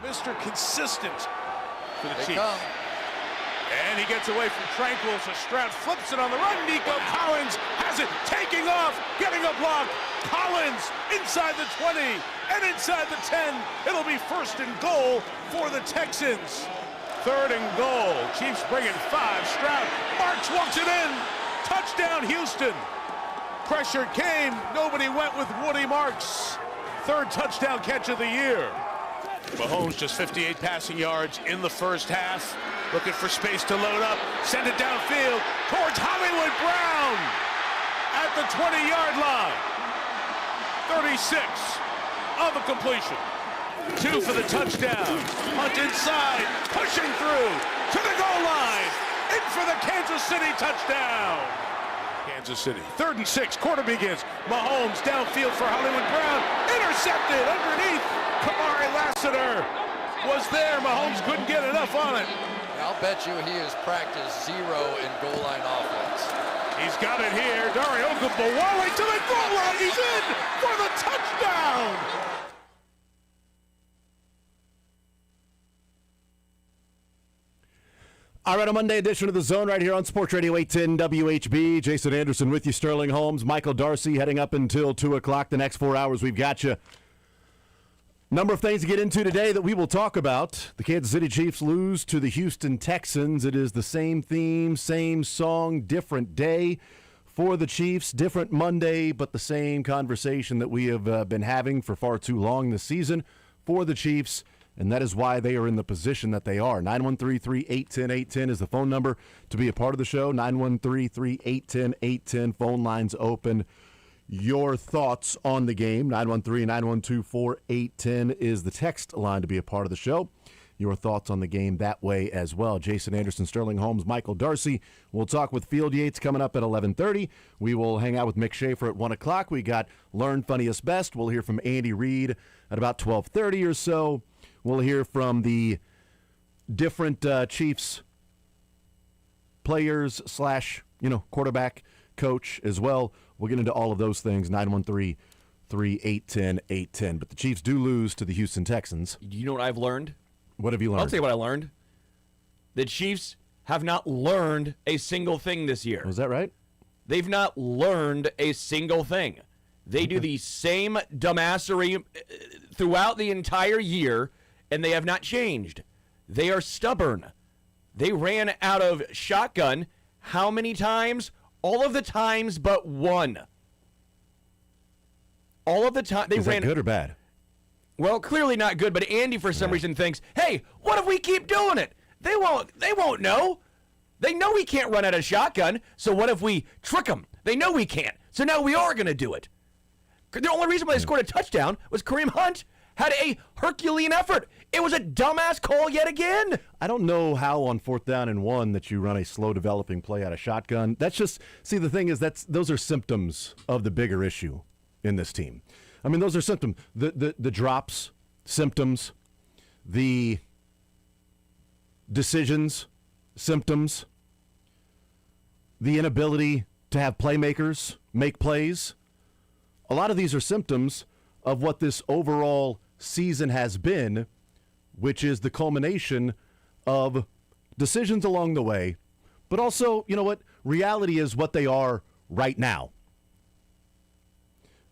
Mr. Consistent for the Chiefs. Come. And he gets away from Tranquil, so Stroud flips it on the run. Nico Collins has it, taking off, getting a block. Collins inside the 20 and inside the 10. It'll be 1st and goal for the Texans. 3rd and goal. Chiefs bring in 5. Stroud, Marks walks it in. Touchdown, Houston. Pressure came. Nobody went with Woody Marks. 3rd touchdown catch of the year. Mahomes just 58 passing yards in the first half. Looking for space to load up. Send it downfield towards Hollywood Brown at the 20-yard line. 36 of a completion. 2 for the touchdown. Hunt inside, pushing through to the goal line. In for the Kansas City touchdown. Kansas City, 3rd and 6, quarter begins. Mahomes downfield for Hollywood Brown. Intercepted underneath. Kamari Lassiter was there. Mahomes couldn't get enough on it. I'll bet you he has practiced 0 in goal line offense. He's got it here. Dario Ogunbowale to the goal line. He's in for the touchdown. All right, a Monday edition of The Zone right here on Sports Radio 810 WHB. Jason Anderson with you, Sterling Holmes, Michael Darcy heading up until 2 o'clock. The next 4 hours we've got you. Number of things to get into today that we will talk about. The Kansas City Chiefs lose to the Houston Texans. It is the same theme, same song, different day for the Chiefs. Different Monday, but the same conversation that we have been having for far too long this season for the Chiefs. And that is why they are in the position that they are. 913-3810810 is the phone number to be a part of the show. 913-3810810. Phone lines open. Your thoughts on the game. 913-912-4810 is the text line to be a part of the show. Your thoughts on the game that way as well. Jason Anderson, Sterling Holmes, Michael Darcy. We'll talk with Field Yates coming up at 11:30. We will hang out with Mick Schaefer at 1 o'clock. We got Learn Funniest Best. We'll hear from Andy Reid at about 12:30 or so. We'll hear from the different Chiefs players / quarterback coach as well. We'll get into all of those things. 913-3810810. But the Chiefs do lose to the Houston Texans. You know what I've learned? What have you learned? I'll tell you what I learned. The Chiefs have not learned a single thing this year. Was that right? They've not learned a single thing. They do the same dumbassery throughout the entire year, and they have not changed. They are stubborn. They ran out of shotgun how many times? All of the times but one. All of the time they ran. Is that good or bad? Well, clearly not good, but Andy for some reason thinks, hey, what if we keep doing it? They won't know. They know we can't run out of shotgun, so what if we trick them? They know we can't, so now we are going to do it. The only reason why they scored a touchdown was Kareem Hunt had a Herculean effort. It was a dumbass call yet again. I don't know how on 4th down and 1 that you run a slow developing play out of shotgun. That's just, see, the thing is those are symptoms of the bigger issue in this team. I mean, those are symptoms. The drops, symptoms, the decisions, symptoms, the inability to have playmakers make plays. A lot of these are symptoms of what this overall season has been, which is the culmination of decisions along the way. But also, you know what? Reality is what they are right now.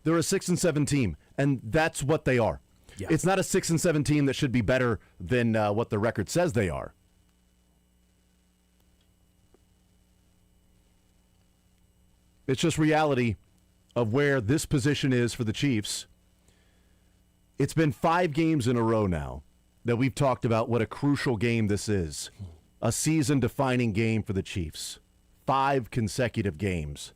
They're a 6-7 team, and that's what they are. Yeah. It's not a 6-7 team that should be better than what the record says they are. It's just reality of where this position is for the Chiefs. It's been 5 games in a row now that we've talked about what a crucial game this is. A season-defining game for the Chiefs. 5 consecutive games.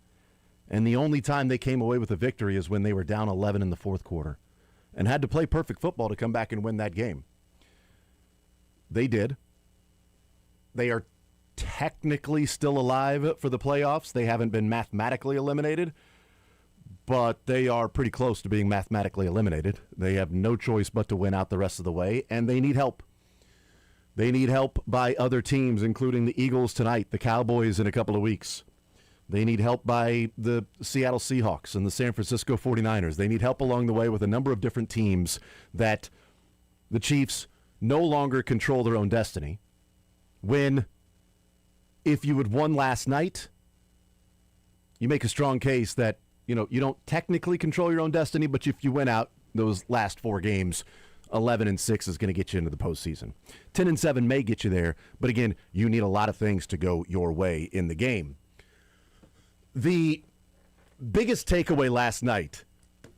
And the only time they came away with a victory is when they were down 11 in the 4th quarter and had to play perfect football to come back and win that game. They did. They are technically still alive for the playoffs. They haven't been mathematically eliminated, but they are pretty close to being mathematically eliminated. They have no choice but to win out the rest of the way, and they need help. They need help by other teams, including the Eagles tonight, the Cowboys in a couple of weeks. They need help by the Seattle Seahawks and the San Francisco 49ers. They need help along the way with a number of different teams that the Chiefs no longer control their own destiny. When, if you had won last night, you make a strong case that, you don't technically control your own destiny, but if you went out those last 4 games, 11-6 is going to get you into the postseason. 10-7 may get you there, but again, you need a lot of things to go your way in the game. The biggest takeaway last night,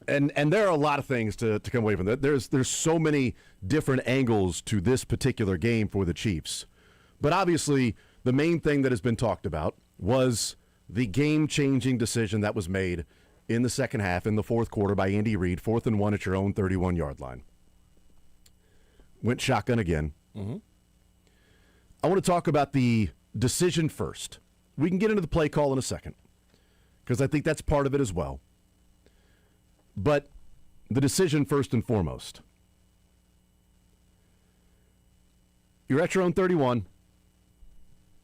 and there are a lot of things to come away from that. There's so many different angles to this particular game for the Chiefs. But obviously, the main thing that has been talked about was the game-changing decision that was made in the second half, in the fourth quarter, by Andy Reid, 4th and 1 at your own 31-yard line. Went shotgun again. Mm-hmm. I want to talk about the decision first. We can get into the play call in a second, because I think that's part of it as well. But the decision first and foremost. You're at your own 31.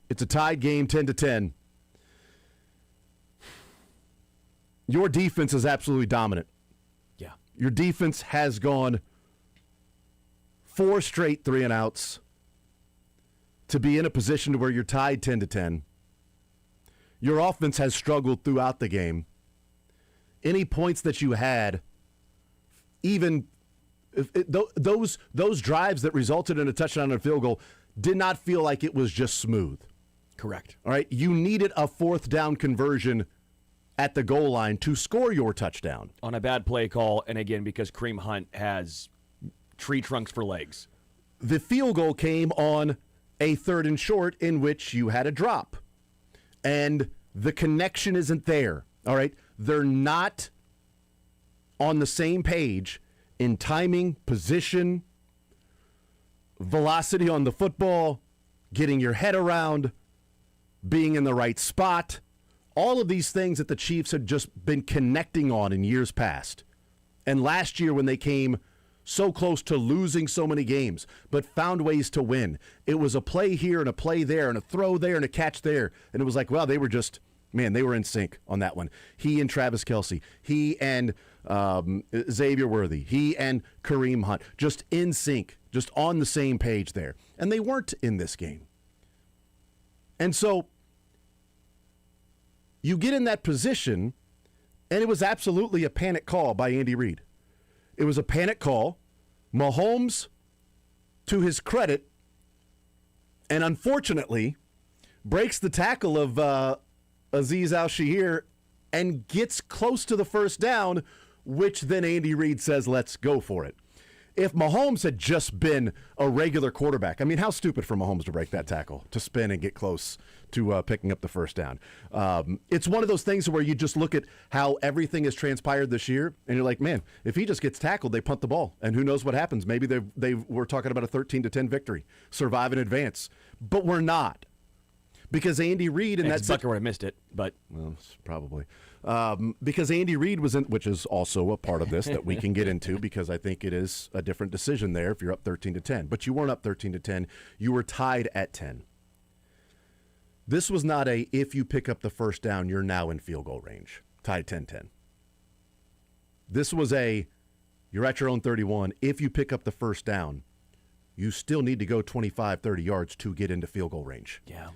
It's a tied game, 10-10. Your defense is absolutely dominant. Yeah. Your defense has gone 4 straight 3-and-outs to be in a position where you're tied 10-10. Your offense has struggled throughout the game. Any points that you had, even those drives that resulted in a touchdown and a field goal, did not feel like it was just smooth. Correct. All right, you needed a 4th down conversion at the goal line to score your touchdown. On a bad play call, and again, because Kareem Hunt has tree trunks for legs. The field goal came on a 3rd and short in which you had a drop. And the connection isn't there. All right? They're not on the same page in timing, position, velocity on the football, getting your head around, being in the right spot. All of these things that the Chiefs had just been connecting on in years past. And last year when they came so close to losing so many games, but found ways to win. It was a play here and a play there and a throw there and a catch there. And it was like, well, they were just, man, they were in sync on that one. He and Travis Kelce, he and Xavier Worthy, he and Kareem Hunt, just in sync, just on the same page there. And they weren't in this game. And so you get in that position, and it was absolutely a panic call by Andy Reid. It was a panic call. Mahomes, to his credit, and unfortunately, breaks the tackle of Azeez Al-Shaair and gets close to the first down, which then Andy Reid says, let's go for it. If Mahomes had just been a regular quarterback, I mean, how stupid for Mahomes to break that tackle, to spin and get close to picking up the first down. It's one of those things where you just look at how everything has transpired this year, and you're like, man, if he just gets tackled, they punt the ball, and who knows what happens. Maybe they were talking about a 13-10 victory, survive in advance. But we're not. Because Andy Reid and that's Bucker would have missed it, but well, probably because Andy Reid was in, which is also a part of this that we can get into because I think it is a different decision there if you're up 13-10. But you weren't up 13-10; you were tied at 10. This was not a if you pick up the first down, you're now in field goal range, tied 10-10. This was a you're at your own 31. If you pick up the first down, you still need to go 25, 30 yards to get into field goal range. Yeah.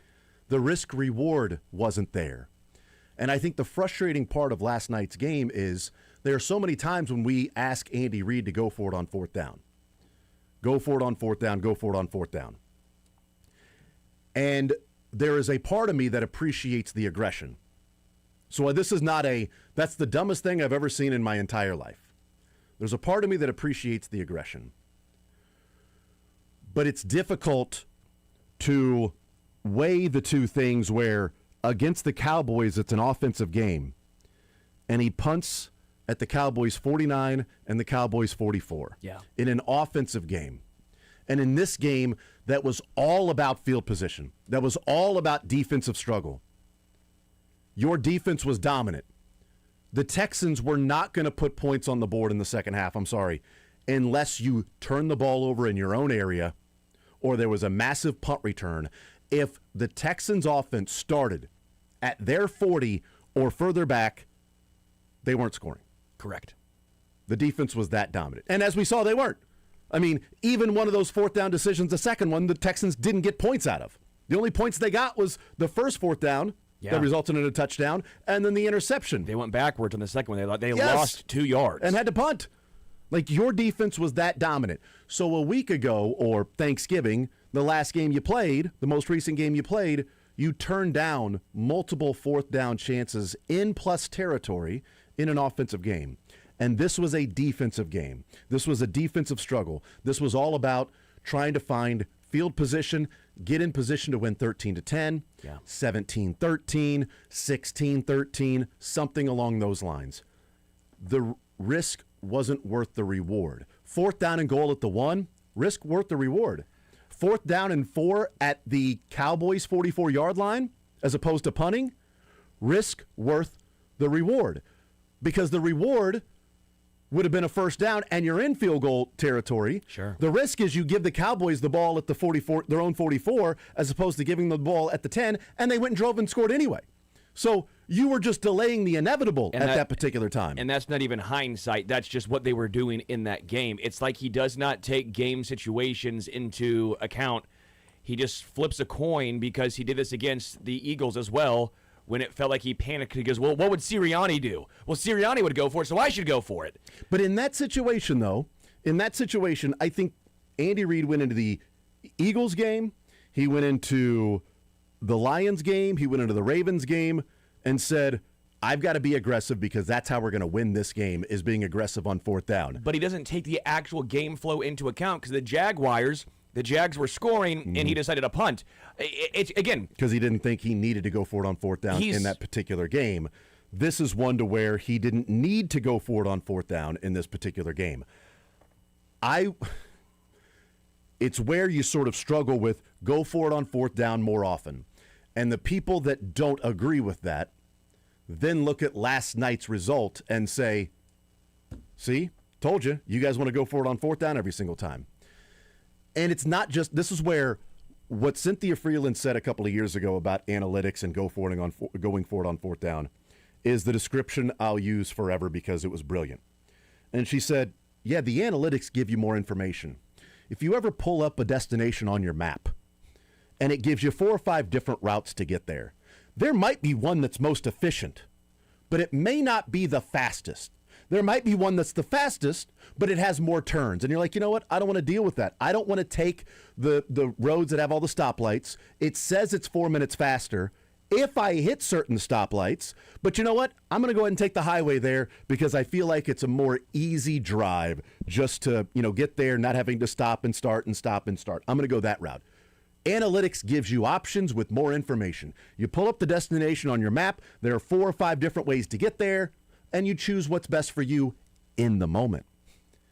The risk-reward wasn't there. And I think the frustrating part of last night's game is there are so many times when we ask Andy Reid to go for it on 4th down. Go for it on 4th down, go for it on 4th down. And there is a part of me that appreciates the aggression. So this is not that's the dumbest thing I've ever seen in my entire life. There's a part of me that appreciates the aggression. But it's difficult to weigh the two things where against the Cowboys it's an offensive game and he punts at the Cowboys 49 and the Cowboys 44 in an offensive game. And in this game that was all about field position, that was all about defensive struggle. Your defense was dominant. The Texans were not going to put points on the board in the second half, I'm sorry, unless you turn the ball over in your own area or there was a massive punt return. If the Texans' offense started at their 40 or further back, they weren't scoring. Correct. The defense was that dominant. And as we saw, they weren't. I mean, even one of those fourth down decisions, the second one, the Texans didn't get points out of. The only points they got was the first fourth down that resulted in a touchdown, and then the interception. They went backwards on the second one. They lost 2 yards. And had to punt. Like, your defense was that dominant. So a week ago, or Thanksgiving, the last game you played, the most recent game you played, you turned down multiple fourth down chances in plus territory in an offensive game. And this was a defensive game. This was a defensive struggle. This was all about trying to find field position, get in position to win 13-10, 17-13, 16-13, something along those lines. The risk wasn't worth the reward. Fourth down and goal at the 1, risk worth the reward. Fourth down and 4 at the Cowboys' 44-yard line, as opposed to punting, risk worth the reward. Because the reward would have been a first down and you're in field goal territory. Sure. The risk is you give the Cowboys the ball at the 44, their own 44, as opposed to giving them the ball at the 10, and they went and drove and scored anyway. So you were just delaying the inevitable at that particular time. And that's not even hindsight. That's just what they were doing in that game. It's like he does not take game situations into account. He just flips a coin, because he did this against the Eagles as well. When it felt like he panicked, he goes, well, what would Sirianni do? Well, Sirianni would go for it, so I should go for it. But in that situation, though, I think Andy Reid went into the Eagles game, he went into the Lions game, he went into the Ravens game, and said, I've got to be aggressive because that's how we're going to win this game, is being aggressive on fourth down. But he doesn't take the actual game flow into account, because the Jags were scoring, and he decided to punt. Again, because he didn't think he needed to go for it on fourth down in that particular game. This is one to where he didn't need to go for it on fourth down in this particular game. It's where you sort of struggle with go for it on fourth down more often. And the people that don't agree with that then look at last night's result and say, see, told you, you guys want to go for it on fourth down every single time. And it's not just, this is where what Cynthia Freeland said a couple of years ago about analytics and going for it on fourth down is the description I'll use forever because it was brilliant. And she said, yeah, the analytics give you more information. If you ever pull up a destination on your map and it gives you 4 or 5 different routes to get there, there might be one that's most efficient, but it may not be the fastest. There might be one that's the fastest, but it has more turns. And you're like, you know what? I don't want to deal with that. I don't want to take the roads that have all the stoplights. It says it's 4 minutes faster if I hit certain stoplights. But you know what? I'm going to go ahead and take the highway there because I feel like it's a more easy drive just to, get there, not having to stop and start and stop and start. I'm going to go that route. Analytics gives you options with more information. You pull up the destination on your map. There are 4 or 5 different ways to get there, and you choose what's best for you in the moment.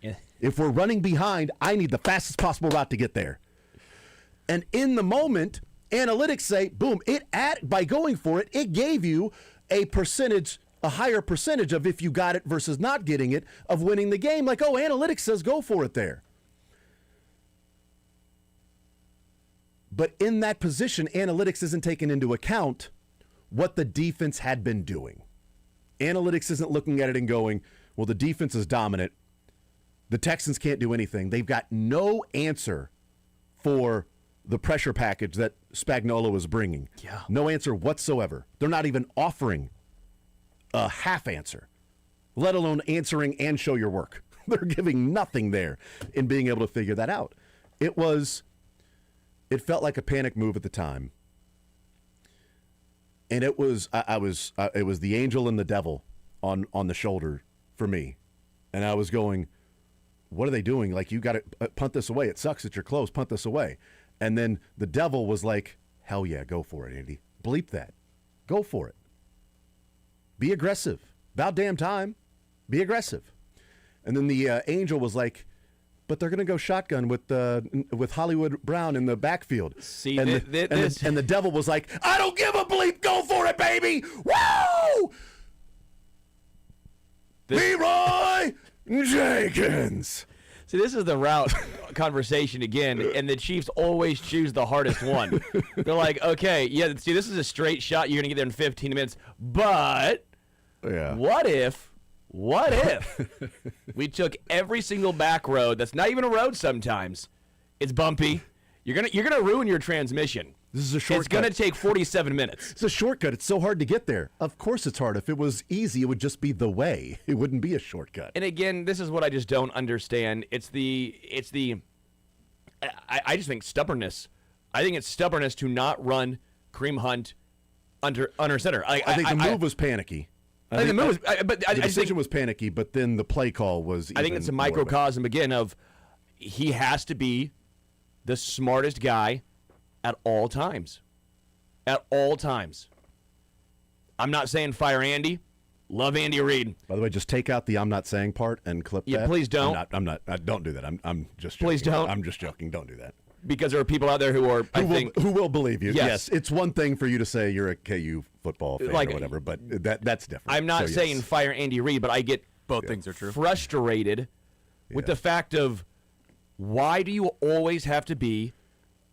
Yeah. If we're running behind, I need the fastest possible route to get there. And in the moment, analytics say, boom, by going for it, it gave you a higher percentage of if you got it versus not getting it, of winning the game. Like, analytics says go for it there. But in that position, analytics isn't taking into account what the defense had been doing. Analytics isn't looking at it and going, well, the defense is dominant. The Texans can't do anything. They've got no answer for the pressure package that Spagnuolo is bringing. Yeah. No answer whatsoever. They're not even offering a half answer, let alone answering and show your work. They're giving nothing there in being able to figure that out. It felt like a panic move at the time. And it was it was the angel and the devil on the shoulder for me. And I was going, what are they doing? Like, you got to punt this away. It sucks that you're close. Punt this away. And then the devil was like, hell yeah, go for it, Andy. Bleep that. Go for it. Be aggressive. About damn time. Be aggressive. And then the angel was like, but they're going to go shotgun with Hollywood Brown in the backfield. See, and the devil was like, I don't give a bleep. Go for it, baby. Woo! Leroy Jenkins. See, this is the route conversation again, and the Chiefs always choose the hardest one. They're like, okay, yeah, see, this is a straight shot. You're going to get there in 15 minutes. But what if What if we took every single back road that's not even a road sometimes? It's bumpy. You're gonna ruin your transmission. This is a shortcut. It's gonna take 47 minutes. It's a shortcut. It's so hard to get there. Of course it's hard. If it was easy, it would just be the way. It wouldn't be a shortcut. And again, this is what I just don't understand. I just think stubbornness. I think it's stubbornness to not run Kareem Hunt under center. I think the move was panicky. I think the move was, the decision was panicky, but then the play call was. I think it's a microcosm again of he has to be the smartest guy at all times. At all times. I'm not saying fire Andy. Love Andy Reid. By the way, just take out the "I'm not saying" part and clip that. Yeah, please don't. I'm not. Don't do that. I'm just joking. Please don't. I'm just joking. Don't do that. Because there are people out there who are, who will believe you. Yes. It's one thing for you to say you're a KU football fan or whatever, but that's different. I'm not saying fire Andy Reid, but I get both things are true. Frustrated with the fact of why do you always have to be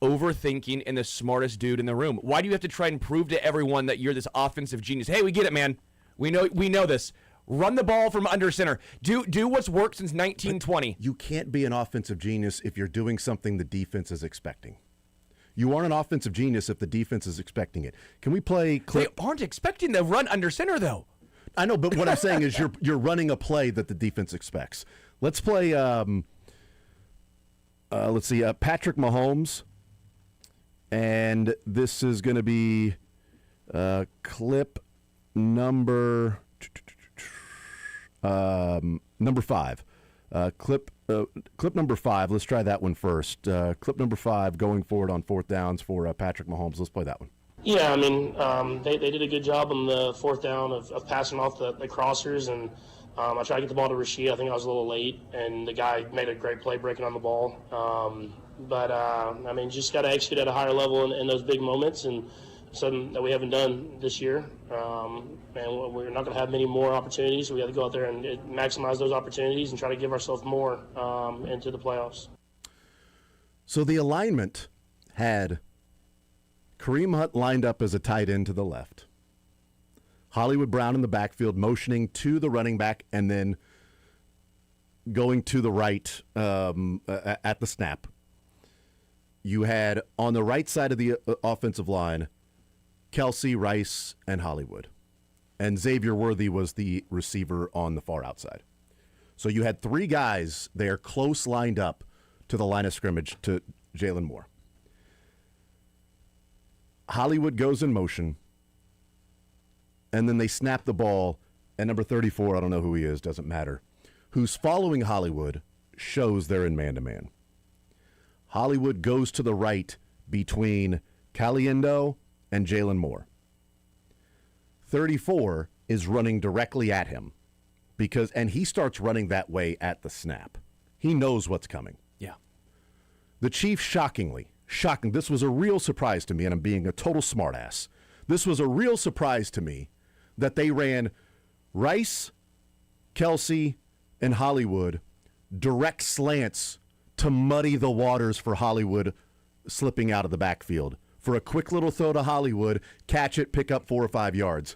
overthinking and the smartest dude in the room? Why do you have to try and prove to everyone that you're this offensive genius? Hey, we get it, man. We know this. Run the ball from under center. Do what's worked since 1920. But you can't be an offensive genius if you're doing something the defense is expecting. You aren't an offensive genius if the defense is expecting it. Can we play clip? They aren't expecting to run under center, though. I know, but what I'm saying is you're running a play that the defense expects. Let's play. Let's see, Patrick Mahomes, and this is going to be clip number 5. Clip number 5. Let's try that one first. Clip number 5, going forward on fourth downs for Patrick Mahomes. Let's play that one. Yeah, I mean, they did a good job on the fourth down of passing off the crossers, and I tried to get the ball to Rasheed. I think I was a little late, and the guy made a great play breaking on the ball. I mean, just got to execute at a higher level in those big moments, and something that we haven't done this year. And we're not going to have many more opportunities, so we have to go out there and maximize those opportunities and try to give ourselves more into the playoffs. So the alignment had Kareem Hunt lined up as a tight end to the left, Hollywood Brown in the backfield motioning to the running back and then going to the right at the snap. You had on the right side of the offensive line Kelsey, Rice, and Hollywood. And Xavier Worthy was the receiver on the far outside. So you had 3 guys there close lined up to the line of scrimmage to Jalen Moore. Hollywood goes in motion, and then they snap the ball, and number 34, I don't know who he is, doesn't matter, who's following Hollywood, shows they're in man-to-man. Hollywood goes to the right between Caliendo and Jalen Moore. 34 is running directly at him and he starts running that way at the snap. He knows what's coming. Yeah. The Chiefs, shocking. This was a real surprise to me, and I'm being a total smartass. This was a real surprise to me that they ran Rice, Kelsey, and Hollywood direct slants to muddy the waters for Hollywood slipping out of the backfield. For a quick little throw to Hollywood, catch it, pick up 4 or 5 yards.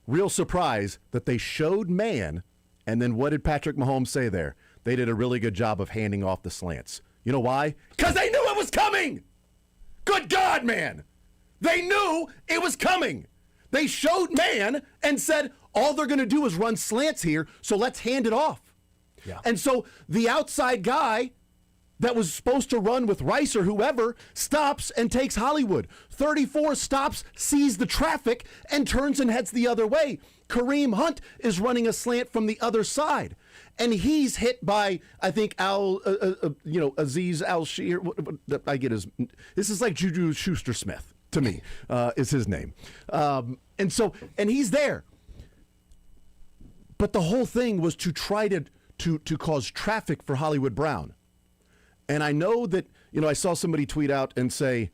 Real surprise that they showed man, and then what did Patrick Mahomes say there? They did a really good job of handing off the slants. You know why? Because they knew it was coming! Good God, man! They knew it was coming! They showed man and said, all they're going to do is run slants here, so let's hand it off. Yeah. And so the outside guy that was supposed to run with Rice or whoever stops and takes Hollywood. 34 stops, sees the traffic, and turns and heads the other way. Kareem Hunt is running a slant from the other side, and he's hit by, I think, Aziz Al-Shir. I get his. This is like Juju Schuster-Smith to me, is his name, and he's there. But the whole thing was to try to cause traffic for Hollywood Brown. And I know that, I saw somebody tweet out and say,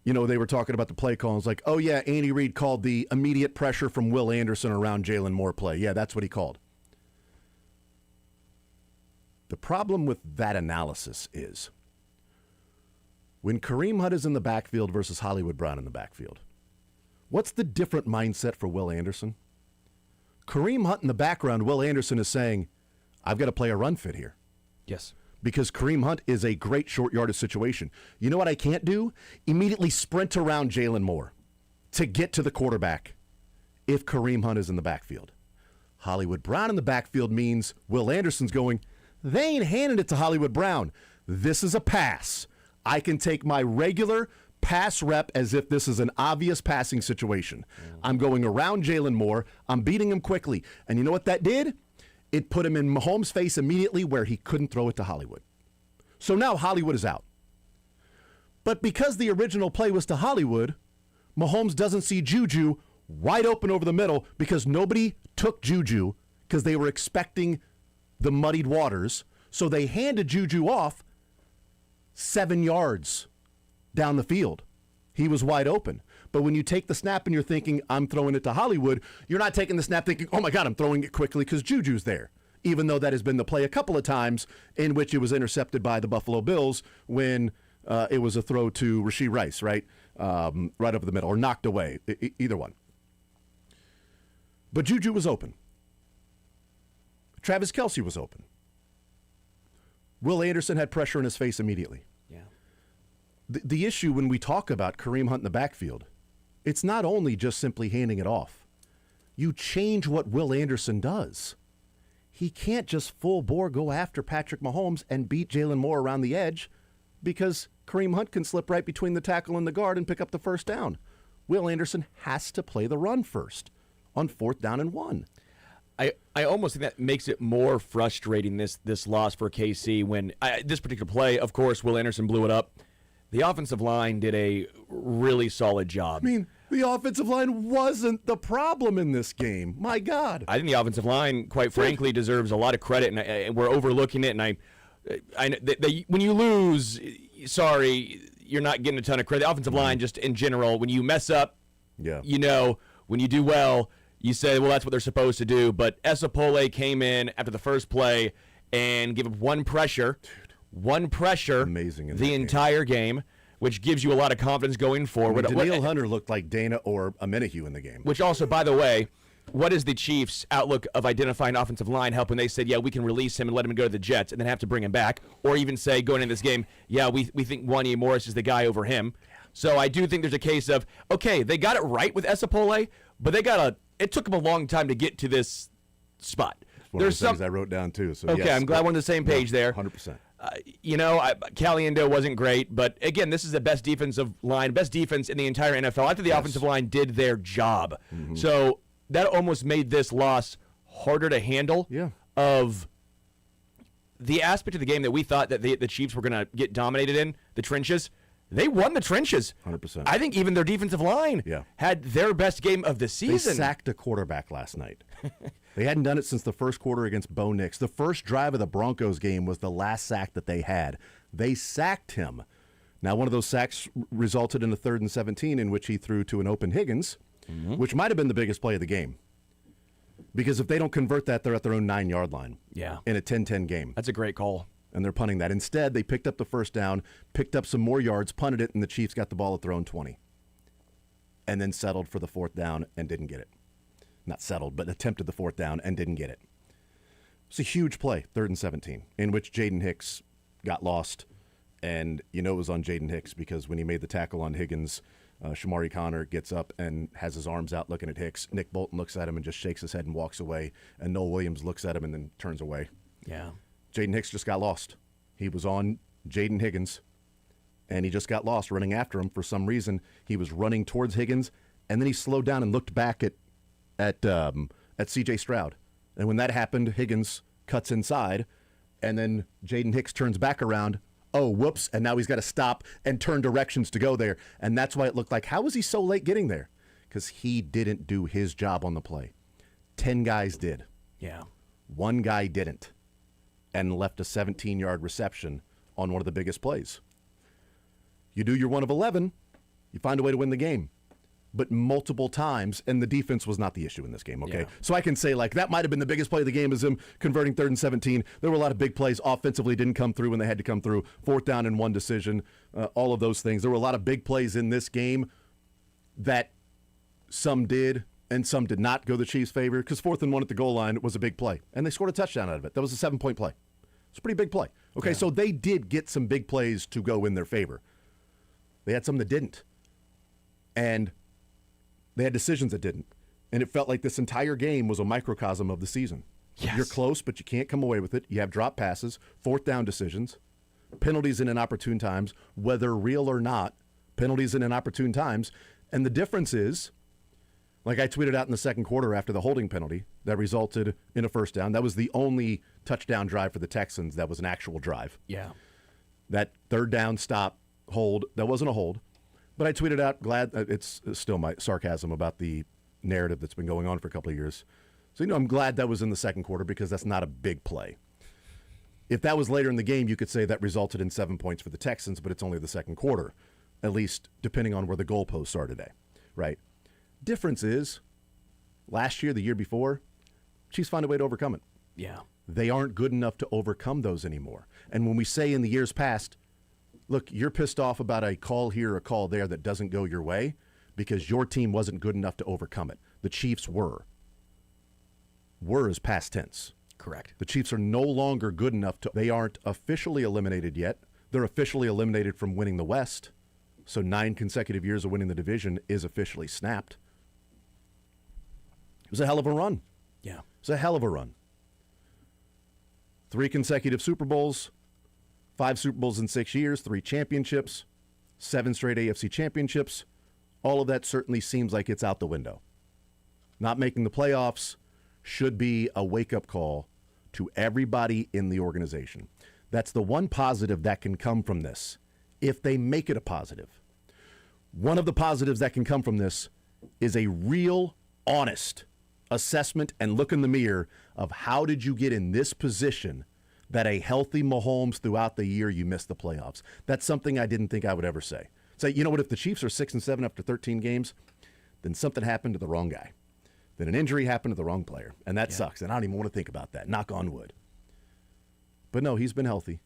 they were talking about the play call. And it's like, oh, yeah, Andy Reid called the immediate pressure from Will Anderson around Jalen Moore play. Yeah, that's what he called. The problem with that analysis is when Kareem Hunt is in the backfield versus Hollywood Brown in the backfield, what's the different mindset for Will Anderson? Kareem Hunt in the background, Will Anderson is saying, I've got to play a run fit here. Yes. Because Kareem Hunt is a great short yardage situation. You know what I can't do? Immediately sprint around Jalen Moore to get to the quarterback if Kareem Hunt is in the backfield. Hollywood Brown in the backfield means Will Anderson's going, they ain't handing it to Hollywood Brown. This is a pass. I can take my regular pass rep as if this is an obvious passing situation. I'm going around Jalen Moore. I'm beating him quickly. And you know what that did? It put him in Mahomes' face immediately where he couldn't throw it to Hollywood. So now Hollywood is out. But because the original play was to Hollywood, Mahomes doesn't see Juju wide open over the middle because nobody took Juju because they were expecting the muddied waters. So they handed Juju off 7 yards down the field. He was wide open. But when you take the snap and you're thinking, I'm throwing it to Hollywood, you're not taking the snap thinking, oh my God, I'm throwing it quickly because Juju's there. Even though that has been the play a couple of times in which it was intercepted by the Buffalo Bills when it was a throw to Rashee Rice, right? Right over the middle, or knocked away, either one. But Juju was open. Travis Kelce was open. Will Anderson had pressure in his face immediately. Yeah. The issue when we talk about Kareem Hunt in the backfield, it's not only just simply handing it off. You change what Will Anderson does. He can't just full bore go after Patrick Mahomes and beat Jalen Moore around the edge because Kareem Hunt can slip right between the tackle and the guard and pick up the first down. Will Anderson has to play the run first on 4th down and 1. I almost think that makes it more frustrating, this loss for KC, when this particular play, of course, Will Anderson blew it up. The offensive line did a really solid job. I mean, the offensive line wasn't the problem in this game. My God. I think the offensive line, quite frankly, deserves a lot of credit, and we're overlooking it. And when you lose, sorry, you're not getting a ton of credit. The offensive line, just in general, when you mess up, you know, when you do well, you say, well, that's what they're supposed to do. But Esapole came in after the first play and gave up one pressure. Amazing in the entire game, which gives you a lot of confidence going forward. Daniil Hunter looked like Dana or Amenahue in the game. Which also, by the way, what is the Chiefs' outlook of identifying offensive line help when they said, yeah, we can release him and let him go to the Jets and then have to bring him back? Or even say, going into this game, yeah, we think Wanya Morris is the guy over him. So I do think there's a case of, okay, they got it right with Esapole, but it took them a long time to get to this spot. There's some things I wrote down too. So okay, yes, I'm glad we're on the same page there. 100%. Caliendo wasn't great, but again, this is the best defensive line, best defense in the entire NFL. I think the offensive line did their job. Mm-hmm. So that almost made this loss harder to handle. Yeah. Of the aspect of the game that we thought that the Chiefs were going to get dominated in, the trenches. They won the trenches. 100%. I think even their defensive line had their best game of the season. They sacked a quarterback last night. They hadn't done it since the first quarter against Bo Nix. The first drive of the Broncos game was the last sack that they had. They sacked him. Now, one of those sacks resulted in a 3rd and 17 in which he threw to an open Higgins, which might have been the biggest play of the game. Because if they don't convert that, they're at their own 9-yard line in a 10-10 game. That's a great call. And they're punting that. Instead, they picked up the first down, picked up some more yards, punted it, and the Chiefs got the ball at their own 20. And then settled for the 4th down and didn't get it. Not settled, but attempted the 4th down and didn't get it. It's a huge play, 3rd and 17, in which Jaden Hicks got lost. And you know it was on Jaden Hicks because when he made the tackle on Higgins, Shamari Connor gets up and has his arms out looking at Hicks. Nick Bolton looks at him and just shakes his head and walks away. And Noel Williams looks at him and then turns away. Yeah. Jaden Hicks just got lost. He was on Jaden Higgins, and he just got lost running after him for some reason. He was running towards Higgins, and then he slowed down and looked back at C.J. Stroud. And when that happened, Higgins cuts inside, and then Jaden Hicks turns back around. Oh, whoops, and now he's got to stop and turn directions to go there. And that's why it looked like, how was he so late getting there? Because he didn't do his job on the play. 10 guys did. Yeah. One guy didn't. And left a 17-yard reception on one of the biggest plays. You do your 1 of 11, you find a way to win the game. But multiple times, and the defense was not the issue in this game, okay? Yeah. So I can say, like, that might have been the biggest play of the game is him converting 3rd and 17. There were a lot of big plays. Offensively didn't come through when they had to come through. 4th down and 1 decision, all of those things. There were a lot of big plays in this game that some did and some did not go the Chiefs' favor because 4th and 1 at the goal line was a big play, and they scored a touchdown out of it. That was a 7-point play. It's a pretty big play. Okay, so they did get some big plays to go in their favor. They had some that didn't, and they had decisions that didn't, and it felt like this entire game was a microcosm of the season. Yes. You're close, but you can't come away with it. You have drop passes, 4th down decisions, penalties in inopportune times, whether real or not, penalties in inopportune times, and the difference is, like I tweeted out in the second quarter after the holding penalty that resulted in a first down. That was the only touchdown drive for the Texans that was an actual drive. Yeah. That 3rd down stop hold, that wasn't a hold. But I tweeted out, glad, it's still my sarcasm about the narrative that's been going on for a couple of years. So, I'm glad that was in the second quarter because that's not a big play. If that was later in the game, you could say that resulted in 7 points for the Texans, but it's only the second quarter, at least depending on where the goalposts are today, right? Difference is, last year, the year before, Chiefs find a way to overcome it. Yeah. They aren't good enough to overcome those anymore. And when we say in the years past, look, you're pissed off about a call here, a call there that doesn't go your way because your team wasn't good enough to overcome it. The Chiefs were. Were is past tense. Correct. The Chiefs are no longer good enough to, they aren't officially eliminated yet. They're officially eliminated from winning the West. So 9 consecutive years of winning the division is officially snapped. It was a hell of a run. Yeah. It was a hell of a run. 3 consecutive Super Bowls, 5 Super Bowls in 6 years, 3 championships, 7 straight AFC championships. All of that certainly seems like it's out the window. Not making the playoffs should be a wake-up call to everybody in the organization. That's the one positive that can come from this, if they make it a positive. One of the positives that can come from this is a real, honest assessment and look in the mirror of how did you get in this position that a healthy Mahomes throughout the year you missed the playoffs. That's something I didn't think I would ever say. Say, you know what, if the Chiefs are 6-7 after 13 games, then something happened to the wrong guy. Then an injury happened to the wrong player. And that sucks. And I don't even want to think about that. Knock on wood. But no, he's been healthy.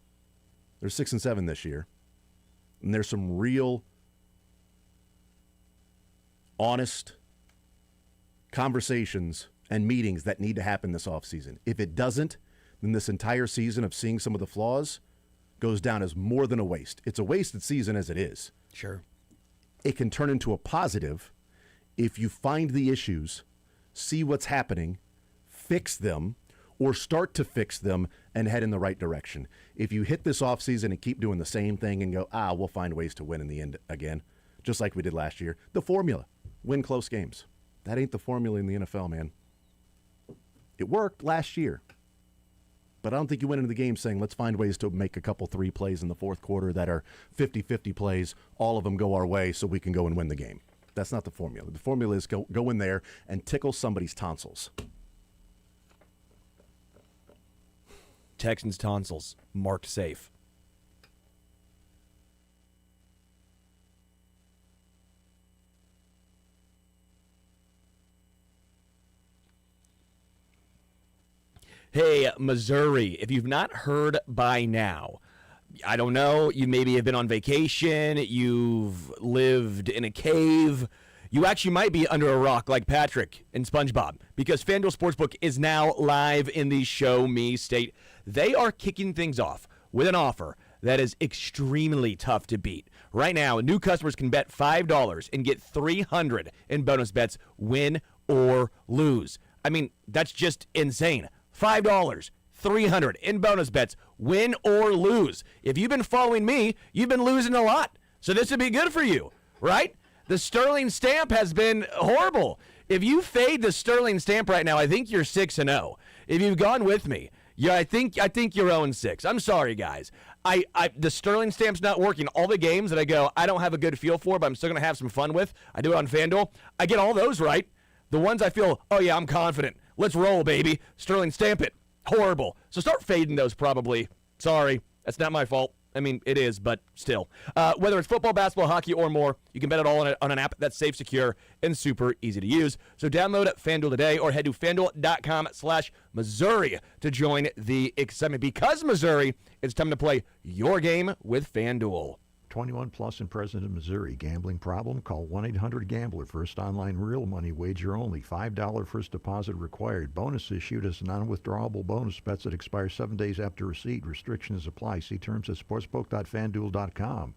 They're 6-7 this year. And there's some real, honest conversations and meetings that need to happen this offseason. If it doesn't, then this entire season of seeing some of the flaws goes down as more than a waste. It's a wasted season as it is. Sure. It can turn into a positive if you find the issues, see what's happening, fix them, or start to fix them and head in the right direction. If you hit this offseason and keep doing the same thing and go, we'll find ways to win in the end again, just like we did last year, the formula, win close games. That ain't the formula in the NFL, man. It worked last year. But I don't think you went into the game saying, let's find ways to make a couple 3 plays in the fourth quarter that are 50-50 plays. All of them go our way so we can go and win the game. That's not the formula. The formula is go in there and tickle somebody's tonsils. Texans tonsils marked safe. Hey, Missouri, if you've not heard by now, I don't know, you maybe have been on vacation, you've lived in a cave, you actually might be under a rock like Patrick in SpongeBob, because FanDuel Sportsbook is now live in the Show Me State. They are kicking things off with an offer that is extremely tough to beat. Right now, new customers can bet $5 and get $300 in bonus bets, win or lose. I mean, that's just insane. $5, $300 in bonus bets, win or lose. If you've been following me, you've been losing a lot. So this would be good for you, right? The Sterling Stamp has been horrible. If you fade the Sterling Stamp right now, I think you're 6-0. If you've gone with me, yeah, I think you're 0-6. I'm sorry, guys. The Sterling Stamp's not working. All the games that I go, I don't have a good feel for, but I'm still going to have some fun with. I do it on FanDuel. I get all those right. The ones I feel, oh yeah, I'm confident. Let's roll, baby. Sterling Stamp it. Horrible. So start fading those probably. Sorry. That's not my fault. I mean, it is, but still. Whether it's football, basketball, hockey, or more, you can bet it all on an app that's safe, secure, and super easy to use. So download FanDuel today or head to FanDuel.com/Missouri to join the excitement. Because Missouri, it's time to play your game with FanDuel. 21 plus and present in Missouri. Gambling problem? Call 1-800-GAMBLER. First online real money wager only. $5 first deposit required. Bonus issued as non-withdrawable bonus bets that expire 7 days after receipt. Restrictions apply. See terms at sportsbook.fanduel.com.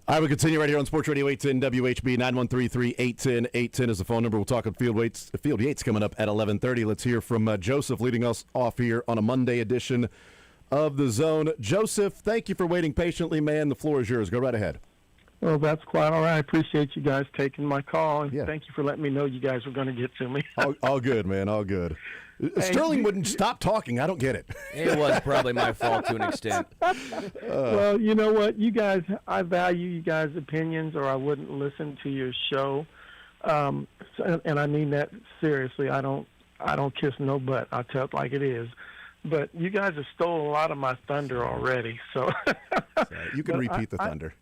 All right, we continue right here on Sports Radio 810 WHB 913-3810810 is the phone number. We'll talk on Field Yates coming up at 11:30. Let's hear from Joseph leading us off here on a Monday edition of The Zone. Joseph, thank you for waiting patiently, man. The floor is yours. Go right ahead. Well, that's quite all right. I appreciate you guys taking my call, and Yeah. thank you for letting me know you guys were going to get to me. All good, man. All good. Sterling wouldn't stop talking. I don't get it. It was probably my fault to an extent. Well, you know what? You guys, I value you guys' opinions, or I wouldn't listen to your show. And I mean that seriously. I don't kiss no butt. I tell it like it is. But you guys have stolen a lot of my thunder already. So You can repeat the thunder.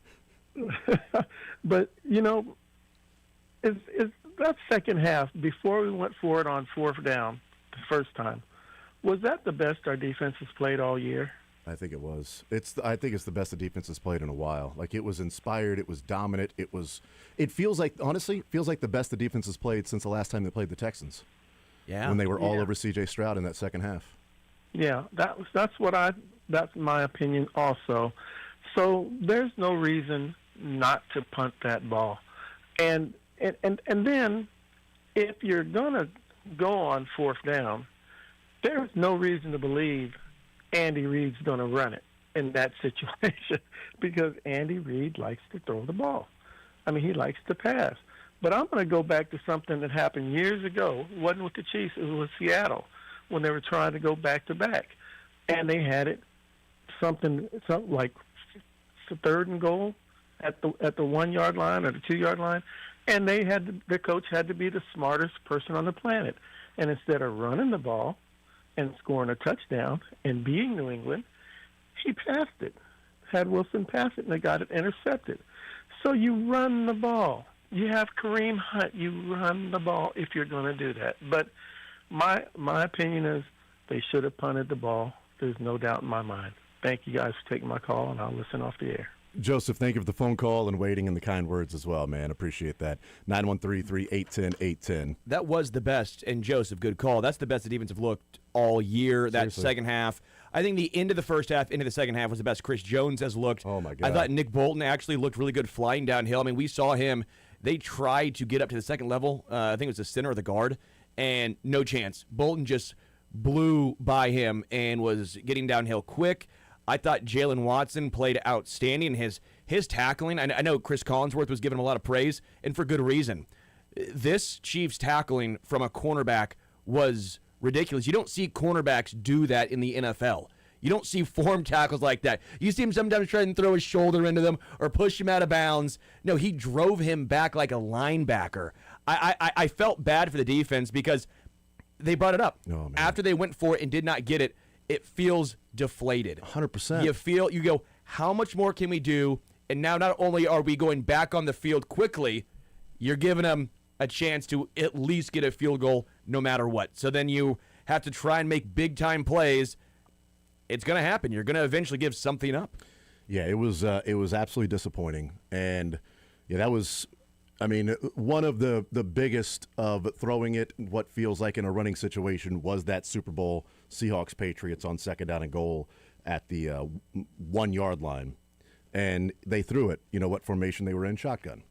But you know, is that second half before we went for it on fourth down the first time? Was that the best our defense has played all year? I think it was. I think it's the best the defense has played in a while. Like, it was inspired. It was dominant. It feels like, honestly, the best the defense has played since the last time they played the Texans. Yeah. When they were all over C.J. Stroud in that second half. Yeah, that's my opinion also. So there's no reason not to punt that ball. And then if you're going to go on fourth down, there's no reason to believe Andy Reid's going to run it in that situation because Andy Reid likes to throw the ball. I mean, he likes to pass. But I'm going to go back to something that happened years ago. It wasn't with the Chiefs. It was Seattle when they were trying to go back-to-back. And they had it something like third and goal at the 1 yard line or the 2 yard line, and the coach had to be the smartest person on the planet. And instead of running the ball and scoring a touchdown and being New England, he passed it. Had Wilson pass it, and they got it intercepted. So you run the ball. You have Kareem Hunt. You run the ball if you're going to do that. But my opinion is they should have punted the ball. There's no doubt in my mind. Thank you guys for taking my call, and I'll listen off the air. Joseph, thank you for the phone call and waiting and the kind words as well, man. Appreciate that. 913-3810810. That was the best, and Joseph, good call. That's the best the defense have looked all year. That Seriously. second half. I think the end of the first half, into the second half was the best Chris Jones has looked. Oh, my God. I thought Nick Bolton actually looked really good flying downhill. I mean, we saw him. They tried to get up to the second level. I think it was the center or the guard, and no chance. Bolton just blew by him and was getting downhill quick. I thought Jalen Watson played outstanding. His tackling, I know Chris Collinsworth was given a lot of praise, and for good reason. This Chiefs tackling from a cornerback was ridiculous. You don't see cornerbacks do that in the NFL. You don't see form tackles like that. You see him sometimes try and throw his shoulder into them or push him out of bounds. No, he drove him back like a linebacker. I felt bad for the defense because they brought it up. Oh, man. After they went for it and did not get it, it feels deflated. 100%. You go, how much more can we do? And now not only are we going back on the field quickly, you're giving them a chance to at least get a field goal no matter what. So then you have to try and make big-time plays. It's going to happen. You're going to eventually give something up. Yeah, it was absolutely disappointing. And, yeah, that was, I mean, one of the biggest of throwing it, what feels like in a running situation, was that Super Bowl Seahawks-Patriots on second down and goal at the 1 yard line. And they threw it. You know what formation they were in? Shotgun.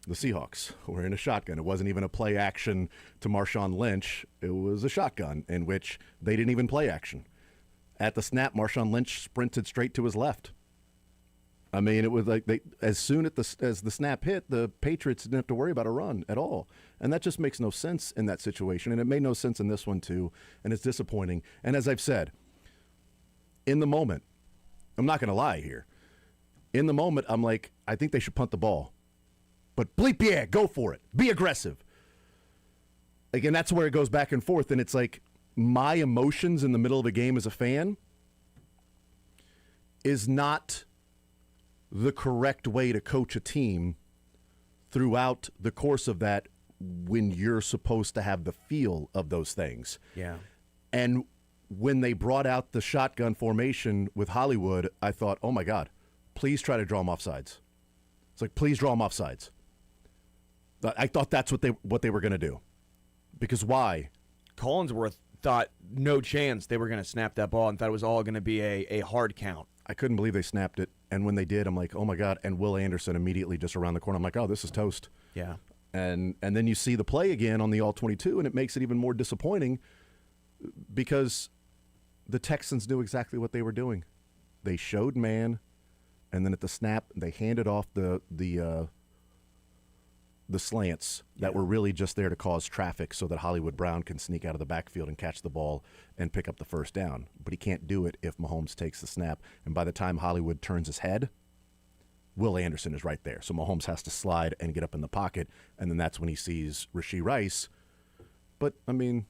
The Seahawks were in a shotgun. It wasn't even a play action to Marshawn Lynch. It was a shotgun in which they didn't even play action. At the snap, Marshawn Lynch sprinted straight to his left. I mean, it was like as soon as the snap hit, the Patriots didn't have to worry about a run at all. And that just makes no sense in that situation. And it made no sense in this one, too. And it's disappointing. And as I've said, in the moment, I'm not going to lie here. In the moment, I'm like, I think they should punt the ball. But bleep yeah, go for it. Be aggressive. Again, that's where it goes back and forth. And it's like my emotions in the middle of a game as a fan is not the correct way to coach a team throughout the course of that when you're supposed to have the feel of those things. Yeah. And when they brought out the shotgun formation with Hollywood, I thought, oh, my God, please try to draw them off sides. It's like, please draw them off sides. I thought that's what they were going to do. Because why? Collinsworth thought no chance they were going to snap that ball and thought it was all going to be a hard count. I couldn't believe they snapped it. And when they did, I'm like, oh, my God. And Will Anderson immediately just around the corner. I'm like, oh, this is toast. Yeah. And then you see the play again on the All-22, and it makes it even more disappointing because the Texans knew exactly what they were doing. They showed man, and then at the snap, they handed off the slants that were really just there to cause traffic so that Hollywood Brown can sneak out of the backfield and catch the ball and pick up the first down. But he can't do it if Mahomes takes the snap. And by the time Hollywood turns his head, Will Anderson is right there. So Mahomes has to slide and get up in the pocket, and then that's when he sees Rashee Rice. But, I mean,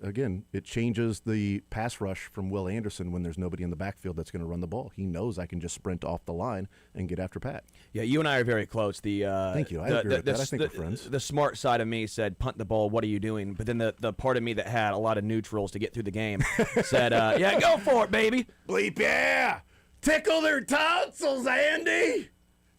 again, it changes the pass rush from Will Anderson when there's nobody in the backfield that's going to run the ball. He knows I can just sprint off the line and get after Pat. Yeah, you and I are very close. Thank you. I agree with that. I think we're friends. The smart side of me said, punt the ball, what are you doing? But then the part of me that had a lot of neutrals to get through the game said, yeah, go for it, baby. Bleep, yeah. Tickle their tonsils, Andy.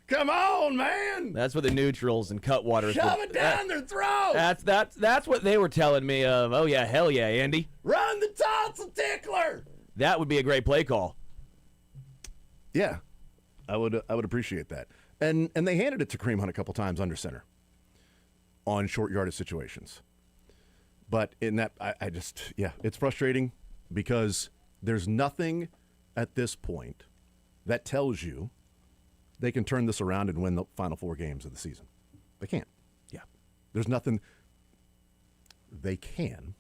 Come on, man. That's what the neutrals and Cutwaters. Shove it down their throat. That's what they were telling me of. Oh yeah, hell yeah, Andy. Run the tonsil tickler. That would be a great play call. Yeah, I would appreciate that. And they handed it to Kareem Hunt a couple times under center on short yardage situations. But in that, I just it's frustrating because there's nothing at this point that tells you they can turn this around and win the final 4 games of the season. They can't. Yeah. There's nothing. They can.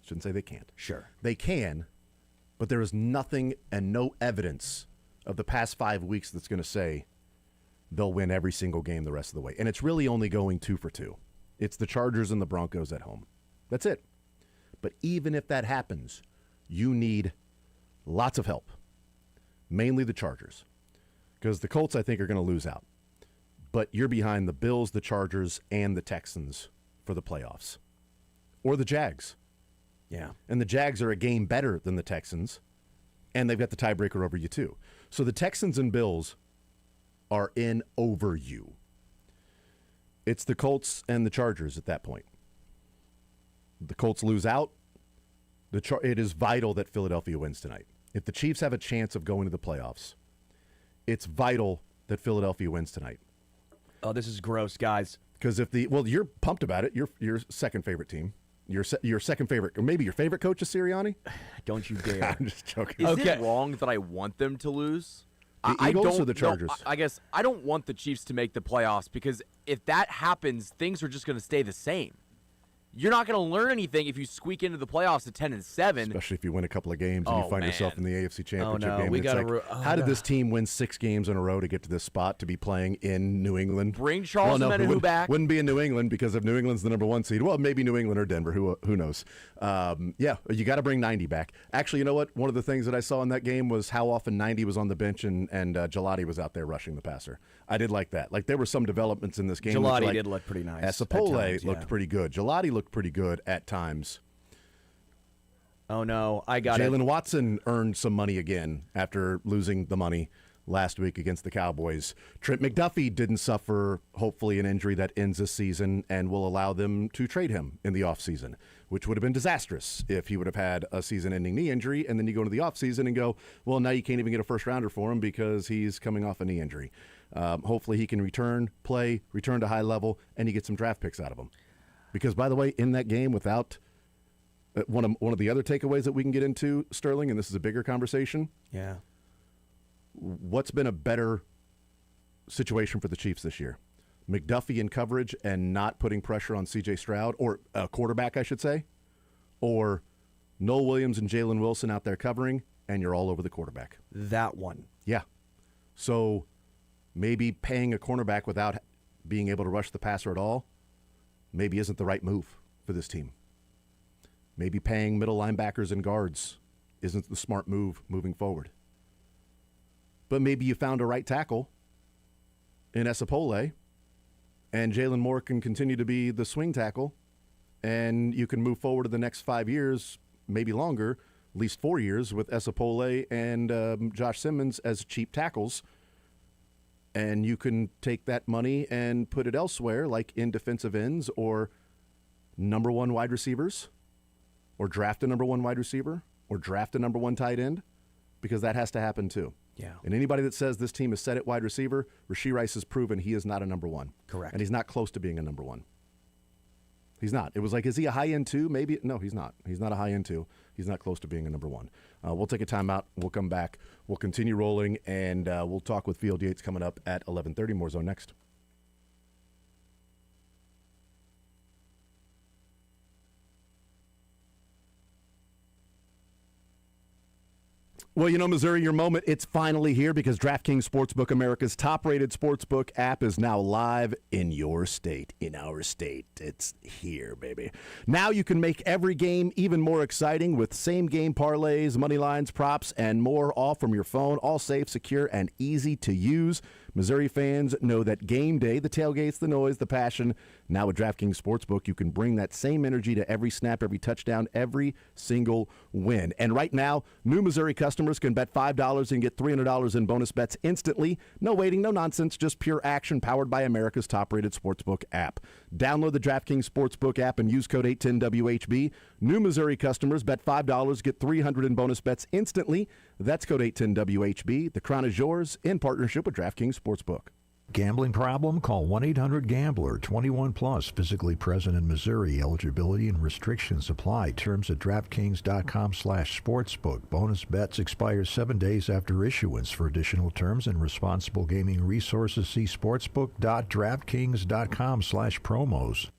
Shouldn't say they can't. Sure. They can, but there is nothing and no evidence of the past 5 weeks that's going to say they'll win every single game the rest of the way. And it's really only going 2 for 2. It's the Chargers and the Broncos at home. That's it. But even if that happens, you need lots of help. Mainly the Chargers. Because the Colts, I think, are going to lose out. But you're behind the Bills, the Chargers, and the Texans for the playoffs. Or the Jags. Yeah. And the Jags are a game better than the Texans. And they've got the tiebreaker over you, too. So the Texans and Bills are in over you. It's the Colts and the Chargers at that point. The Colts lose out. It is vital that Philadelphia wins tonight. If the Chiefs have a chance of going to the playoffs, it's vital that Philadelphia wins tonight. Oh, this is gross, guys. Because you're pumped about it. Your second favorite team. Your second favorite, or maybe your favorite coach is Sirianni. Don't you dare! I'm just joking. Is it wrong that I want them to lose? The Eagles or the Chargers? I guess I don't want the Chiefs to make the playoffs because if that happens, things are just going to stay the same. You're not going to learn anything if you squeak into the playoffs at 10-7. Especially if you win a couple of games and you find yourself in the AFC Championship game. We how did this team win 6 games in a row to get to this spot to be playing in New England? Bring Charles Omenihu back. Wouldn't be in New England because if New England's the number 1 seed. Well, maybe New England or Denver. Who knows? You got to bring 90 back. Actually, you know what? One of the things that I saw in that game was how often 90 was on the bench and Gelati was out there rushing the passer. I did like that. Like there were some developments in this game. Gelati did look pretty nice. Sapole looked pretty good. Gelati looked pretty good at times. Oh no, I got it. Jalen Watson earned some money again after losing the money last week against the Cowboys. Trent McDuffie didn't suffer, hopefully, an injury that ends this season and will allow them to trade him in the offseason, which would have been disastrous if he would have had a season-ending knee injury, and then you go into the offseason and go, well, now you can't even get a first-rounder for him because he's coming off a knee injury. Hopefully he can return to high level, and you get some draft picks out of him. Because, by the way, in that game without one of the other takeaways that we can get into, Sterling, and this is a bigger conversation. Yeah. What's been a better situation for the Chiefs this year? McDuffie in coverage and not putting pressure on C.J. Stroud, or a quarterback, I should say, or Noel Williams and Jalen Wilson out there covering, and you're all over the quarterback. That one. Yeah. So maybe paying a cornerback without being able to rush the passer at all maybe isn't the right move for this team. Maybe paying middle linebackers and guards isn't the smart move moving forward. But maybe you found a right tackle in Sapole, and Jalen Moore can continue to be the swing tackle, and you can move forward to the next 5 years, maybe longer, at least 4 years, with Sapole and Josh Simmons as cheap tackles. And you can take that money and put it elsewhere, like in defensive ends or number 1 wide receivers, or draft a number 1 wide receiver, or draft a number 1 tight end, because that has to happen too. Yeah. And anybody that says this team is set at wide receiver, Rashee Rice has proven he is not a number one. Correct. And he's not close to being a number one. He's not. It was like, is he a high end two? Maybe. No, he's not. He's not a high end two. He's not close to being a number one. We'll take a timeout. We'll come back. We'll continue rolling, and we'll talk with Field Yates coming up at 11:30. More Zone next. Well, you know, Missouri, your moment, it's finally here because DraftKings Sportsbook, America's top-rated sportsbook app, is now live in your state. In our state. It's here, baby. Now you can make every game even more exciting with same-game parlays, money lines, props, and more, all from your phone, all safe, secure, and easy to use. Missouri fans know that game day, the tailgates, the noise, the passion. Now with DraftKings Sportsbook, you can bring that same energy to every snap, every touchdown, every single win. And right now, new Missouri customers can bet $5 and get $300 in bonus bets instantly. No waiting, no nonsense, just pure action powered by America's top-rated sportsbook app. Download the DraftKings Sportsbook app and use code 810WHB. New Missouri customers bet $5, get $300 in bonus bets instantly. That's code 810WHB. The crown is yours in partnership with DraftKings Sportsbook. Gambling problem? Call 1-800-GAMBLER. 21 plus. Physically present in Missouri. Eligibility and restrictions apply. Terms at DraftKings.com/sportsbook. Bonus bets expire 7 days after issuance. For additional terms and responsible gaming resources, see sportsbook.draftkings.com/promos.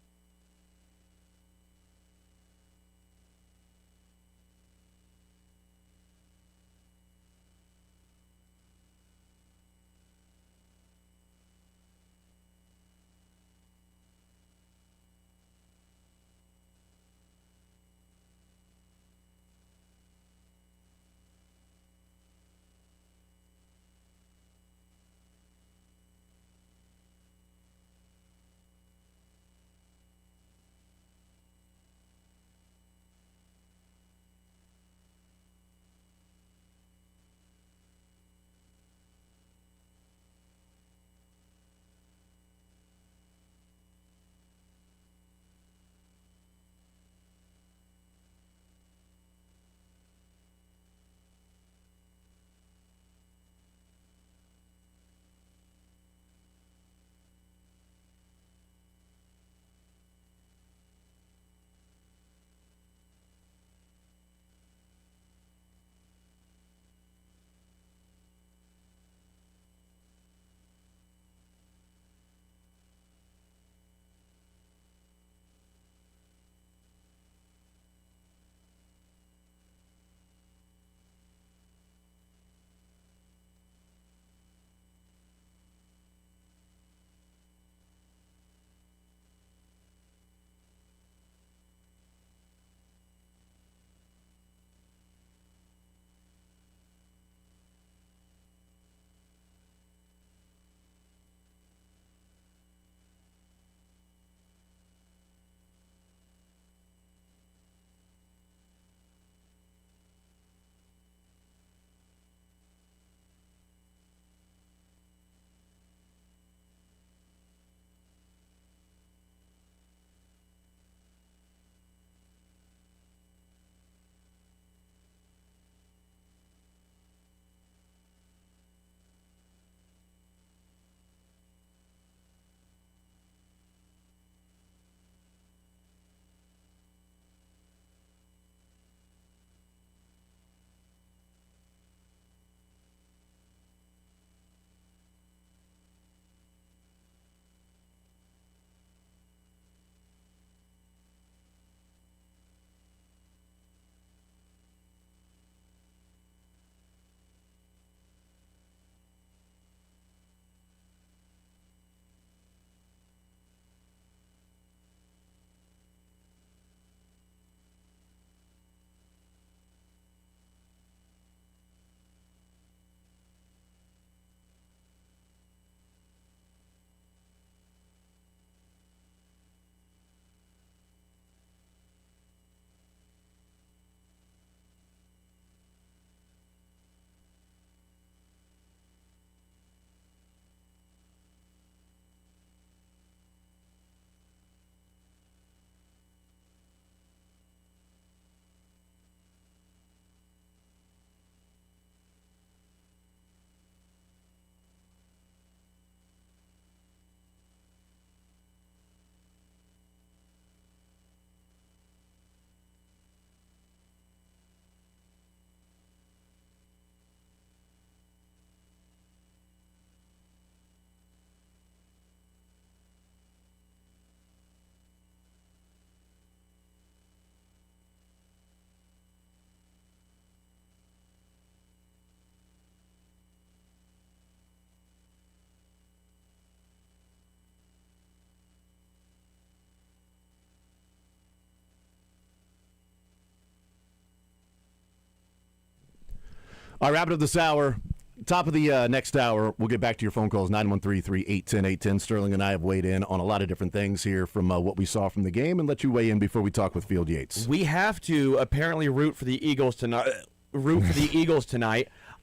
All right, wrapping up this hour. Top of the next hour, we'll get back to your phone calls, 913-381-810. Sterling and I have weighed in on a lot of different things here from what we saw from the game, and let you weigh in before we talk with Field Yates. We have to apparently root for the Eagles tonight.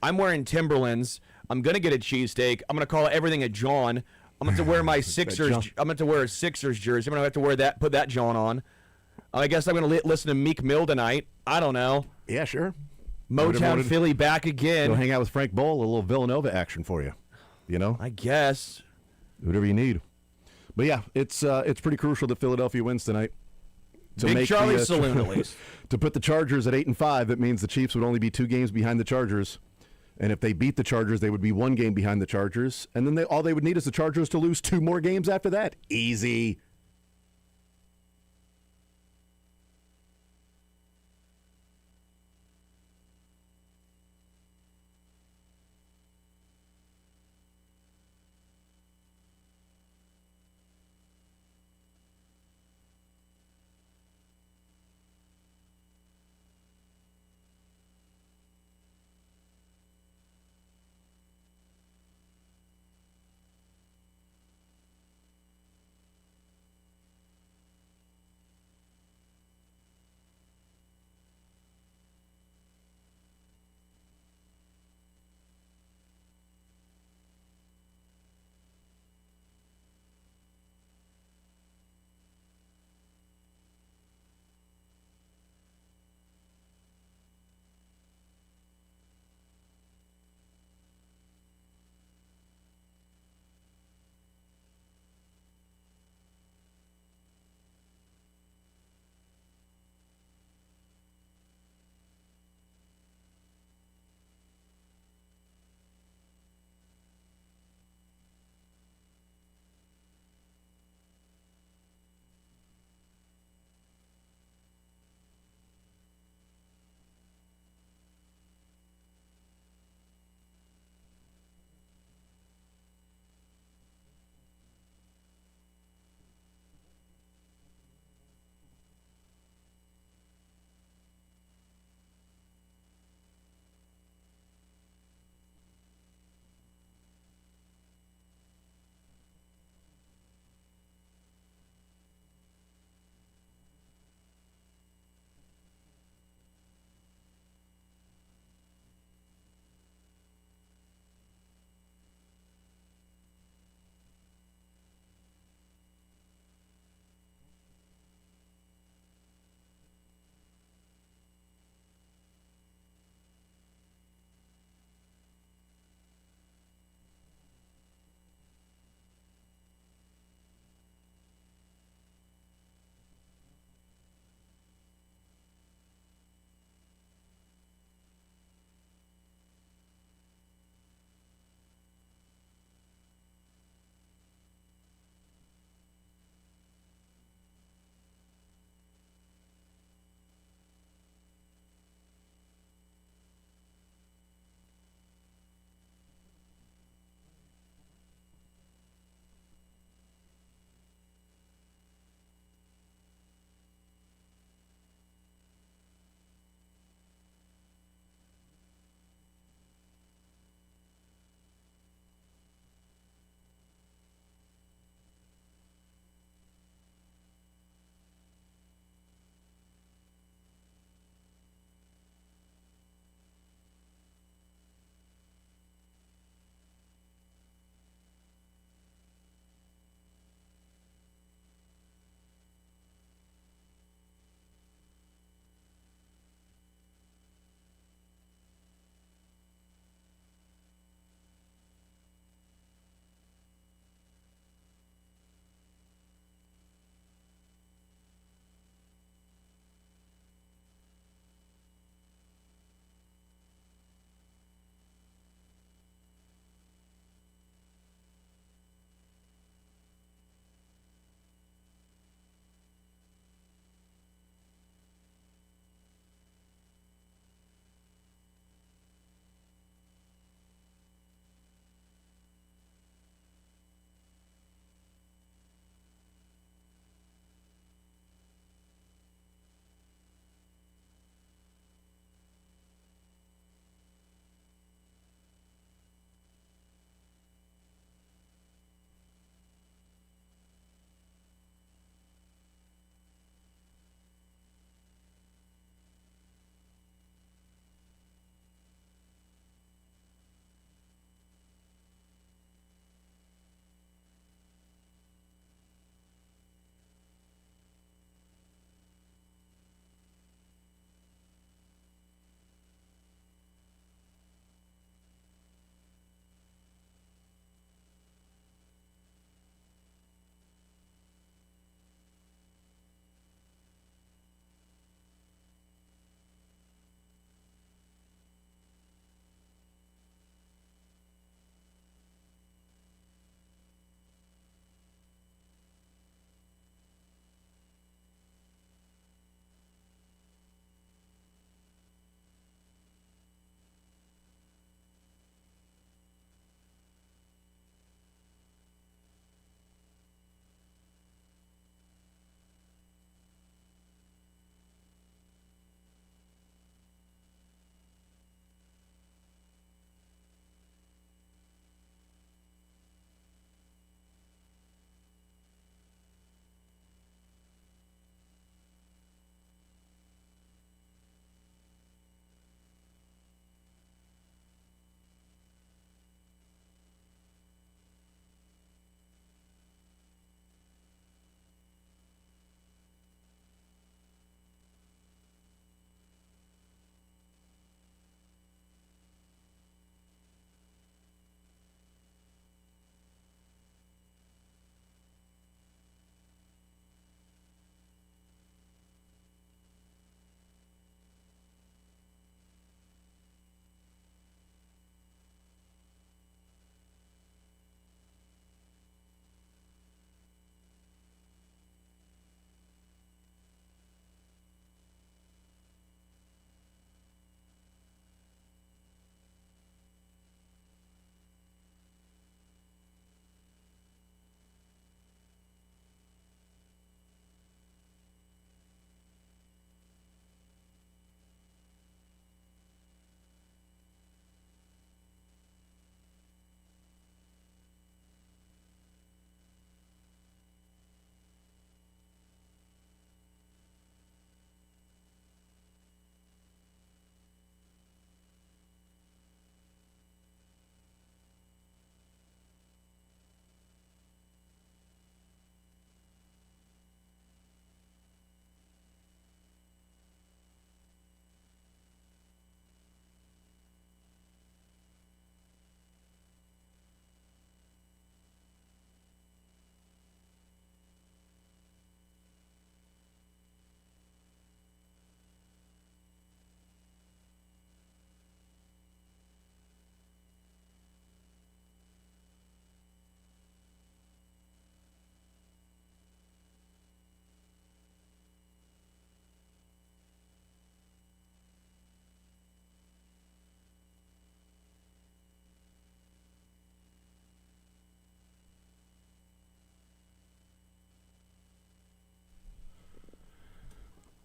I'm wearing Timberlands. I'm going to get a cheesesteak. I'm going to call everything a John. I'm going to wear my Sixers. I'm going to wear a Sixers jersey. I'm going to have to wear that, put that John on. I guess I'm going to listen to Meek Mill tonight. I don't know. Yeah, sure. Motown Philly back again. Go hang out with Frank Bowl, a little Villanova action for you. You know? I guess. Whatever you need. But yeah, it's pretty crucial that Philadelphia wins tonight. Big Charlie Saloon, at least. To put the Chargers at 8-5, that means the Chiefs would only be 2 games behind the Chargers. And if they beat the Chargers, they would be 1 game behind the Chargers. And then all they would need is the Chargers to lose 2 more games after that. Easy.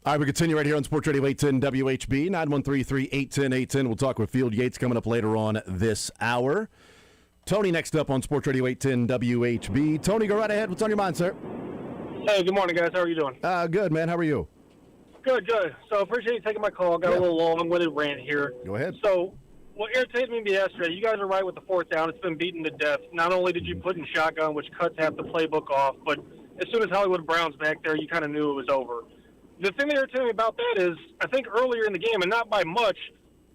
All right, we continue right here on Sports Radio 810 WHB, 913-381-0810. We'll talk with Field Yates coming up later on this hour. Tony next up on Sports Radio 810 WHB. Tony, go right ahead. What's on your mind, sir? Hey, good morning, guys. How are you doing? Good, man. How are you? Good. So appreciate you taking my call. Got a little long-winded rant here. Go ahead. So what irritated me yesterday, you guys are right with the fourth down. It's been beaten to death. Not only did you put in shotgun, which cuts half the playbook off, but as soon as Hollywood Brown's back there, you kind of knew it was over. The thing that irritated me about that is, I think earlier in the game, and not by much,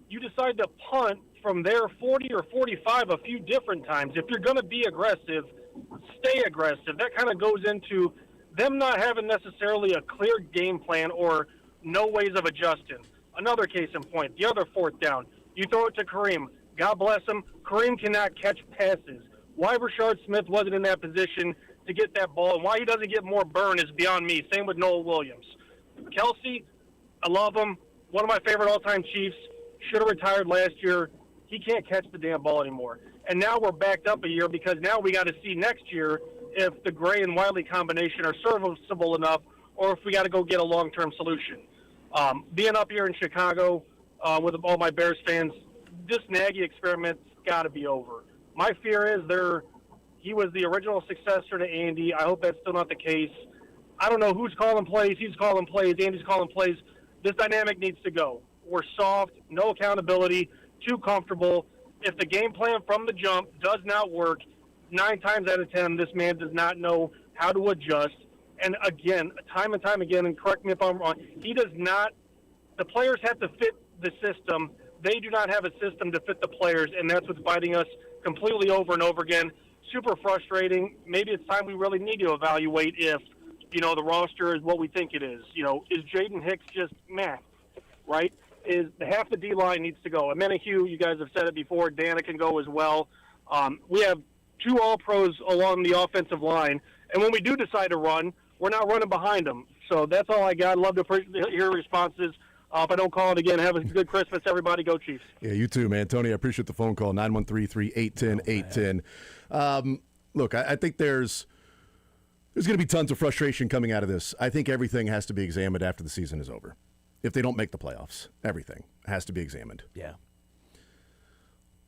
you decide to punt from their 40 or 45 a few different times. If you're going to be aggressive, stay aggressive. That kind of goes into them not having necessarily a clear game plan or no ways of adjusting. Another case in point, the other fourth down. You throw it to Kareem. God bless him. Kareem cannot catch passes. Why Rashard Smith wasn't in that position to get that ball, and why he doesn't get more burn is beyond me. Same with Noel Williams. Kelsey, I love him. One of my favorite all-time Chiefs. Should have retired last year. He can't catch the damn ball anymore. And now we're backed up a year because now we got to see next year if the Gray and Wiley combination are serviceable enough or if we got to go get a long-term solution. Being up here in Chicago with all my Bears fans, this Nagy experiment's got to be over. My fear is he was the original successor to Andy. I hope that's still not the case. I don't know who's calling plays. He's calling plays. Andy's calling plays. This dynamic needs to go. We're soft, no accountability, too comfortable. If the game plan from the jump does not work, 9 times out of 10, this man does not know how to adjust. And again, time and time again, and correct me if I'm wrong, he does not – the players have to fit the system. They do not have a system to fit the players, and that's what's biting us completely over and over again. Super frustrating. Maybe it's time we really need to evaluate if – the roster is what we think it is. Is Jaden Hicks just meh, right? Is half the D-line needs to go. Amenahue, you guys have said it before, Dana can go as well. We have 2 All-Pros along the offensive line, and when we do decide to run, we're not running behind them. So that's all I got. I'd love to hear responses. If I don't call it again, have a good Christmas, everybody. Go Chiefs. Yeah, you too, man. Tony, I appreciate the phone call, 913-381-0810. Look, I think there's going to be tons of frustration coming out of this. I think everything has to be examined after the season is over. If they don't make the playoffs, everything has to be examined. Yeah.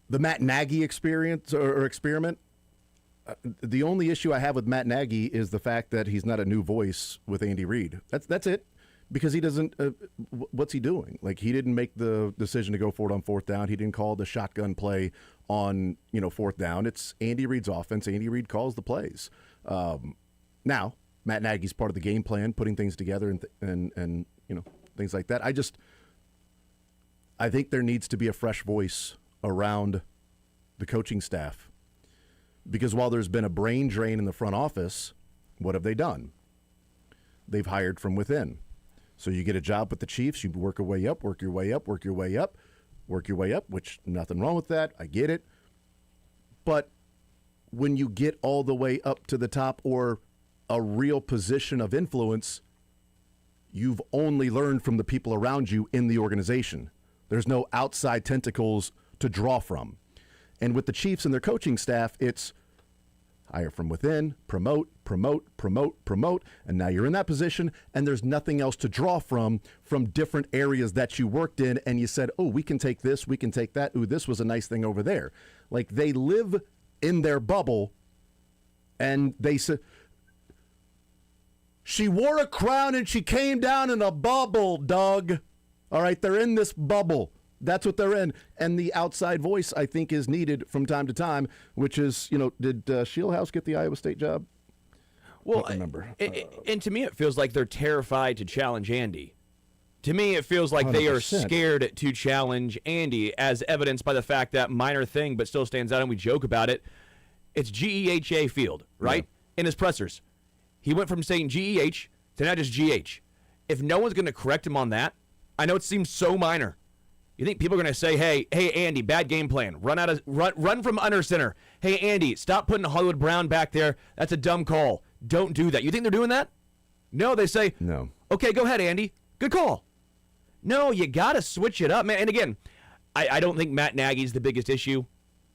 The Matt Nagy experience or experiment, the only issue I have with Matt Nagy is the fact that he's not a new voice with Andy Reid. That's it. Because he doesn't what's he doing? Like, he didn't make the decision to go for it on fourth down. He didn't call the shotgun play on, fourth down. It's Andy Reid's offense. Andy Reid calls the plays. Now, Matt Nagy's part of the game plan, putting things together and things like that. I think there needs to be a fresh voice around the coaching staff. Because while there's been a brain drain in the front office, what have they done? They've hired from within. So you get a job with the Chiefs, you work your way up, work your way up, work your way up, work your way up, which nothing wrong with that. I get it. But when you get all the way up to the top or a real position of influence, you've only learned from the people around you in the organization. There's no outside tentacles to draw from. And with the Chiefs and their coaching staff, it's hire from within, promote, and now you're in that position, and there's nothing else to draw from different areas that you worked in, and you said, oh, we can take this, we can take that, ooh, this was a nice thing over there. Like, they live in their bubble, and they said, she wore a crown and she came down in a bubble, Doug. All right, they're in this bubble. That's what they're in. And the outside voice, I think, is needed from time to time, which is, did Shieldhouse get the Iowa State job? Well, I don't remember. And to me, it feels like they're terrified to challenge Andy. To me, it feels like 100%. They are scared to challenge Andy, as evidenced by the fact that minor thing, but still stands out, and we joke about it. It's GEHA Field, right? Yeah. In his pressers. He went from saying GEH to now just GH. If no one's going to correct him on that, I know it seems so minor. You think people are going to say, hey, Andy, bad game plan. Run from under center. Hey, Andy, stop putting Hollywood Brown back there. That's a dumb call. Don't do that. You think they're doing that? No, they say, no. Okay, go ahead, Andy. Good call. No, you got to switch it up, man. And again, I don't think Matt Nagy's the biggest issue.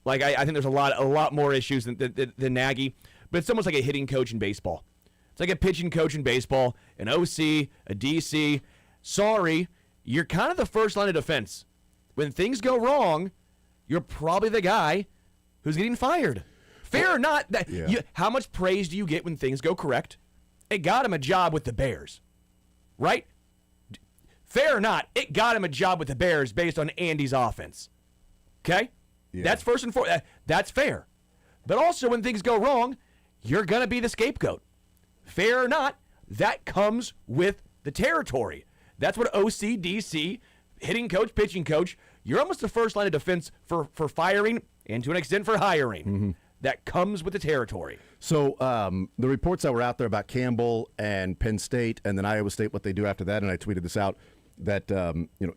Like, I think there's a lot more issues than Nagy. But it's almost like a hitting coach in baseball. It's like a pitching coach in baseball, an OC, a DC. sorry, you're kind of the first line of defense. When things go wrong, you're probably the guy who's getting fired. Fair or not, how much praise do you get when things go correct? It got him a job with the Bears, right? Fair or not, it got him a job with the Bears based on Andy's offense. Okay? Yeah. That's first and foremost. That's fair. But also when things go wrong, you're going to be the scapegoat. Fair or not, that comes with the territory. That's what OC, DC, hitting coach, pitching coach, you're almost the first line of defense for firing and to an extent for hiring. Mm-hmm. That comes with the territory. So the reports that were out there about Campbell and Penn State and then Iowa State, what they do after that, and I tweeted this out, that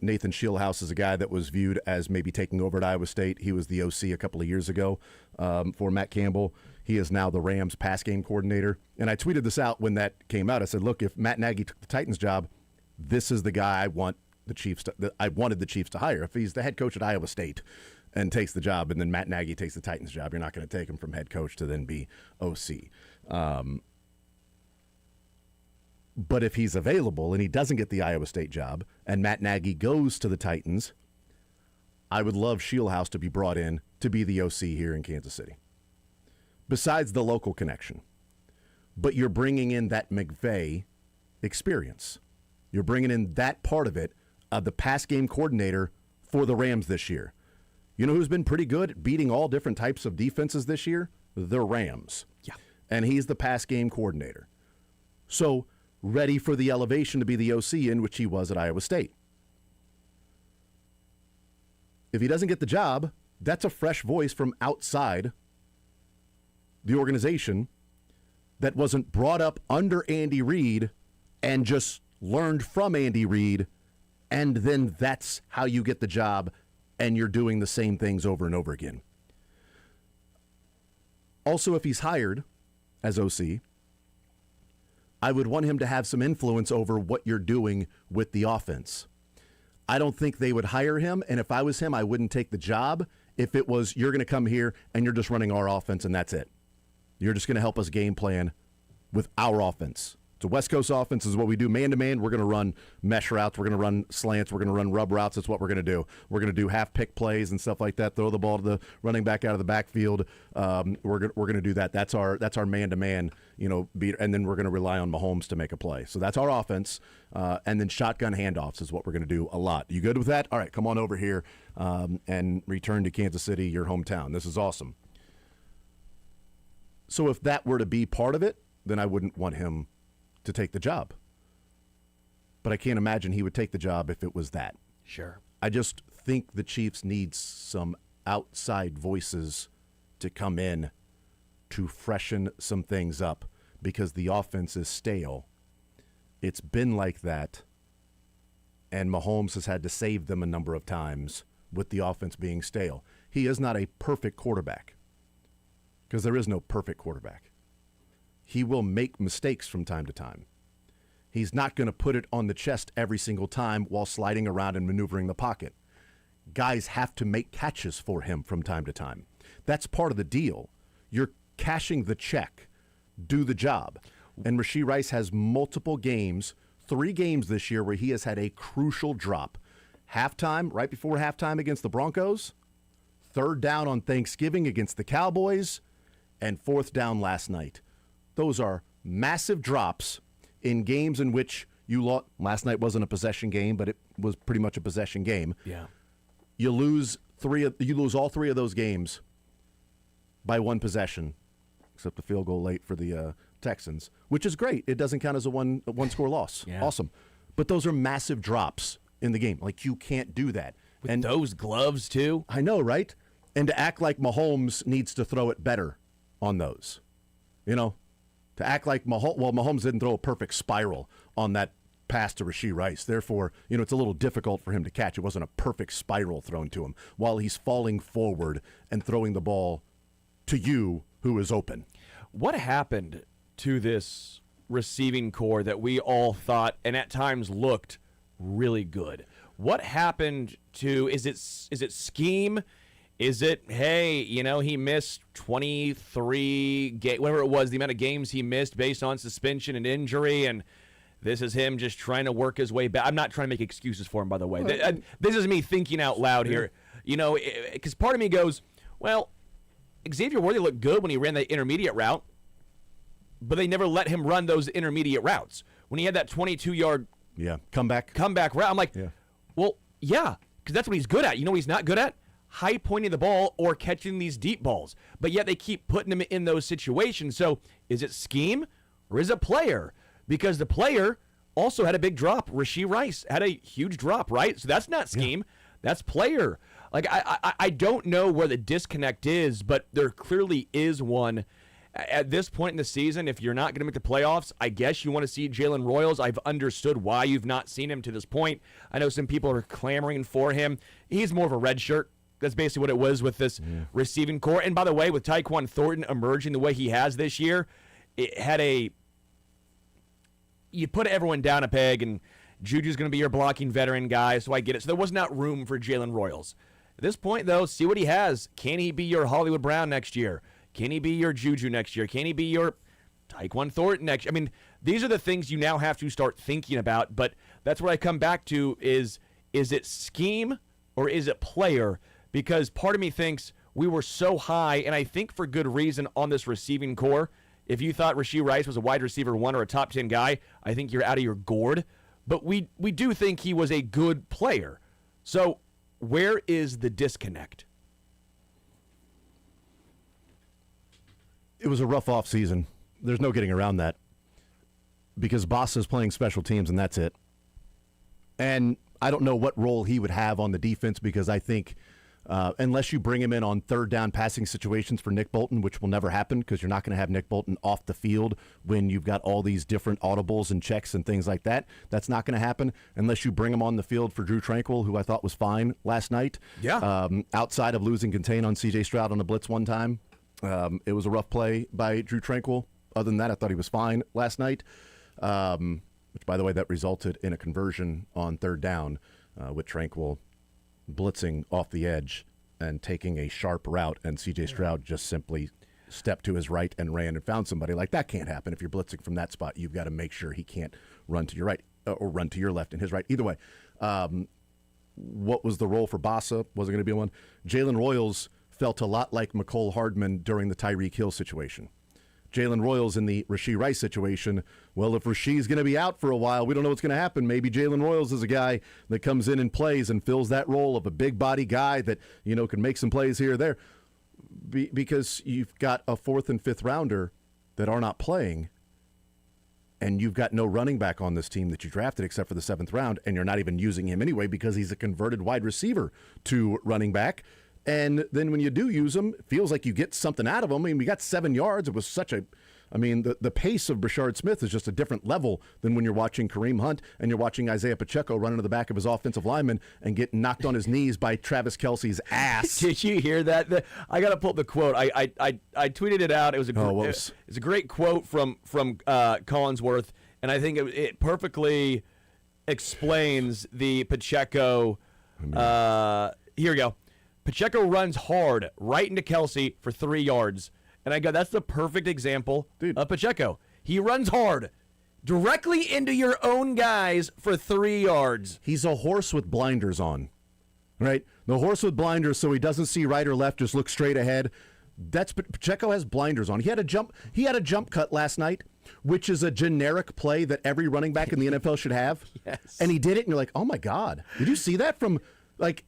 Nathan Shieldhouse is a guy that was viewed as maybe taking over at Iowa State. He was the OC a couple of years ago for Matt Campbell. He is now the Rams pass game coordinator. And I tweeted this out when that came out. I said, look, if Matt Nagy took the Titans job, this is the guy I wanted the Chiefs to hire. If he's the head coach at Iowa State and takes the job, and then Matt Nagy takes the Titans job, you're not going to take him from head coach to then be OC. But if he's available and he doesn't get the Iowa State job and Matt Nagy goes to the Titans, I would love Shieldhouse to be brought in to be the OC here in Kansas City. Besides the local connection. But you're bringing in that McVay experience. You're bringing in that part of it, the pass game coordinator for the Rams this year. You know who's been pretty good at beating all different types of defenses this year? The Rams. Yeah. And he's the pass game coordinator. So ready for the elevation to be the OC in which he was at Iowa State. If he doesn't get the job, that's a fresh voice from outside the organization that wasn't brought up under Andy Reid and just learned from Andy Reid, and then that's how you get the job, and you're doing the same things over and over again. Also, if he's hired as OC, I would want him to have some influence over what you're doing with the offense. I don't think they would hire him, and if I was him, I wouldn't take the job if it was, you're going to come here and you're just running our offense and that's it. You're just going to help us game plan with our offense. So West Coast offense is what we do. Man-to-man, we're going to run mesh routes. We're going to run slants. We're going to run rub routes. That's what we're going to do. We're going to do half-pick plays and stuff like that, throw the ball to the running back out of the backfield. We're going to do that. That's our man-to-man, beat, and then we're going to rely on Mahomes to make a play. So that's our offense. And then shotgun handoffs is what we're going to do a lot. You good with that? All right, come on over here and return to Kansas City, your hometown. This is awesome. So if that were to be part of it, then I wouldn't want him to take the job. But I can't imagine he would take the job if it was that. Sure. I just think the Chiefs need some outside voices to come in to freshen some things up because the offense is stale. It's been like that, and Mahomes has had to save them a number of times with the offense being stale. He is not a perfect quarterback because there is no perfect quarterback. He will make mistakes from time to time. He's not going to put it on the chest every single time while sliding around and maneuvering the pocket. Guys have to make catches for him from time to time. That's part of the deal. You're cashing the check. Do the job. And Rashee Rice has multiple games, 3 games this year where he has had a crucial drop. Halftime, right before halftime against the Broncos, 3rd down on Thanksgiving against the Cowboys, and 4th down last night. Those are massive drops in games in which you lost. Last night wasn't a possession game, but it was pretty much a possession game. Yeah. You lose all 3 of those games by 1 possession, except the field goal late for the Texans, which is great. It doesn't count as a one score loss. Yeah. Awesome. But those are massive drops in the game. Like, you can't do that. With those gloves, too? I know, right? And to act like Mahomes needs to throw it better on those. To act like Mahomes didn't throw a perfect spiral on that pass to Rashee Rice. Therefore, it's a little difficult for him to catch. It wasn't a perfect spiral thrown to him while he's falling forward and throwing the ball to you who is open. What happened to this receiving core that we all thought and at times looked really good? What happened to, is it scheme? Is it, hey, he missed 23 whatever it was, the amount of games he missed based on suspension and injury, and This is him just trying to work his way back. I'm not trying to make excuses for him, by the way. This is me thinking out loud here. You know, because part of me goes, well, Xavier Worthy looked good when he ran that intermediate route, but they never let him run those intermediate routes. When he had that 22-yard comeback route, I'm like, well, yeah, because that's what he's good at. You know what he's not good at? High pointing the ball or catching these deep balls. But yet they keep putting him in those situations. So is it scheme or is it player? Because the player also had a big drop. Rashee Rice had a huge drop, right? So that's not scheme. That's player. Like, I don't know where the disconnect is, but there clearly is one. At this point in the season, if you're not going to make the playoffs, I guess you want to see Jalen Royals. I've understood why you've not seen him to this point. I know some people are clamoring for him. He's more of a red shirt. That's basically what it was with this receiving core. And by the way, with Tyquan Thornton emerging the way he has this year, it had you put everyone down a peg, and Juju's going to be your blocking veteran guy, so I get it. So there was not room for Jalen Royals. At this point, though, see what he has. Can he be your Hollywood Brown next year? Can he be your Juju next year? Can he be your Tyquan Thornton next year? I mean, these are the things you now have to start thinking about, but that's what I come back to is it scheme or is it player? Because part of me thinks we were so high, and I think for good reason, on this receiving core. If you thought Rashee Rice was a wide receiver 1 or a top 10 guy, I think you're out of your gourd. But we do think he was a good player. So where is the disconnect? It was a rough offseason. There's no getting around that. Because Boss is playing special teams, and that's it. And I don't know what role he would have on the defense, because I think unless you bring him in on third down passing situations for Nick Bolton, which will never happen because you're not going to have Nick Bolton off the field when you've got all these different audibles and checks and things like that. That's not going to happen unless you bring him on the field for Drew Tranquill, who I thought was fine last night. Yeah. Outside of losing contain on C.J. Stroud on a blitz one time. It was a rough play by Drew Tranquill. Other than that, I thought he was fine last night, which, by the way, that resulted in a conversion on third down with Tranquill blitzing off the edge and taking a sharp route, and C.J. Stroud just simply stepped to his right and ran and found somebody. Like, that can't happen. If you're blitzing from that spot, you've got to make sure he can't run to your right or run to your left and his right. Either way, what was the role for Bossa? Wasn't going to be one. Jalen Royals felt a lot like McCole Hardman during the Tyreek Hill situation. Jalen Royals in the Rashee Rice situation, well, if Rashee's going to be out for a while, we don't know what's going to happen. Maybe Jalen Royals is a guy that comes in and plays and fills that role of a big body guy that, you know, can make some plays here or there. Because you've got a 4th and 5th rounder that are not playing, and you've got no running back on this team that you drafted except for the 7th round, and you're not even using him anyway because he's a converted wide receiver to running back. And then when you do use him, it feels like you get something out of him. I mean, we got 7 yards. It was such a, I mean, the pace of Brashard Smith is just a different level than when you're watching Kareem Hunt and you're watching Isaiah Pacheco run into the back of his offensive lineman and get knocked on his knees by Travis Kelce's ass. Did you hear that? I got to pull up the quote. I tweeted it out. It was it's a great quote from Collinsworth, and I think it perfectly explains the Pacheco. Here we go. Pacheco runs hard right into Kelce for 3 yards. And I go, that's the perfect example of Pacheco. He runs hard directly into your own guys for 3 yards. He's a horse with blinders on, right? The horse with blinders so he doesn't see right or left, just look straight ahead. That's Pacheco has blinders on. He had a jump cut last night, which is a generic play that every running back in the NFL should have. Yes. And he did it, and you're like, oh, my God. Did you see that from, like...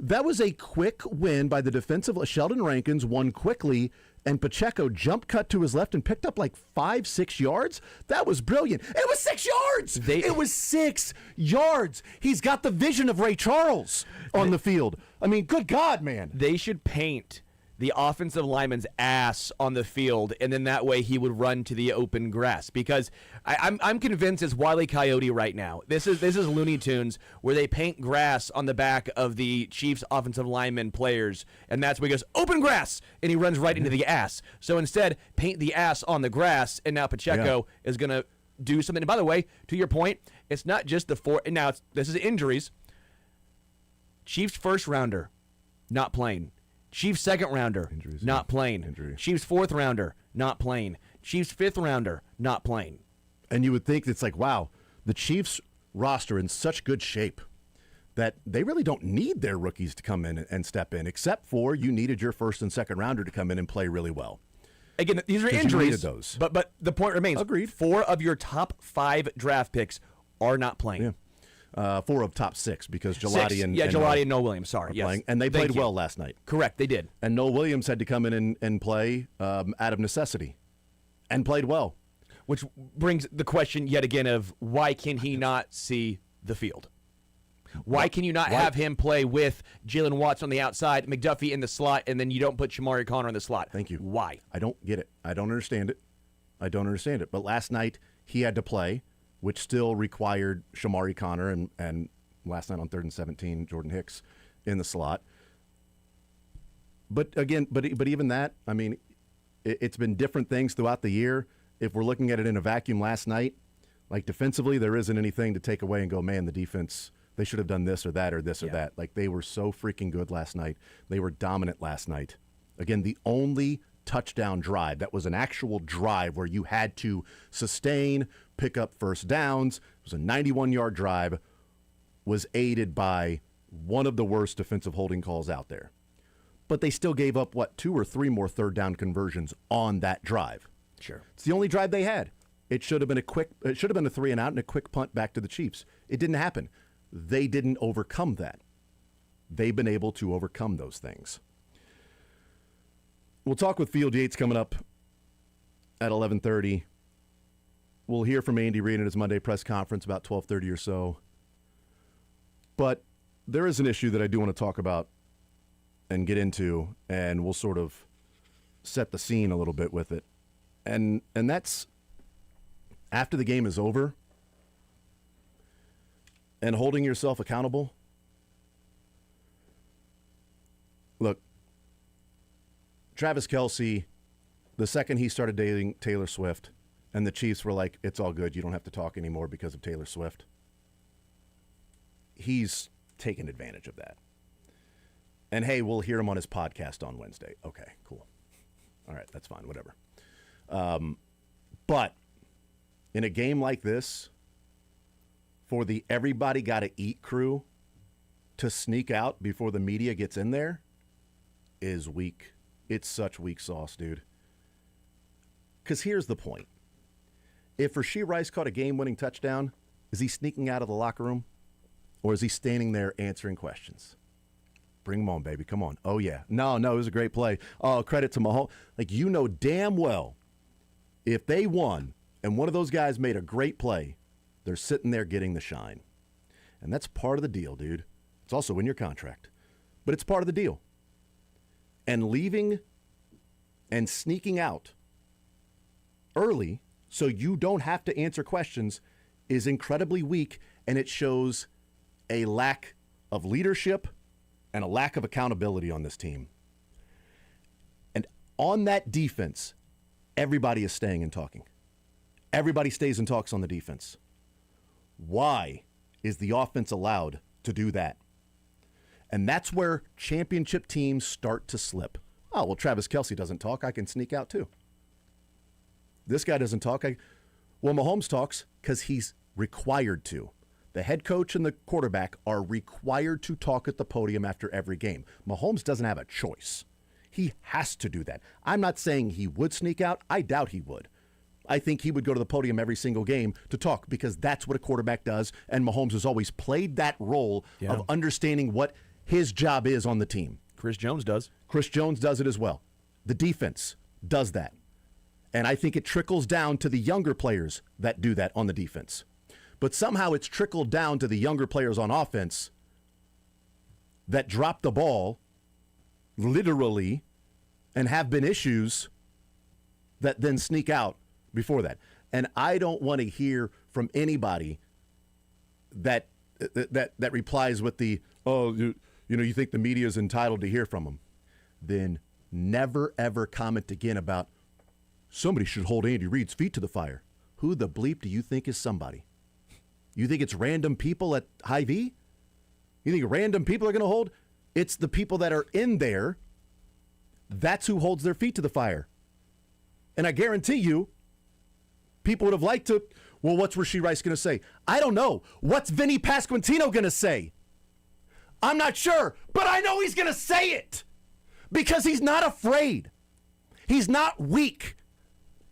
That was a quick win by the defensive. Sheldon Rankins won quickly, and Pacheco jump cut to his left and picked up like 5-6 yards. That was brilliant. It was 6 yards. It was 6 yards. He's got the vision of Ray Charles on the field. I mean, good God, man. They should paint the offensive lineman's ass on the field, and then that way he would run to the open grass. Because I'm convinced it's Wile E. Coyote right now. This is Looney Tunes, where they paint grass on the back of the Chiefs' offensive lineman players, and that's where he goes, open grass, and he runs right into the ass. So instead, paint the ass on the grass, and now Pacheco is going to do something. And by the way, to your point, it's not just the four. And now this is injuries. Chiefs' first rounder, not playing. Chiefs' second rounder, not playing. Chiefs' 4th rounder, not playing. Chiefs' 5th rounder, not playing. And you would think it's like, wow, the Chiefs roster in such good shape that they really don't need their rookies to come in and step in, except for you needed your first and second rounder to come in and play really well. Again, these are injuries, but the point remains. Agreed. 4 of your top 5 draft picks are not playing. Yeah. 4 of top 6 because Gelati and Noah Williams. Sorry, yes, playing, and they played well last night. Correct, they did. And Noah Williams had to come in and play out of necessity, and played well. Which brings the question yet again of why can he not see the field? Why can you not have him play with Jalen Watts on the outside, McDuffie in the slot, and then you don't put Shamari Connor in the slot? Thank you. Why? I don't get it. I don't understand it. But last night he had to play, which still required Shamari Connor and last night on 3rd and 17, Jordan Hicks in the slot. But again, but even that, I mean, it's been different things throughout the year. If we're looking at it in a vacuum last night, like defensively, there isn't anything to take away and go, man, the defense, they should have done this or that or this or that. Like, they were so freaking good last night. They were dominant last night. Again, the only touchdown drive that was an actual drive where you had to sustain, pick up first downs, it was a 91-yard drive, was aided by one of the worst defensive holding calls out there. But they still gave up, 2 or 3 more third down conversions on that drive. Sure. It's the only drive they had. It should have been a 3 and out and a quick punt back to the Chiefs. It didn't happen. They didn't overcome that. They've been able to overcome those things. We'll talk with Field Yates coming up at 11:30. We'll hear from Andy Reid at his Monday press conference about 12:30 or so. But there is an issue that I do want to talk about and get into, and we'll sort of set the scene a little bit with it. And that's after the game is over and holding yourself accountable. Look, Travis Kelce, the second he started dating Taylor Swift, and the Chiefs were like, it's all good, you don't have to talk anymore because of Taylor Swift, he's taken advantage of that. And hey, we'll hear him on his podcast on Wednesday. Okay, cool. All right, that's fine, whatever. But in a game like this, for the everybody gotta eat crew to sneak out before the media gets in there is weak. It's such weak sauce, dude. Because here's the point. If Rashee Rice caught a game-winning touchdown, is he sneaking out of the locker room? Or is he standing there answering questions? Bring him on, baby. Come on. Oh, yeah. No, it was a great play. Oh, credit to Mahomes. Like, you know damn well if they won and one of those guys made a great play, they're sitting there getting the shine. And that's part of the deal, dude. It's also in your contract. But it's part of the deal. And leaving and sneaking out early so you don't have to answer questions is incredibly weak, and it shows a lack of leadership and a lack of accountability on this team. And on that defense, everybody is staying and talking. Everybody stays and talks on the defense. Why is the offense allowed to do that? And that's where championship teams start to slip. Oh, well, Travis Kelce doesn't talk. I can sneak out too. This guy doesn't talk. Well, Mahomes talks because he's required to. The head coach and the quarterback are required to talk at the podium after every game. Mahomes doesn't have a choice. He has to do that. I'm not saying he would sneak out. I doubt he would. I think he would go to the podium every single game to talk because that's what a quarterback does, and Mahomes has always played that role of understanding what his job is on the team. Chris Jones does. Chris Jones does it as well. The defense does that. And I think it trickles down to the younger players that do that on the defense. But somehow it's trickled down to the younger players on offense that drop the ball literally and have been issues that then sneak out before that. And I don't want to hear from anybody that replies with the, you think the media is entitled to hear from them. Then never, ever comment again about somebody should hold Andy Reid's feet to the fire. Who the bleep do you think is somebody? You think it's random people at Hy-Vee? You think random people are going to hold? It's the people that are in there. That's who holds their feet to the fire. And I guarantee you, people would have liked to, Well, what's Rashee Rice going to say? I don't know. What's Vinny Pasquantino going to say? I'm not sure, but I know he's going to say it because he's not afraid. He's not weak.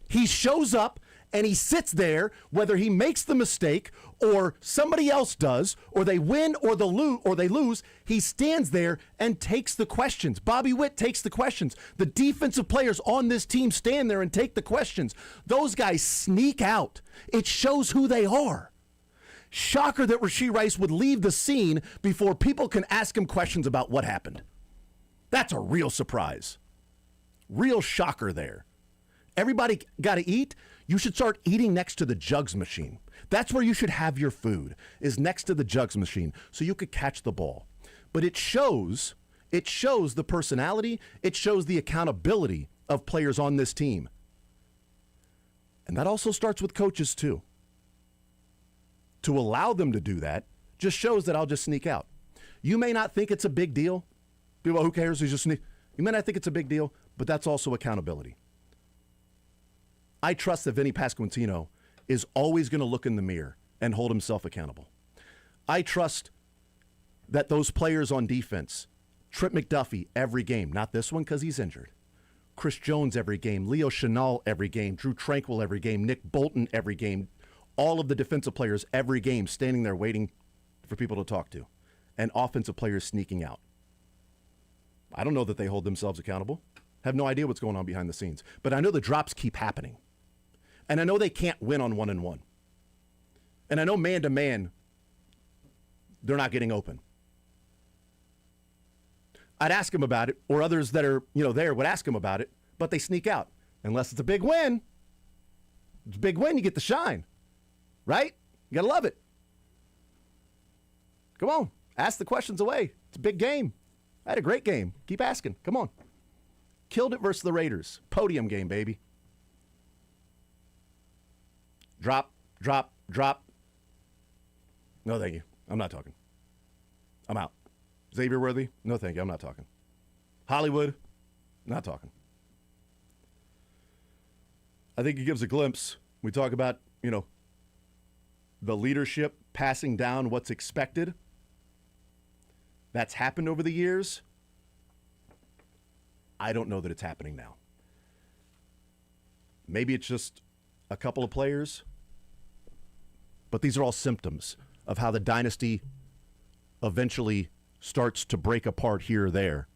He shows up and he sits there, whether he makes the mistake or somebody else does, or they win or they lose, he stands there and takes the questions. Bobby Witt takes the questions. The defensive players on this team stand there and take the questions. Those guys sneak out. It shows who they are. Shocker that Rashee Rice would leave the scene before people can ask him questions about what happened. That's a real surprise. Real shocker there. Everybody got to eat. You should start eating next to the jugs machine. That's where you should have your food, is next to the jugs machine, so you could catch the ball. But it shows the personality, it shows the accountability of players on this team. And that also starts with coaches too. To allow them to do that just shows that I'll just sneak out. You may not think it's a big deal. People, who cares? He's just sneak. You may not think it's a big deal, but that's also accountability. I trust that Vinny Pasquantino is always going to look in the mirror and hold himself accountable. I trust that those players on defense, Trent McDuffie every game, not this one because he's injured, Chris Jones every game, Leo Chenal every game, Drew Tranquill every game, Nick Bolton every game, all of the defensive players every game standing there waiting for people to talk to, and offensive players sneaking out. I don't know that they hold themselves accountable. Have no idea what's going on behind the scenes. But I know the drops keep happening. And I know they can't win on 1-on-1. And I know man-to-man, they're not getting open. I'd ask them about it, or others that are, there would ask them about it, but they sneak out. Unless it's a big win. It's a big win, you get the shine. Right? You got to love it. Come on. Ask the questions away. It's a big game. I had a great game. Keep asking. Come on. Killed it versus the Raiders. Podium game, baby. Drop, drop, drop. No, thank you. I'm not talking. I'm out. Xavier Worthy? No, thank you. I'm not talking. Hollywood? Not talking. I think he gives a glimpse. We talk about, the leadership passing down what's expected. That's happened over the years. I don't know that it's happening now. Maybe it's just a couple of players, but these are all symptoms of how the dynasty eventually starts to break apart here or there.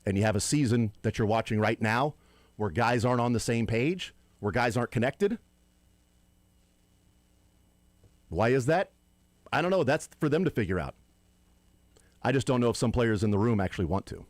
And you have a season that you're watching right now where guys aren't on the same page, where guys aren't connected. Why is that? I don't know. That's for them to figure out. I just don't know if some players in the room actually want to.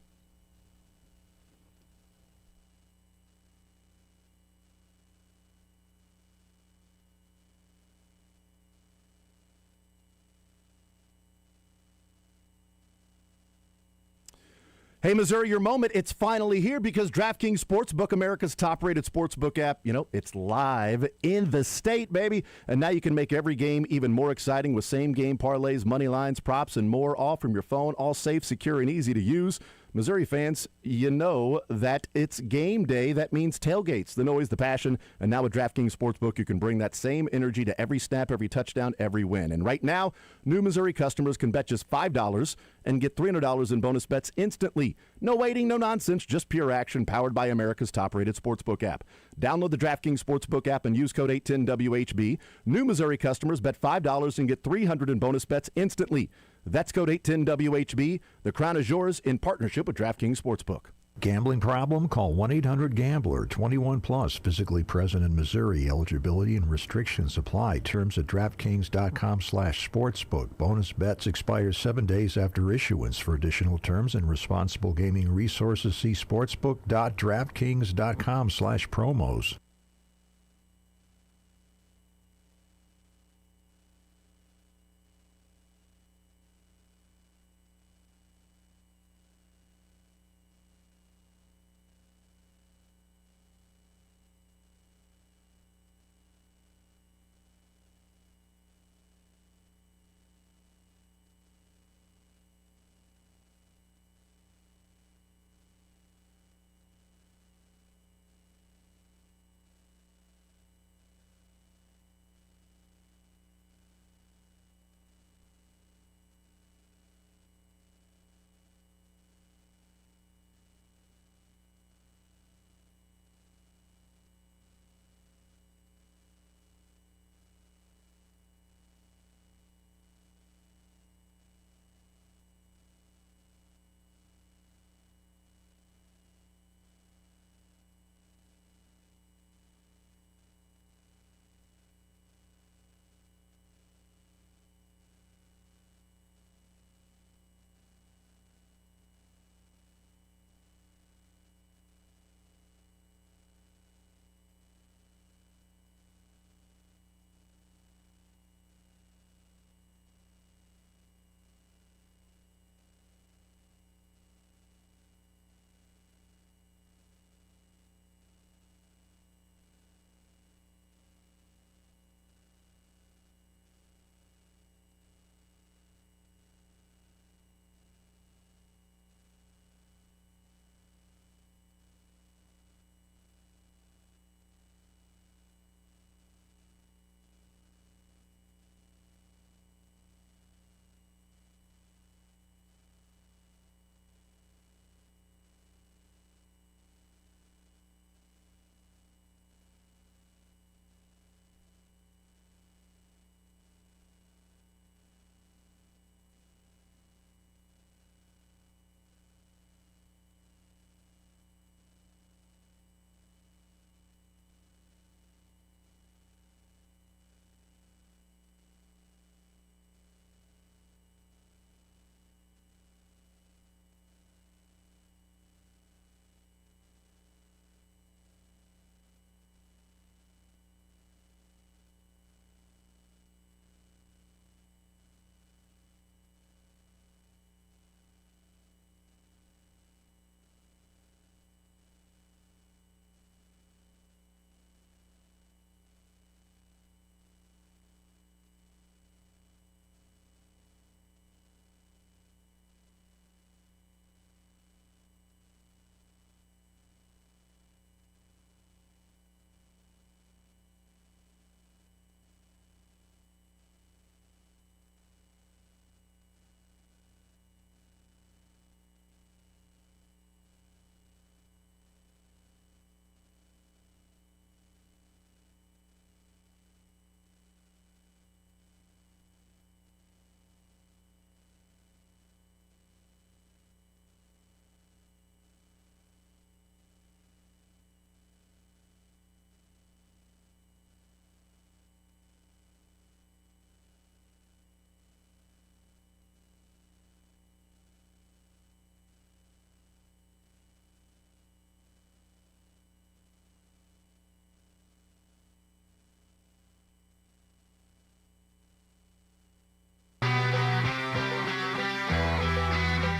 Hey, Missouri, your moment. It's finally here because DraftKings Sportsbook, America's top-rated sportsbook app, it's live in the state, baby. And now you can make every game even more exciting with same-game parlays, money lines, props, and more, all from your phone, all safe, secure, and easy to use. Missouri fans, you know that it's game day. That means tailgates, the noise, the passion. And now with DraftKings Sportsbook, you can bring that same energy to every snap, every touchdown, every win. And right now, new Missouri customers can bet just $5 and get $300 in bonus bets instantly. No waiting, no nonsense, just pure action, powered by America's top-rated sportsbook app. Download the DraftKings Sportsbook app and use code 810WHB. New Missouri customers bet $5 and get $300 in bonus bets instantly. That's code 810WHB. The crown is yours in partnership with DraftKings Sportsbook. Gambling problem? Call 1-800-GAMBLER. 21 plus. Physically present in Missouri. Eligibility and restrictions apply. Terms at DraftKings.com/sportsbook. Bonus bets expire 7 days after issuance. For additional terms and responsible gaming resources, see sportsbook.draftkings.com/promos.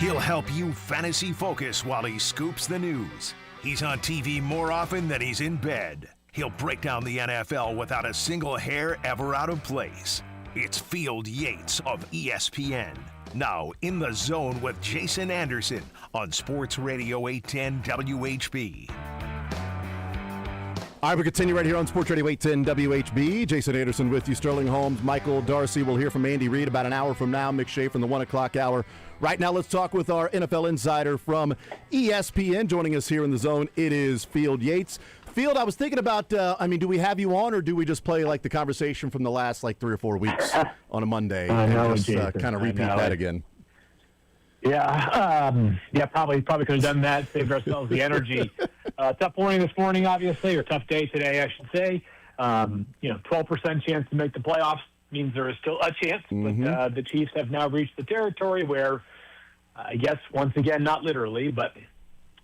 He'll help you fantasy focus while he scoops the news. He's on TV more often than he's in bed. He'll break down the NFL without a single hair ever out of place. It's Field Yates of ESPN. Now in the zone with Jason Anderson on Sports Radio 810 WHB. All right, we continue right here on Sports Radio 810 WHB. Jason Anderson with you, Sterling Holmes, Michael Darcy. We'll hear from Andy Reid about an hour from now, Mick Schaefer in the 1 o'clock hour. Right now, let's talk with our NFL insider from ESPN. Joining us here in the zone, it is Field Yates. Field, I was thinking about, do we have you on, or do we just play like the conversation from the last 3 or 4 weeks on a Monday and just kind of repeat that again? Yeah, probably could have done that, saved ourselves the energy. Tough morning this morning, obviously, or tough day today, I should say. 12% chance to make the playoffs means there is still a chance, but the Chiefs have now reached the territory where, I guess, once again, not literally, but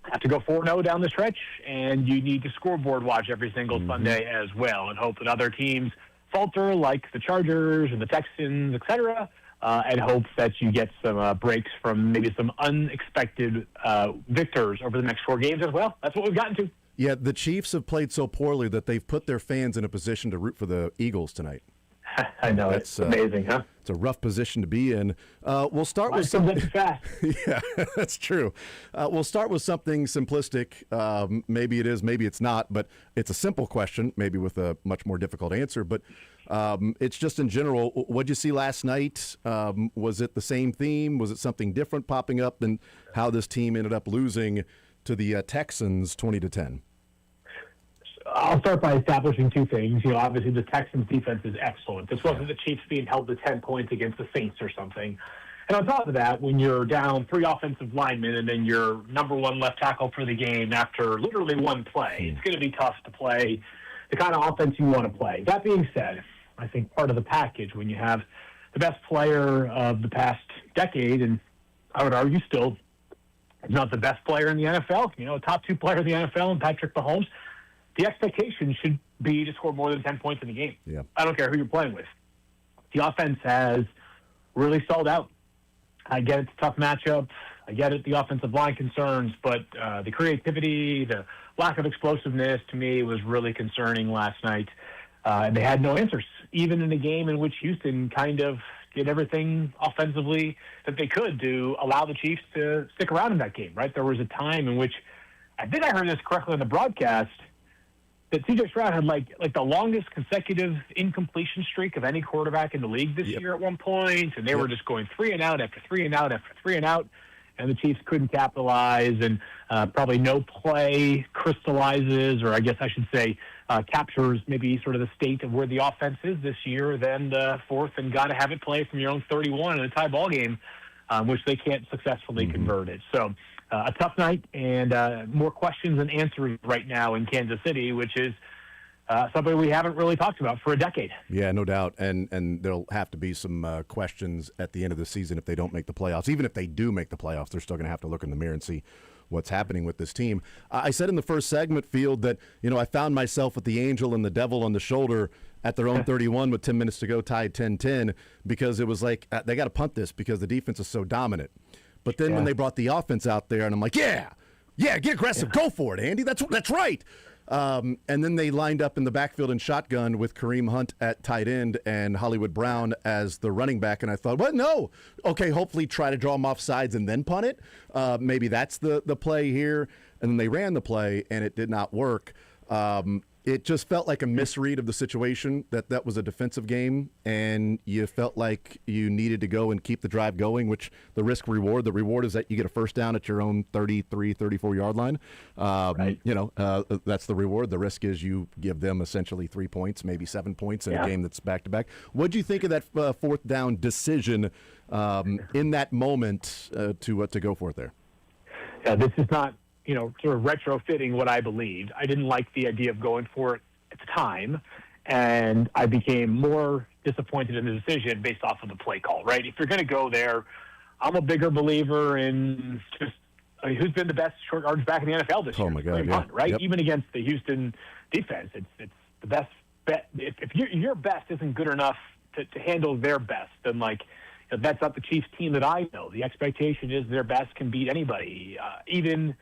have to go 4-0 down the stretch, and you need to scoreboard watch every single Sunday as well and hope that other teams falter, like the Chargers and the Texans, etc., and hope that you get some breaks from maybe some unexpected victors over the next 4 games as well. That's what we've gotten to. Yeah, the Chiefs have played so poorly that they've put their fans in a position to root for the Eagles tonight. I know, it's amazing, huh? It's a rough position to be in. We'll start with something fast. Yeah, that's true. We'll start with something simplistic. Maybe it is, maybe it's not, but it's a simple question, maybe with a much more difficult answer. But it's just in general, what'd you see last night? Was it the same theme? Was it something different popping up? And how this team ended up losing to the Texans 20-10? I'll start by establishing 2 things. Obviously the Texans defense is excellent. This wasn't the Chiefs being held to 10 points against the Saints or something. And on top of that, when you're down 3 offensive linemen and then your number 1 left tackle for the game after literally 1 play, it's going to be tough to play the kind of offense you want to play. That being said, I think part of the package when you have the best player of the past decade, and I would argue still not the best player in the NFL, a top 2 player in the NFL, and Patrick Holmes, the expectation should be to score more than 10 points in the game. Yeah. I don't care who you're playing with. The offense has really stalled out. I get it's a tough matchup. I get it, the offensive line concerns, but the creativity, the lack of explosiveness to me was really concerning last night. And they had no answers, even in a game in which Houston kind of did everything offensively that they could to allow the Chiefs to stick around in that game, right? There was a time in which, I think I heard this correctly in the broadcast, that C.J. Stroud had like the longest consecutive incompletion streak of any quarterback in the league this year at one point, and they were just going 3 and out after 3 and out after 3 and out, and the Chiefs couldn't capitalize, and probably no play crystallizes, or I guess I should say captures maybe sort of the state of where the offense is this year, then the 4th and got to have it play from your own 31 in a tie ball game, which they can't successfully convert it. So a tough night, and more questions than answers right now in Kansas City, which is something we haven't really talked about for a decade. Yeah, no doubt. And there'll have to be some questions at the end of the season if they don't make the playoffs. Even if they do make the playoffs, they're still going to have to look in the mirror and see what's happening with this team. I said in the first segment, Field, that I found myself with the angel and the devil on the shoulder at their own 31 with 10 minutes to go, tied 10-10, because it was like they got to punt this because the defense is so dominant. But then when they brought the offense out there, and I'm like, yeah, get aggressive. Go for it, Andy. That's right. And then they lined up in the backfield in shotgun with Kareem Hunt at tight end and Hollywood Brown as the running back. And I thought, well, no. Okay, hopefully try to draw them off sides and then punt it. Maybe that's the play here. And then they ran the play, and it did not work. It just felt like a misread of the situation, that was a defensive game, and you felt like you needed to go and keep the drive going, which the reward is that you get a first down at your own 33, 34-yard line. Right. That's the reward. The risk is you give them essentially 3 points, maybe 7 points in a game that's back-to-back. What do you think of that 4th down decision in that moment to go for it there? Yeah, this is not sort of retrofitting what I believed. I didn't like the idea of going for it at the time, and I became more disappointed in the decision based off of the play call, right? If you're going to go there, I'm a bigger believer in just who's been the best short yardage back in the NFL this year. Oh, my God, Hunt, right? Yep. Even against the Houston defense, it's the best bet. If your best isn't good enough to handle their best, then, That's not the Chiefs team that I know. The expectation is their best can beat anybody, even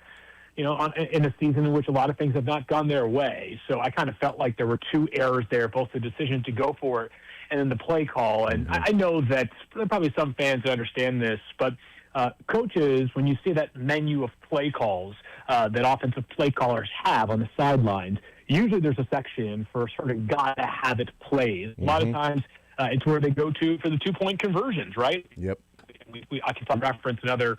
in a season in which a lot of things have not gone their way. So I kind of felt like there were two errors there, both the decision to go for it and then the play call. And I know that there are probably some fans that understand this, but coaches, when you see that menu of play calls that offensive play callers have on the sidelines, usually there's a section for sort of gotta have it plays. A lot of times it's where they go to for the 2-point conversions, right? Yep. I can reference another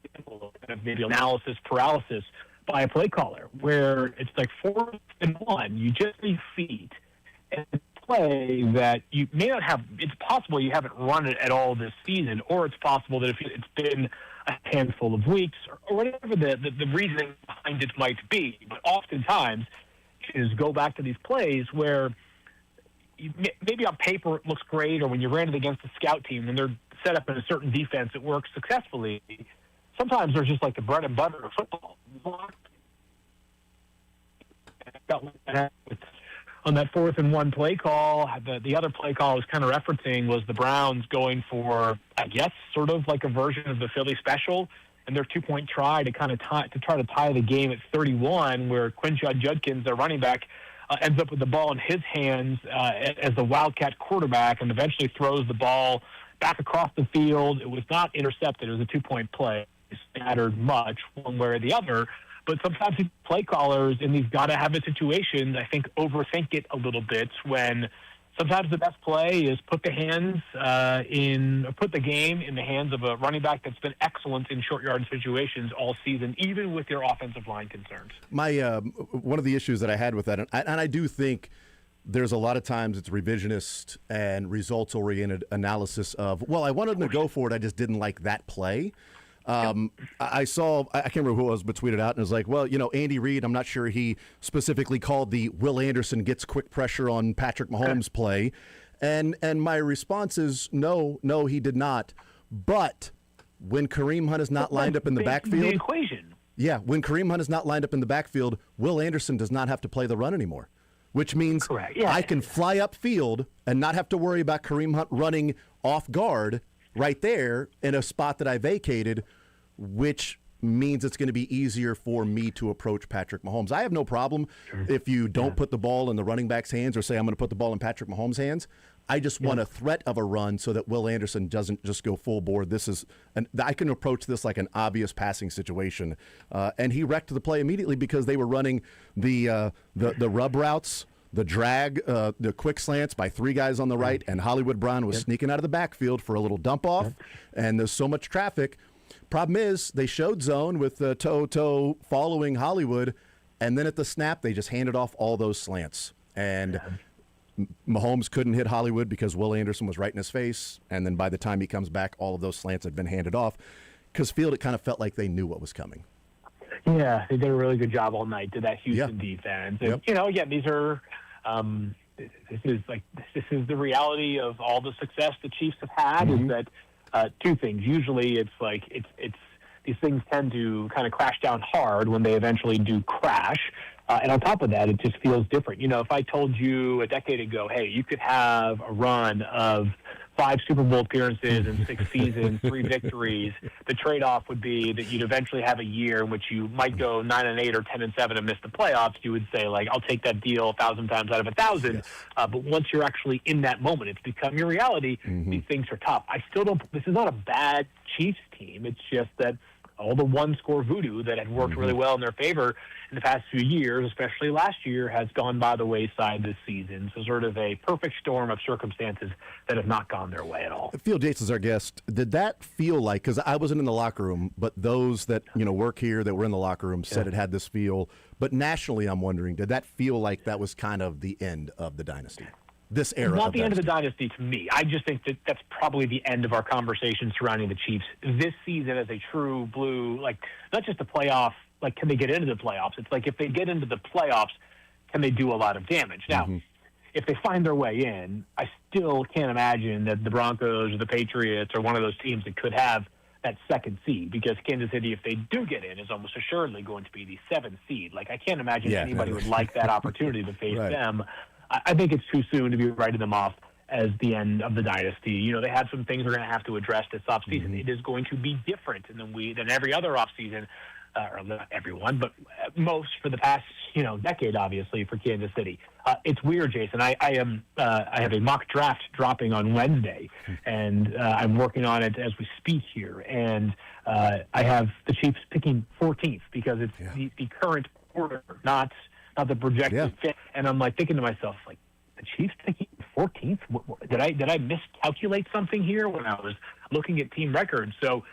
example of kind of maybe analysis paralysis by a play caller, where it's like 4th and 1, you just need feet, and play that you may not have. It's possible you haven't run it at all this season, or it's possible that if it's been a handful of weeks or whatever the reasoning behind it might be. But oftentimes is go back to these plays where maybe on paper it looks great, or when you ran it against a scout team and they're set up in a certain defense that works successfully. Sometimes there's just like the bread and butter of football. On that 4th and 1 play call, the other play call I was kind of referencing was the Browns going for, I guess, sort of like a version of the Philly special, and their 2-point try to kind of try to tie the game at 31, where Quinshon Judkins, their running back, ends up with the ball in his hands as the Wildcat quarterback, and eventually throws the ball back across the field. It was not intercepted. It was a 2-point play. It mattered much one way or the other. But sometimes play callers in these gotta-have-it situations, I think, overthink it a little bit when sometimes the best play is put the game in the hands of a running back that's been excellent in short yard situations all season, even with your offensive line concerns. My one of the issues that I had with that, and I do think there's a lot of times it's revisionist and results-oriented analysis of, well, I wanted them to go for it, I just didn't like that play. I saw, I can't remember who it was, but tweeted out and it was like, well, Andy Reid, I'm not sure he specifically called the Will Anderson gets quick pressure on Patrick Mahomes play. And my response is no, he did not. But when Kareem Hunt is not lined up in the backfield. The equation. Yeah, when Kareem Hunt is not lined up in the backfield, Will Anderson does not have to play the run anymore. Which means I can fly upfield and not have to worry about Kareem Hunt running off guard right there in a spot that I vacated, which means it's going to be easier for me to approach Patrick Mahomes. I have no problem if you don't put the ball in the running back's hands or say I'm going to put the ball in Patrick Mahomes' hands. I just want a threat of a run so that Will Anderson doesn't just go full board. I can approach this like an obvious passing situation. And he wrecked the play immediately because they were running the rub routes, the drag, the quick slants by 3 guys on the right, and Hollywood Brown was sneaking out of the backfield for a little dump off, and there's so much traffic. Problem is, they showed zone with toe following Hollywood, and then at the snap, they just handed off all those slants. And Mahomes couldn't hit Hollywood because Will Anderson was right in his face, and then by the time he comes back, all of those slants had been handed off. Because Field, it kind of felt like they knew what was coming. Yeah, they did a really good job all night to that Houston defense. And, again, these are this is the reality of all the success the Chiefs have had. Is that 2 things? Usually, it's like it's these things tend to kind of crash down hard when they eventually do crash. And on top of that, it just feels different. If I told you a decade ago, hey, you could have a run of 5 Super Bowl appearances in 6 seasons, 3 victories, the trade-off would be that you'd eventually have a year in which you might go 9-8 or 10-7 and miss the playoffs. You would say, like, I'll take that deal 1,000 times out of 1,000. Yes. But once you're actually in that moment, it's become your reality. These things are tough. I still don't. This is not a bad Chiefs team. It's just that all the one-score voodoo that had worked really well in their favor in the past few years, especially last year, has gone by the wayside this season. So sort of a perfect storm of circumstances that have not gone their way at all. Phil Yates is our guest. Did that feel like, because I wasn't in the locker room, but those that work here that were in the locker room said it had this feel. But nationally, I'm wondering, did that feel like that was kind of the end of the dynasty? This era. It's not the end of the dynasty to me. I just think that that's probably the end of our conversation surrounding the Chiefs. This season as a true blue, like, not just the playoff, like, can they get into the playoffs? It's like, if they get into the playoffs, can they do a lot of damage? Now, if they find their way in, I still can't imagine that the Broncos or the Patriots or one of those teams that could have that 2nd seed, because Kansas City, if they do get in, is almost assuredly going to be the 7th seed. Like, I can't imagine anybody would like that opportunity to face them. I think it's too soon to be writing them off as the end of the dynasty. You know, they have some things they're going to have to address this offseason. Mm-hmm. It is going to be different than every other offseason, or not everyone, but most for the past, decade, obviously, for Kansas City. It's weird, Jason. I have a mock draft dropping on Wednesday, and I'm working on it as we speak here. And I have the Chiefs picking 14th because it's the current order, not the projected fit. And I'm like thinking to myself, like, the Chiefs picking 14th? Did I miscalculate something here when I was looking at team records? So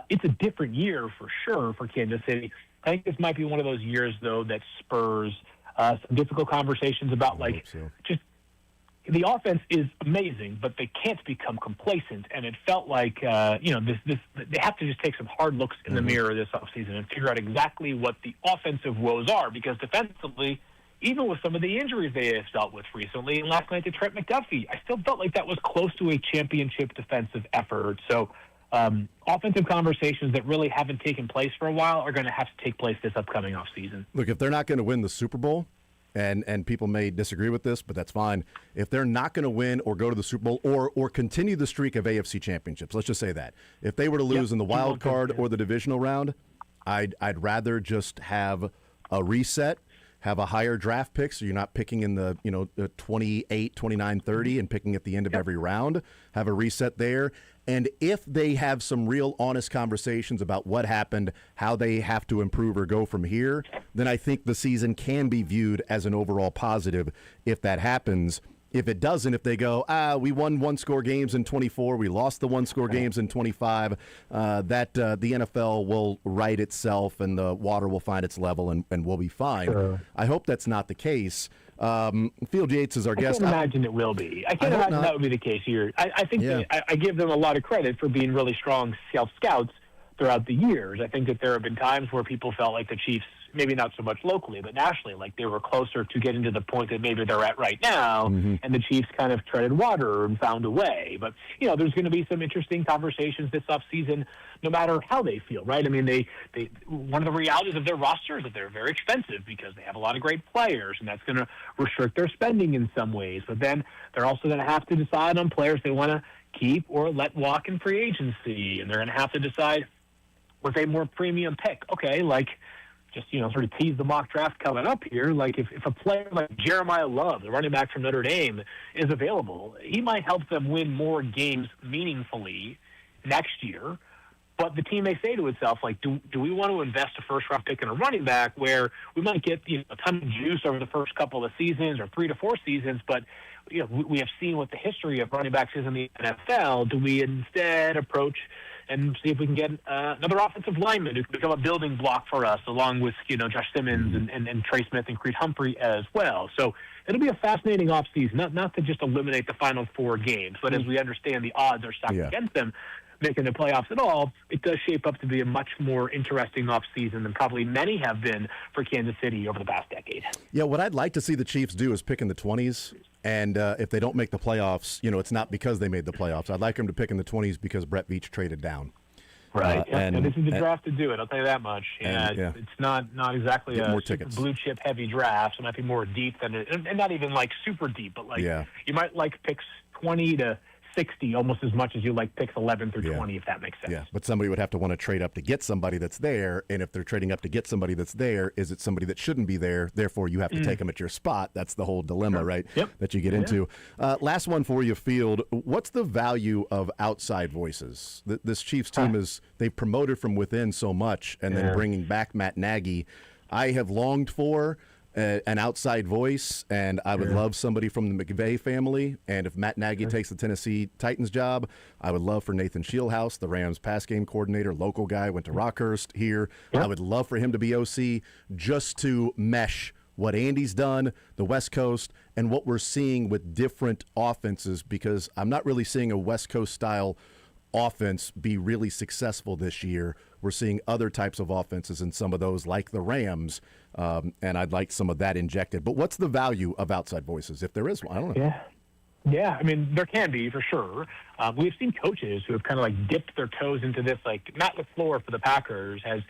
it's a different year for sure for Kansas City. I think this might be one of those years, though, that spurs some difficult conversations about, just the offense is amazing, but they can't become complacent. And it felt like, they have to just take some hard looks in the mirror this offseason and figure out exactly what the offensive woes are, because defensively, even with some of the injuries they have dealt with recently, and last night to Trent McDuffie, I still felt like that was close to a championship defensive effort. So offensive conversations that really haven't taken place for a while are going to have to take place this upcoming offseason. Look, if they're not going to win the Super Bowl, and people may disagree with this, but that's fine. If they're not going to win or go to the Super Bowl or continue the streak of AFC championships, let's just say that. If they were to lose in the wild card or the divisional round, I'd rather just have a reset, have a higher draft pick, so you're not picking in the 28, 29, 30 and picking at the end of every round. Have a reset there. And if they have some real honest conversations about what happened, how they have to improve or go from here, then I think the season can be viewed as an overall positive if that happens. If it doesn't, if they go, we won one-score games in 24, we lost the one-score games in 25, the NFL will right itself and the water will find its level and we'll be fine. Sure. I hope that's not the case. Field Yates is our guest. I can't imagine it will be. I can't imagine that would be the case here. I think I give them a lot of credit for being really strong scouts throughout the years. I think that there have been times where people felt like the Chiefs, maybe not so much locally, but nationally, like they were closer to getting to the point that maybe they're at right now, and the Chiefs kind of treaded water and found a way. But, there's going to be some interesting conversations this offseason, no matter how they feel, right? I mean, they one of the realities of their roster is that they're very expensive because they have a lot of great players, and that's going to restrict their spending in some ways. But then they're also going to have to decide on players they want to keep or let walk in free agency, and they're going to have to decide with a more premium pick. Okay, just, sort of tease the mock draft coming up here. Like if a player like Jeremiah Love, the running back from Notre Dame, is available, he might help them win more games meaningfully next year. But the team may say to itself, do we want to invest a first-round pick in a running back where we might get a ton of juice over the first couple of seasons or 3 to 4 seasons, but we have seen what the history of running backs is in the NFL. Do we instead approach and see if we can get another offensive lineman who can become a building block for us, along with Josh Simmons and Trey Smith and Creed Humphrey as well. So it'll be a fascinating offseason, not to just eliminate the final 4 games, but as we understand the odds are stacked against them making the playoffs at all, it does shape up to be a much more interesting offseason than probably many have been for Kansas City over the past decade. Yeah, what I'd like to see the Chiefs do is pick in the 20s. And if they don't make the playoffs, it's not because they made the playoffs. I'd like them to pick in the 20s because Brett Veach traded down. Right. And this is the draft to do it. I'll tell you that much. It's not exactly a blue chip heavy draft. It might be more deep than it, and not even super deep, but you might like picks 20 to 60 almost as much as you like picks 11 through 20, if that makes sense. Yeah, but somebody would have to want to trade up to get somebody that's there, and if they're trading up to get somebody that's there, is it somebody that shouldn't be there? Therefore, you have to take them at your spot. That's the whole dilemma, right, that you get into. Last one for you, Field. What's the value of outside voices? This Chiefs team they've promoted from within so much, and then bringing back Matt Nagy, I have longed for an outside voice, and I would love somebody from the McVay family. And if Matt Nagy takes the Tennessee Titans job, I would love for Nathan Shieldhouse, the Rams pass game coordinator, local guy, went to Rockhurst here. I would love for him to be OC just to mesh what Andy's done, the West Coast, and what we're seeing with different offenses, because I'm not really seeing a West Coast style offense be really successful this year. We're seeing other types of offenses in some of those, like the Rams, and I'd like some of that injected. But what's the value of outside voices, if there is one? I don't know. Yeah, I mean, there can be, for sure. We've seen coaches who have kind of dipped their toes into this, Matt LaFleur for the Packers has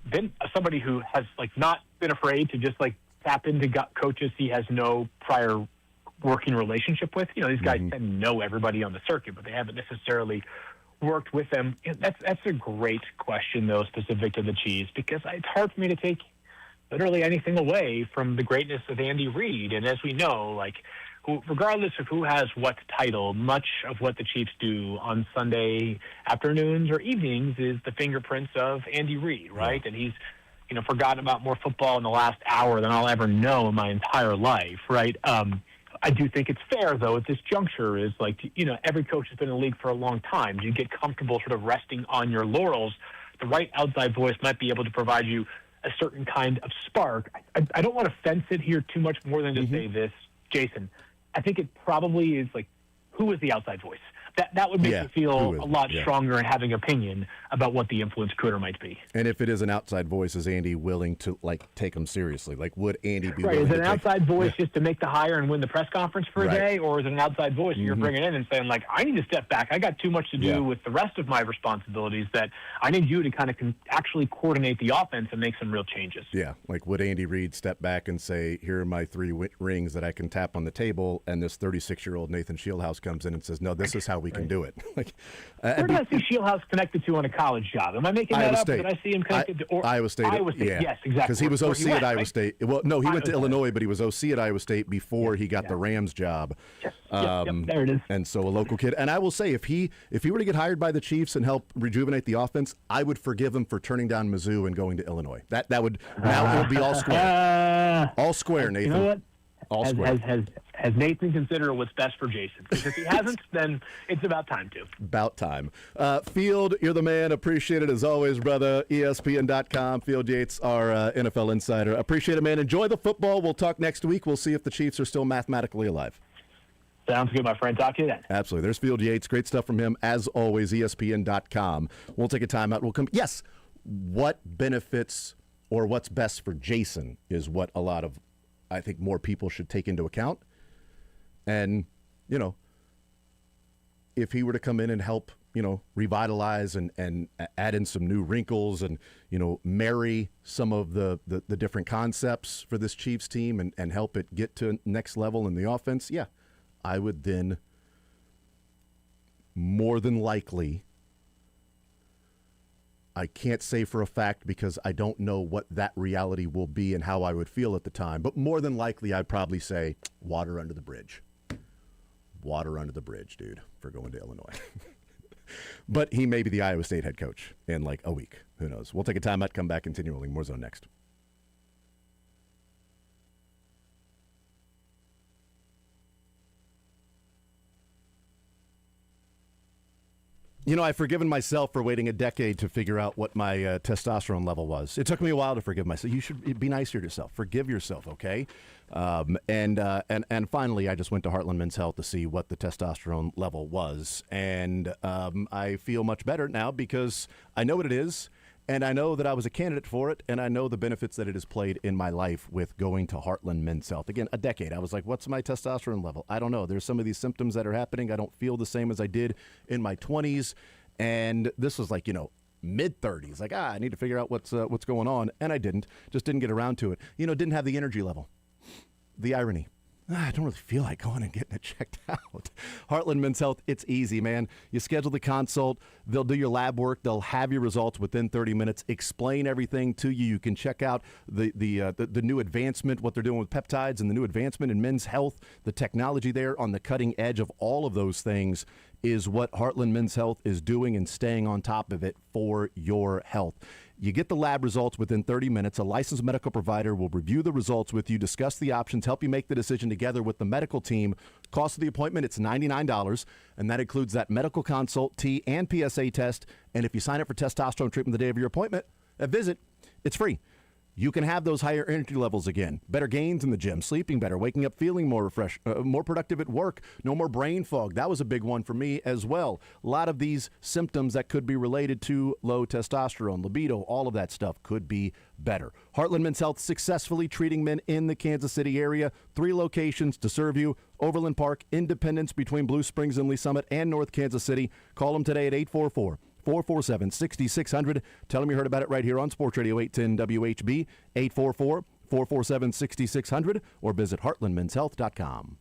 been somebody who has not been afraid to just tap into coaches he has no prior working relationship with. You know, these guys tend to know everybody on the circuit, but they haven't necessarily worked with them. That's a great question, though, specific to the Chiefs, because it's hard for me to take literally anything away from the greatness of Andy Reid. And as we know, like, regardless of who has what title, much of what the Chiefs do on Sunday afternoons or evenings is the fingerprints of Andy Reid, right? And he's, you know, forgotten about more football in the last hour than I'll ever know in my entire life, right? I do think it's fair, though, at this juncture is like, you know, every coach has been in the league for a long time. You get comfortable sort of resting on your laurels. The right outside voice might be able to provide you a certain kind of spark. I don't want to fence it here too much more than to say this, Jason. I think it probably is like, who is the outside voice? That would make me feel a lot stronger in having opinion about what the influence could or might be. And if it is an outside voice, is Andy willing to, like, take him seriously? Like, would Andy be right? willing Is it to an outside voice just to make the hire and win the press conference for a day, or is it an outside voice and you're bringing in and saying, like, I need to step back. I got too much to do with the rest of my responsibilities that I need you to kind of actually coordinate the offense and make some real changes. Yeah, like, would Andy Reid step back and say, here are my 3 rings that I can tap on the table, and this 36-year-old Nathan Shieldhouse comes in and says, no, this is how we can do it. Like, where did I see Shieldhouse connected to on a college job? Am I making that up? Did I see him connected to Iowa State? Iowa State, yes, exactly. Because he was OC at Iowa State. Well, no, he went to Illinois, but he was OC at Iowa State before he got the Rams job. Yes. There it is. And so a local kid. And I will say, if he were to get hired by the Chiefs and help rejuvenate the offense, I would forgive him for turning down Mizzou and going to Illinois. That would now it would be all square. All square, Nathan. You know what? All square. Has Nathan considered what's best for Jason? Because if he hasn't, then it's about time to. About time. Field, you're the man. Appreciate it as always, brother. ESPN.com. Field Yates, our NFL insider. Appreciate it, man. Enjoy the football. We'll talk next week. We'll see if the Chiefs are still mathematically alive. Sounds good, my friend. Talk to you then. Absolutely. There's Field Yates. Great stuff from him. As always, ESPN.com. We'll take a timeout. We'll come. Yes. What benefits or what's best for Jason is what a lot of, I think, more people should take into account. And, you know, if he were to come in and help, you know, revitalize and add in some new wrinkles and, you know, marry some of the different concepts for this Chiefs team and help it get to next level in the offense, yeah, I would then more than likely, I can't say for a fact because I don't know what that reality will be and how I would feel at the time, but more than likely I'd probably say water under the bridge. Water under the bridge, dude, for going to Illinois. But he may be the Iowa State head coach in like a week. Who knows? We'll take a timeout, come back, continue rolling. More Zone next. You know, I've forgiven myself for waiting a decade to figure out what my testosterone level was. It took me a while to forgive myself. You should be nicer to yourself. Forgive yourself, okay? And finally, I just went to Heartland Men's Health to see what the testosterone level was. And I feel much better now because I know what it is, and I know that I was a candidate for it, and I know the benefits that it has played in my life with going to Heartland Men's Health. Again, a decade. I was like, what's my testosterone level? I don't know. There's some of these symptoms that are happening. I don't feel the same as I did in my 20s. And this was like, you know, mid-30s. Like, I need to figure out what's going on. And I didn't. Just didn't get around to it. You know, didn't have the energy level. The irony. I don't really feel like going and getting it checked out. Heartland Men's Health, it's easy, man. You schedule the consult. They'll do your lab work. They'll have your results within 30 minutes, explain everything to you. You can check out the new advancement, what they're doing with peptides and the new advancement in men's health. The technology there on the cutting edge of all of those things is what Heartland Men's Health is doing and staying on top of it for your health. You get the lab results within 30 minutes. A licensed medical provider will review the results with you, discuss the options, help you make the decision together with the medical team. Cost of the appointment, it's $99, and that includes that medical consult, T, and PSA test. And if you sign up for testosterone treatment the day of your appointment, a visit, it's free. You can have those higher energy levels again. Better gains in the gym, sleeping better, waking up feeling more refreshed, more productive at work, no more brain fog. That was a big one for me as well. A lot of these symptoms that could be related to low testosterone, libido, all of that stuff could be better. Heartland Men's Health successfully treating men in the Kansas City area. 3 locations to serve you. Overland Park, Independence between Blue Springs and Lee Summit, and North Kansas City. Call them today at 844-447-6600. Tell them you heard about it right here on Sports Radio 810 WHB, 844-447-6600, or visit heartlandmenshealth.com.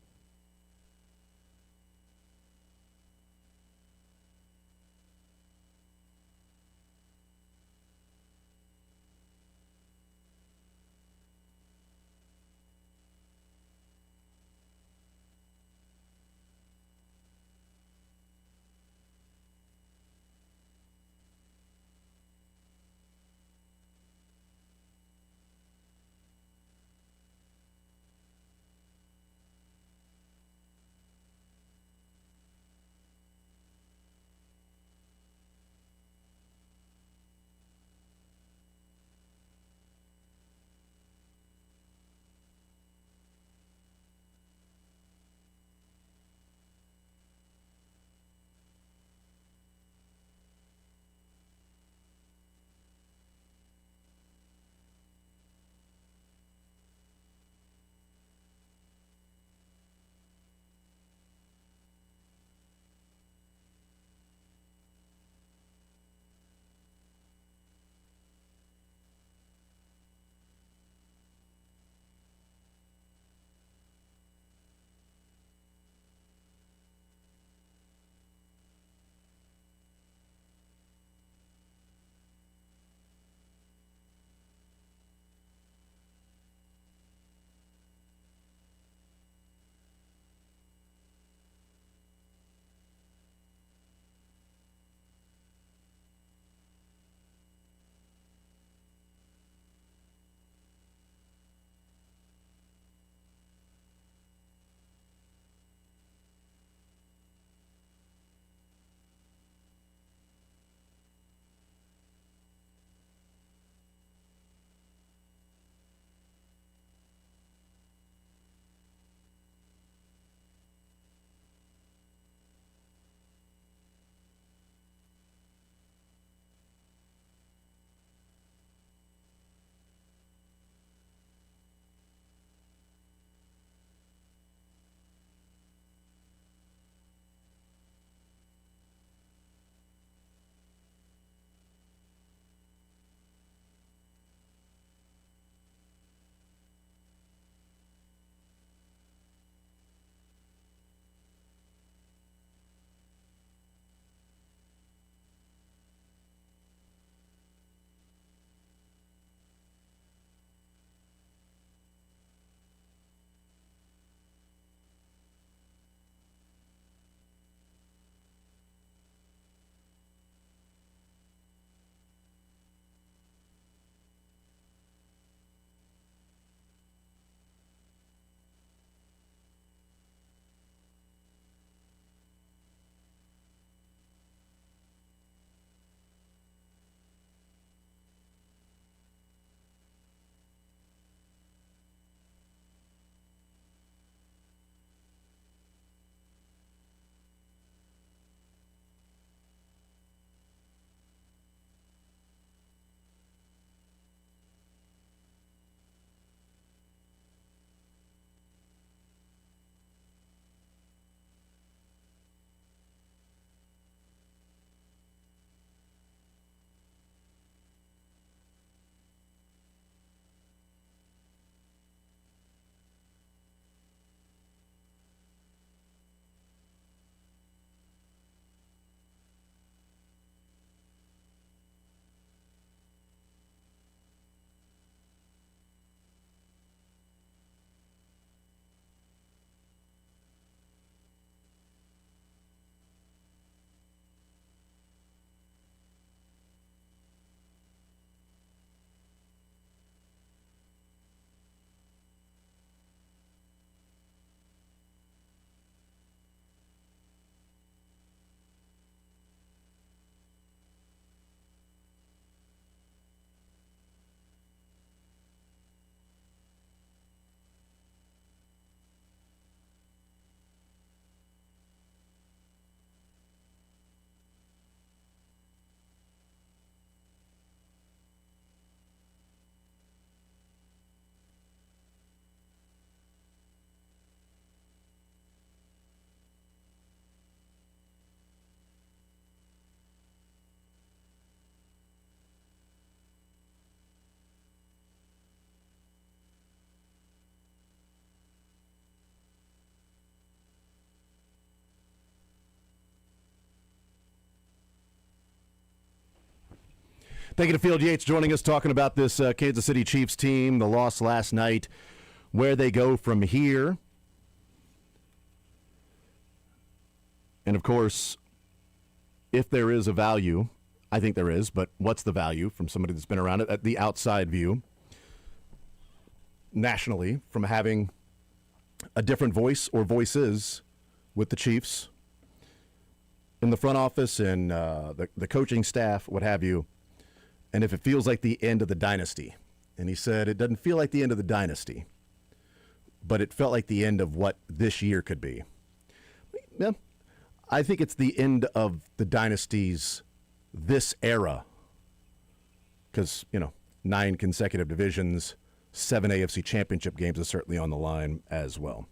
Thank you to Field Yates joining us, talking about this Kansas City Chiefs team, the loss last night, where they go from here. And, of course, if there is a value, I think there is, but what's the value from somebody that's been around it at the outside view nationally from having a different voice or voices with the Chiefs in the front office and the coaching staff, what have you, and if it feels like the end of the dynasty. And he said it doesn't feel like the end of the dynasty, but it felt like the end of what this year could be. Yeah, I think it's the end of the dynasty's this era because, 9 consecutive divisions, 7 AFC championship games is certainly on the line as well.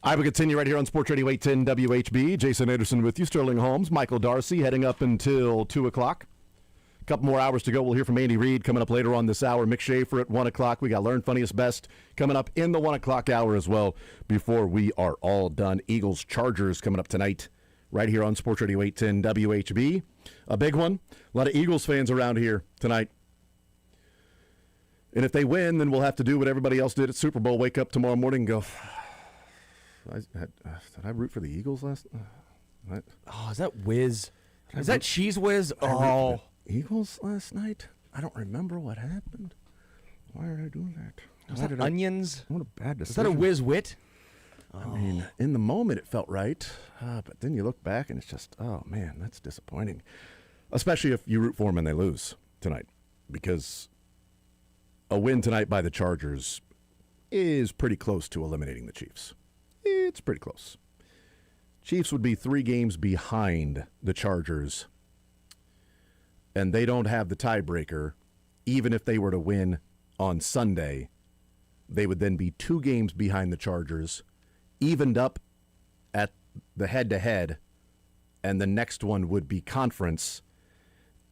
I will continue right here on Sports Radio 810 WHB. Jason Anderson with you, Sterling Holmes, Michael Darcy, heading up until 2 o'clock. A couple more hours to go. We'll hear from Andy Reid coming up later on this hour. Mick Schaefer at 1 o'clock. We got Learn Funniest Best coming up in the 1 o'clock hour as well before we are all done. Eagles-Chargers coming up tonight right here on Sports Radio 810 WHB. A big one. A lot of Eagles fans around here tonight. And if they win, then we'll have to do what everybody else did at Super Bowl. Wake up tomorrow morning and go, did I root for the Eagles last night? Oh, is that Whiz? Is that Cheese Whiz? Oh. Eagles last night? I don't remember what happened. Why did I do that? Was that Onions? What a bad decision. Is that a Whiz Wit? I mean, in the moment it felt right, but then you look back and it's just, oh man, that's disappointing. Especially if you root for them and they lose tonight, because a win tonight by the Chargers is pretty close to eliminating the Chiefs. It's pretty close. Chiefs would be 3 games behind the Chargers, and they don't have the tiebreaker. Even if they were to win on Sunday, they would then be 2 games behind the Chargers, evened up at the head-to-head, and the next one would be conference,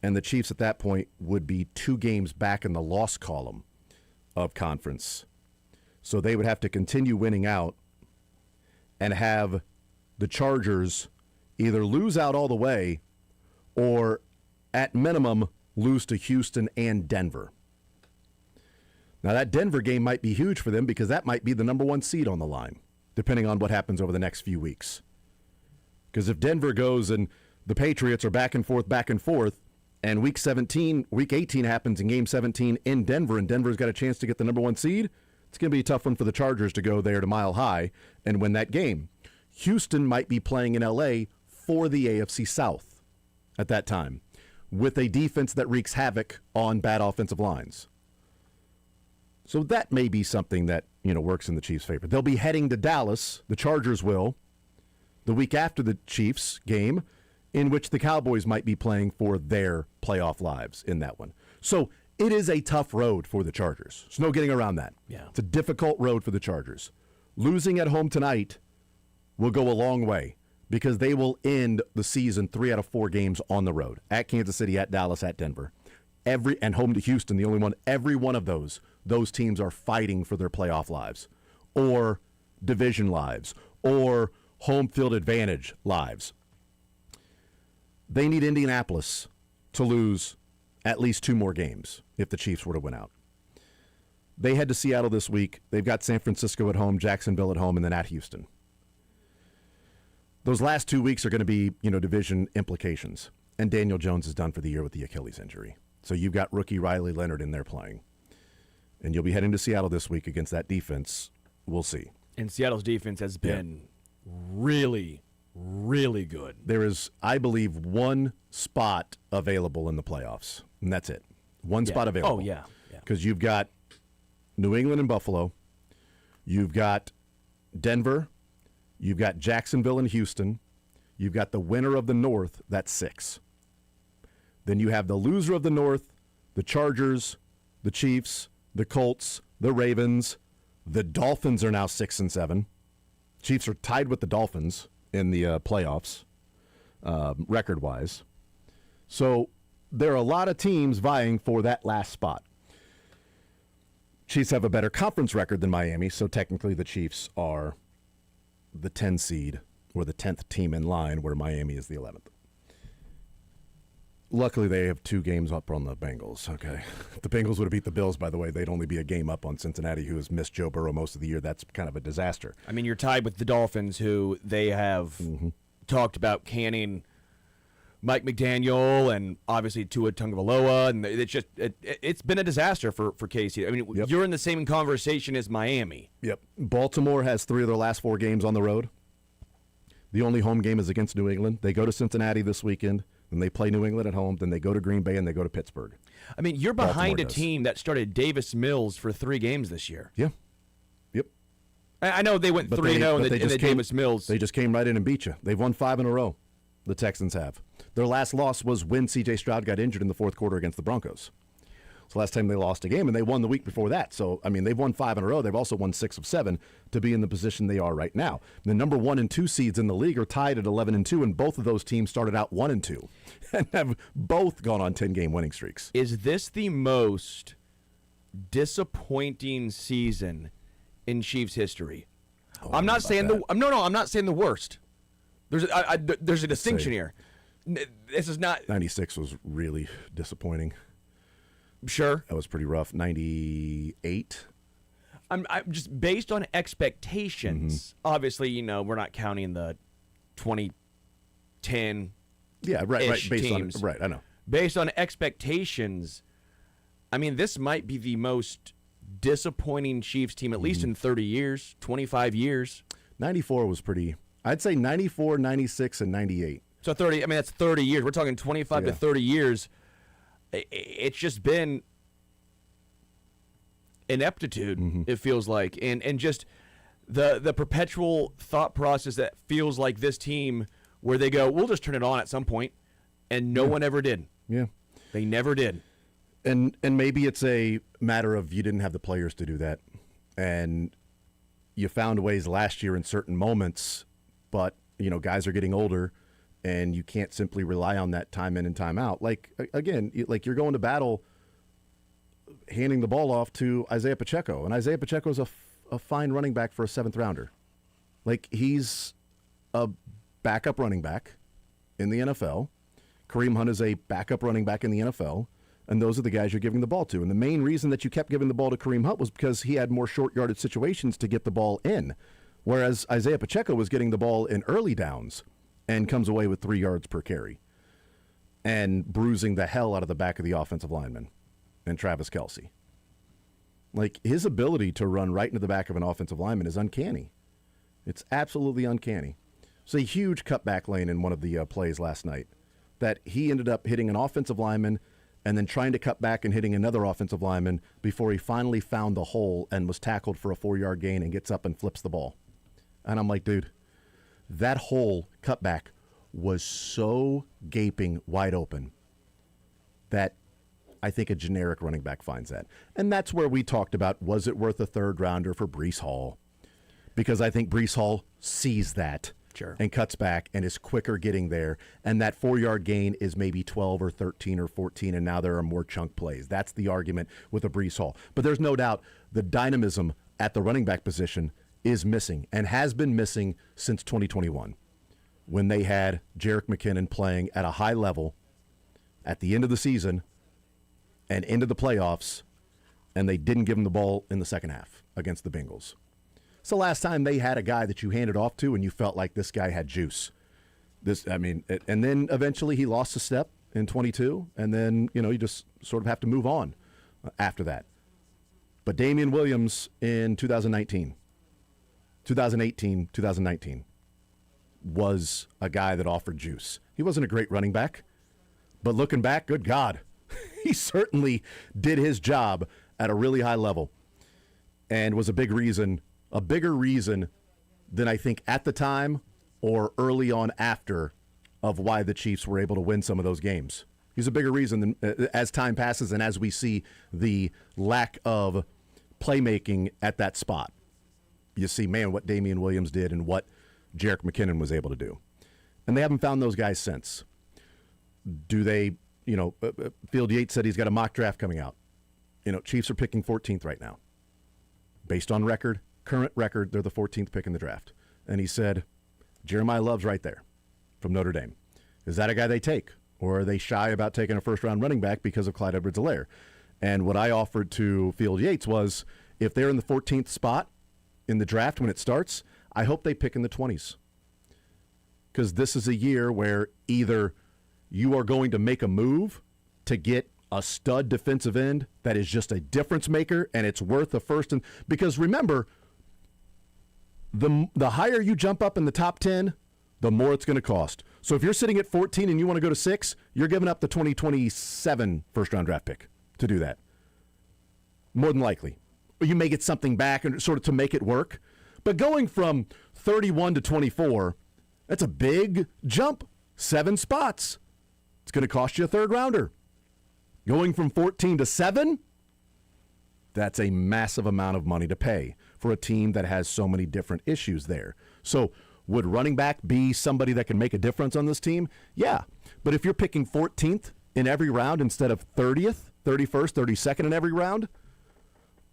and the Chiefs at that point would be 2 games back in the loss column of conference. So they would have to continue winning out and have the Chargers either lose out all the way or, at minimum, lose to Houston and Denver. Now, that Denver game might be huge for them because that might be the number 1 seed on the line, depending on what happens over the next few weeks. Because if Denver goes and the Patriots are back and forth, and Week 18 happens in Game 17 in Denver, and Denver's got a chance to get the number 1 seed, it's going to be a tough one for the Chargers to go there to Mile High and win that game. Houston might be playing in L.A. for the AFC South at that time, with a defense that wreaks havoc on bad offensive lines. So that may be something that, works in the Chiefs' favor. They'll be heading to Dallas, the Chargers will, the week after the Chiefs game, in which the Cowboys might be playing for their playoff lives in that one. So it is a tough road for the Chargers. There's no getting around that. Yeah. It's a difficult road for the Chargers. Losing at home tonight will go a long way because they will end the season 3 out of 4 games on the road. At Kansas City, at Dallas, at Denver. And home to Houston, the only one. Every one of those teams are fighting for their playoff lives or division lives or home field advantage lives. They need Indianapolis to lose at least 2 more games if the Chiefs were to win out. They head to Seattle this week. They've got San Francisco at home, Jacksonville at home, and then at Houston. Those last 2 weeks are going to be, division implications. And Daniel Jones is done for the year with the Achilles injury. So you've got rookie Riley Leonard in there playing. And you'll be heading to Seattle this week against that defense. We'll see. And Seattle's defense has been really, really good. There is, I believe, 1 spot available in the playoffs, and that's it. 1 spot available. Oh, yeah. Because you've got New England and Buffalo. You've got Denver. You've got Jacksonville and Houston. You've got the winner of the North. That's 6. Then you have the loser of the North, the Chargers, the Chiefs, the Colts, the Ravens. The Dolphins are now 6 and 7. Chiefs are tied with the Dolphins in the playoffs, record-wise. So there are a lot of teams vying for that last spot. Chiefs have a better conference record than Miami, so technically the Chiefs are the 10 seed or the 10th team in line, where Miami is the 11th. Luckily, they have 2 games up on the Bengals. Okay, if the Bengals would have beat the Bills, by the way, they'd only be a game up on Cincinnati, who has missed Joe Burrow most of the year. That's kind of a disaster. I mean, you're tied with the Dolphins, who they have talked about canning Mike McDaniel and obviously Tua Tagovailoa, and it's been a disaster for KC. I mean, You're in the same conversation as Miami. Yep. Baltimore has 3 of their last 4 games on the road. The only home game is against New England. They go to Cincinnati this weekend. Then they play New England at home. Then they go to Green Bay, and they go to Pittsburgh. I mean, you're behind a team that started Davis Mills for 3 games this year. Yeah. Yep. I know they went 3-0 in the Davis Mills. They just came right in and beat you. They've won 5 in a row. The Texans have. Their last loss was when C.J. Stroud got injured in the 4th quarter against the Broncos. So last time they lost a game, and they won the week before that. So, I mean, they've won 5 in a row. They've also won 6 of 7 to be in the position they are right now. The number 1 and 2 seeds in the league are tied at 11 and 2, and both of those teams started out 1 and 2 and have both gone on 10-game winning streaks. Is this the most disappointing season in Chiefs history? I'm not saying I'm not saying the worst. There's a distinction here. This is not. 96 was really disappointing. Sure, that was pretty rough. 98. I'm just based on expectations. Obviously, you know, we're not counting the 2010. Yeah, right. Based teams. on right, I know. Based on expectations, I mean, this might be the most disappointing Chiefs team, at least in 30 years, 25 years. 94 was pretty. I'd say 94, 96, and 98. So 30. I mean, that's 30 years. We're talking 25 to 30 years. It's just been ineptitude, it feels like, and just the perpetual thought process that feels like this team, where they go, we'll just turn it on at some point, and no one ever did. Yeah, they never did. And maybe it's a matter of you didn't have the players to do that, and you found ways last year in certain moments, but you know, guys are getting older, and you can't simply rely on that time in and time out. Like, again, like you're going to battle handing the ball off to Isaiah Pacheco, and Isaiah Pacheco is a fine running back for a 7th rounder. Like, he's a backup running back in the NFL. Kareem Hunt is a backup running back in the NFL, and those are the guys you're giving the ball to. And the main reason that you kept giving the ball to Kareem Hunt was because he had more short-yarded situations to get the ball in, whereas Isaiah Pacheco was getting the ball in early downs and comes away with 3 yards per carry and bruising the hell out of the back of the offensive lineman and Travis Kelce. Like, his ability to run right into the back of an offensive lineman is uncanny. It's absolutely uncanny. It's a huge cutback lane in one of the plays last night that he ended up hitting an offensive lineman and then trying to cut back and hitting another offensive lineman before he finally found the hole and was tackled for a 4-yard gain and gets up and flips the ball. And I'm like, dude, that whole cutback was so gaping wide open that I think a generic running back finds that. And that's where we talked about, was it worth a 3rd rounder for Breece Hall? Because I think Breece Hall sees that and cuts back and is quicker getting there. And that 4-yard gain is maybe 12 or 13 or 14, and now there are more chunk plays. That's the argument with a Breece Hall. But there's no doubt the dynamism at the running back position is missing and has been missing since 2021, when they had Jerick McKinnon playing at a high level at the end of the season and into the playoffs, and they didn't give him the ball in the second half against the Bengals. It's the last time they had a guy that you handed off to and you felt like this guy had juice. And then eventually he lost a step in 22, and then, you know, you just sort of have to move on after that. But Damian Williams in 2018, 2019 was a guy that offered juice. He wasn't a great running back, but looking back, good God, he certainly did his job at a really high level and was a bigger reason than I think at the time or early on after of why the Chiefs were able to win some of those games. He's a bigger reason than as time passes and as we see the lack of playmaking at that spot. You see, man, what Damian Williams did and what Jerick McKinnon was able to do. And they haven't found those guys since. Do they, you know, Field Yates said he's got a mock draft coming out. You know, Chiefs are picking 14th right now. Based on record, current record, they're the 14th pick in the draft. And he said, Jeremiah Love's right there from Notre Dame. Is that a guy they take? Or are they shy about taking a first-round running back because of Clyde Edwards-Helaire? And what I offered to Field Yates was, if they're in the 14th spot in the draft when it starts, I hope they pick in the 20s. Because this is a year where either you are going to make a move to get a stud defensive end that is just a difference maker and it's worth a first. Because remember, the higher you jump up in the top 10, the more it's going to cost. So if you're sitting at 14 and you want to go to 6, you're giving up the 2027 first-round draft pick to do that. More than likely. Or you may get something back and sort of to make it work. But going from 31 to 24, that's a big jump. 7 spots. It's going to cost you a 3rd rounder. Going from 14 to 7, that's a massive amount of money to pay for a team that has so many different issues there. So would running back be somebody that can make a difference on this team? Yeah. But if you're picking 14th in every round instead of 30th, 31st, 32nd in every round,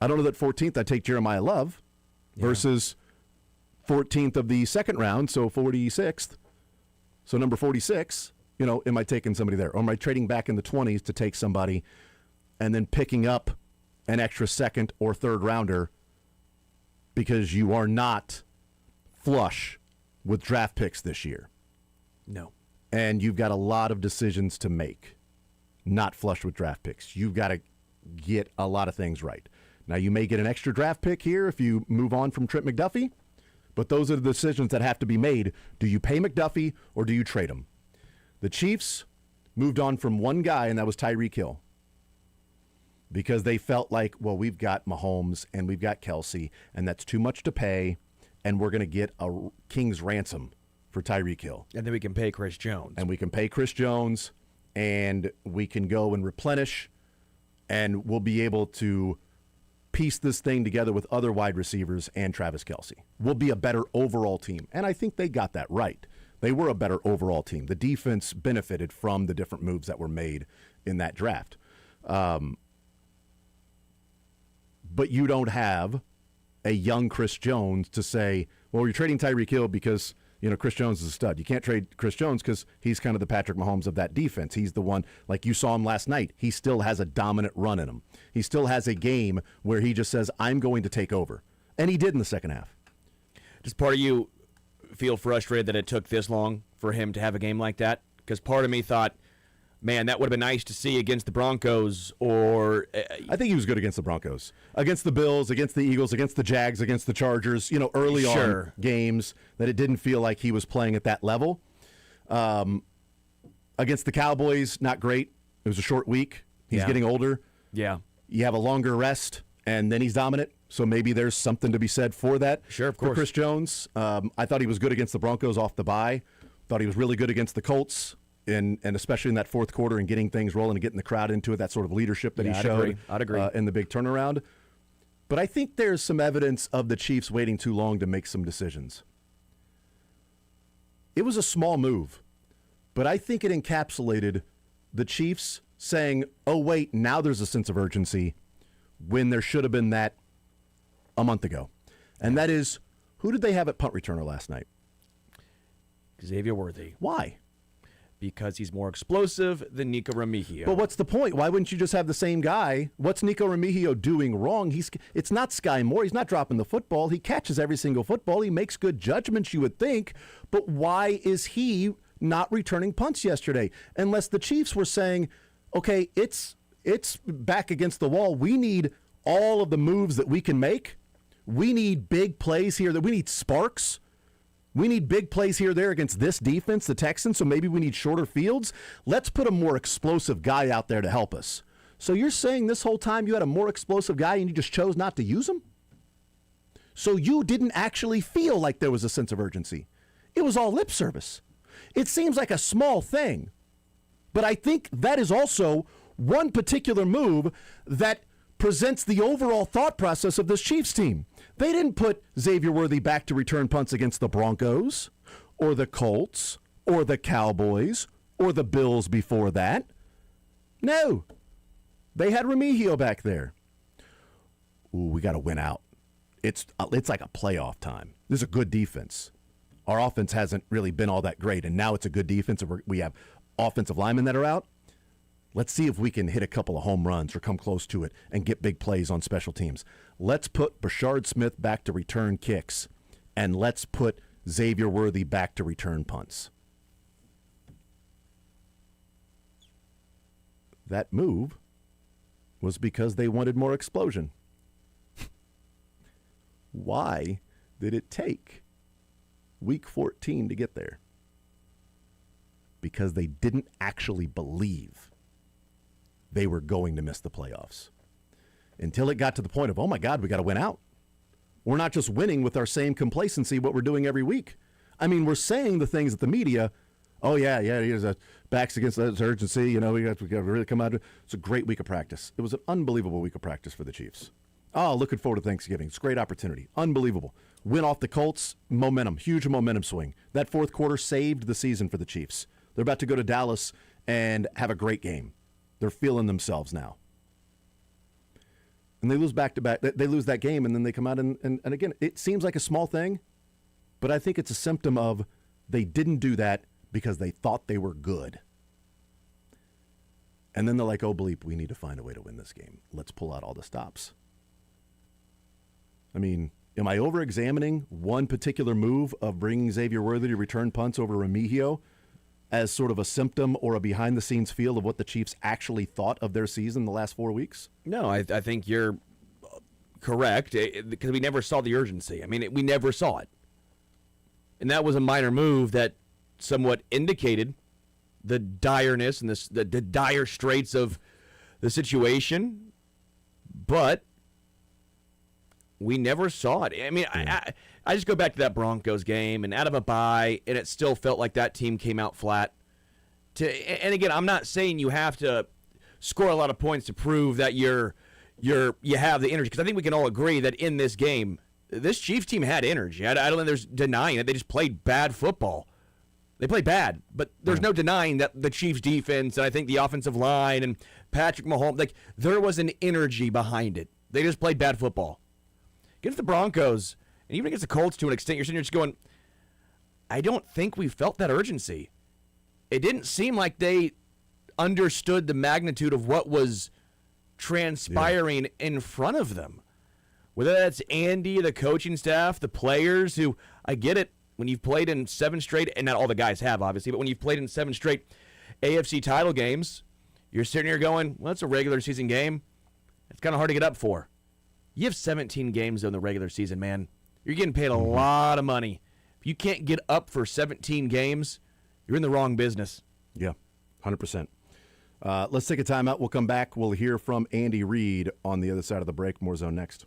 I don't know that 14th I'd take Jeremiah Love versus 14th of the second round, so 46th. So number 46, am I taking somebody there? Or am I trading back in the 20s to take somebody and then picking up an extra second or third rounder because you are not flush with draft picks this year? No. And you've got a lot of decisions to make, not flush with draft picks. You've got to get a lot of things right. Now, you may get an extra draft pick here if you move on from Trent McDuffie, but those are the decisions that have to be made. Do you pay McDuffie or do you trade him? The Chiefs moved on from one guy, and that was Tyreek Hill, because they felt like, well, we've got Mahomes and we've got Kelsey, and that's too much to pay, and we're going to get a king's ransom for Tyreek Hill. And then we can pay Chris Jones. And we can pay Chris Jones, and we can go and replenish, and we'll be able to piece this thing together with other wide receivers and Travis Kelsey. We'll be a better overall team. And I think they got that right. They were a better overall team. The defense benefited from the different moves that were made in that draft. But you don't have a young Chris Jones to say, well, you're trading Tyreek Hill because, Chris Jones is a stud. You can't trade Chris Jones because he's kind of the Patrick Mahomes of that defense. He's the one, like you saw him last night, he still has a dominant run in him. He still has a game where he just says, I'm going to take over. And he did in the second half. Does part of you feel frustrated that it took this long for him to have a game like that? Because part of me thought, man, that would have been nice to see against the Broncos, or I think he was good against the Broncos. Against the Bills, against the Eagles, against the Jags, against the Chargers, early on games that it didn't feel like he was playing at that level. Against the Cowboys, not great. It was a short week. He's getting older. Yeah. You have a longer rest, and then he's dominant. So maybe there's something to be said for that. Sure, of course. For Chris Jones. I thought he was good against the Broncos off the bye. Thought he was really good against the Colts. And especially in that fourth quarter and getting things rolling and getting the crowd into it, that sort of leadership that he showed I'd agree. In the big turnaround. But I think there's some evidence of the Chiefs waiting too long to make some decisions. It was a small move, but I think it encapsulated the Chiefs saying, oh, wait, now there's a sense of urgency when there should have been that a month ago. And that is, who did they have at punt returner last night? Xavier Worthy. Why? Because he's more explosive than Nico Remigio. But what's the point? Why wouldn't you just have the same guy? What's Nico Remigio doing wrong? It's not Sky Moore. He's not dropping the football. He catches every single football. He makes good judgments, you would think. But why is he not returning punts yesterday? Unless the Chiefs were saying, okay, it's back against the wall. We need all of the moves that we can make. We need big plays here. We need sparks. We need big plays here or there against this defense, the Texans, so maybe we need shorter fields. Let's put a more explosive guy out there to help us. So you're saying this whole time you had a more explosive guy and you just chose not to use him? So you didn't actually feel like there was a sense of urgency. It was all lip service. It seems like a small thing, but I think that is also one particular move that presents the overall thought process of this Chiefs team. They didn't put Xavier Worthy back to return punts against the Broncos or the Colts or the Cowboys or the Bills before that. No. They had Remigio back there. Ooh, we got to win out. It's like a playoff time. This is a good defense. Our offense hasn't really been all that great, and now it's a good defense, and we have offensive linemen that are out. Let's see if we can hit a couple of home runs or come close to it and get big plays on special teams. Let's put Brashard Smith back to return kicks, and let's put Xavier Worthy back to return punts. That move was because they wanted more explosion. Why did it take week 14 to get there? Because they didn't actually believe they were going to miss the playoffs. Until it got to the point of, oh my God, we got to win out. We're not just winning with our same complacency, what we're doing every week. I mean, we're saying the things that the media Oh, yeah. He has a backs against the urgency. You know, we got to really come out. It's a great week of practice. It was an unbelievable week of practice for the Chiefs. Oh, looking forward to Thanksgiving. It's a great opportunity. Unbelievable. Win off the Colts, momentum, huge momentum swing. That fourth quarter saved the season for the Chiefs. They're about to go to Dallas and have a great game. They're feeling themselves now. And they lose back-to-back. They lose that game, and then they come out and again, it seems like a small thing, but I think it's a symptom of they didn't do that because they thought they were good. And then they're like, oh, bleep, we need to find a way to win this game. Let's pull out all the stops. I mean, am I over-examining one particular move of bringing Xavier Worthy to return punts over Remigio as sort of a symptom or a behind-the-scenes feel of what the Chiefs actually thought of their season the last 4 weeks? No, I think you're correct because we never saw the urgency. I mean, we never saw it. And that was a minor move that somewhat indicated the direness and the dire straits of the situation, but we never saw it. I mean, I just go back to that Broncos game and out of a bye, and it still felt like that team came out flat. And again, I'm not saying you have to score a lot of points to prove that you have the energy, because I think we can all agree that in this game, this Chiefs team had energy. I don't think there's denying it. They just played bad football. They played bad, but there's no denying that the Chiefs' defense and I think the offensive line and Patrick Mahomes, like there was an energy behind it. They just played bad football. Against the Broncos, and even against the Colts to an extent, you're sitting here just going, I don't think we felt that urgency. It didn't seem like they understood the magnitude of what was transpiring in front of them. Whether that's Andy, the coaching staff, the players who, I get it, when you've played in 7 straight, and not all the guys have, obviously, but when you've played in 7 straight AFC title games, you're sitting here going, well, it's a regular season game. It's kind of hard to get up for. You have 17 games in the regular season, man. You're getting paid a lot of money. If you can't get up for 17 games, you're in the wrong business. Yeah, 100%. Let's take a timeout. We'll come back. We'll hear from Andy Reid on the other side of the break. More Zone next.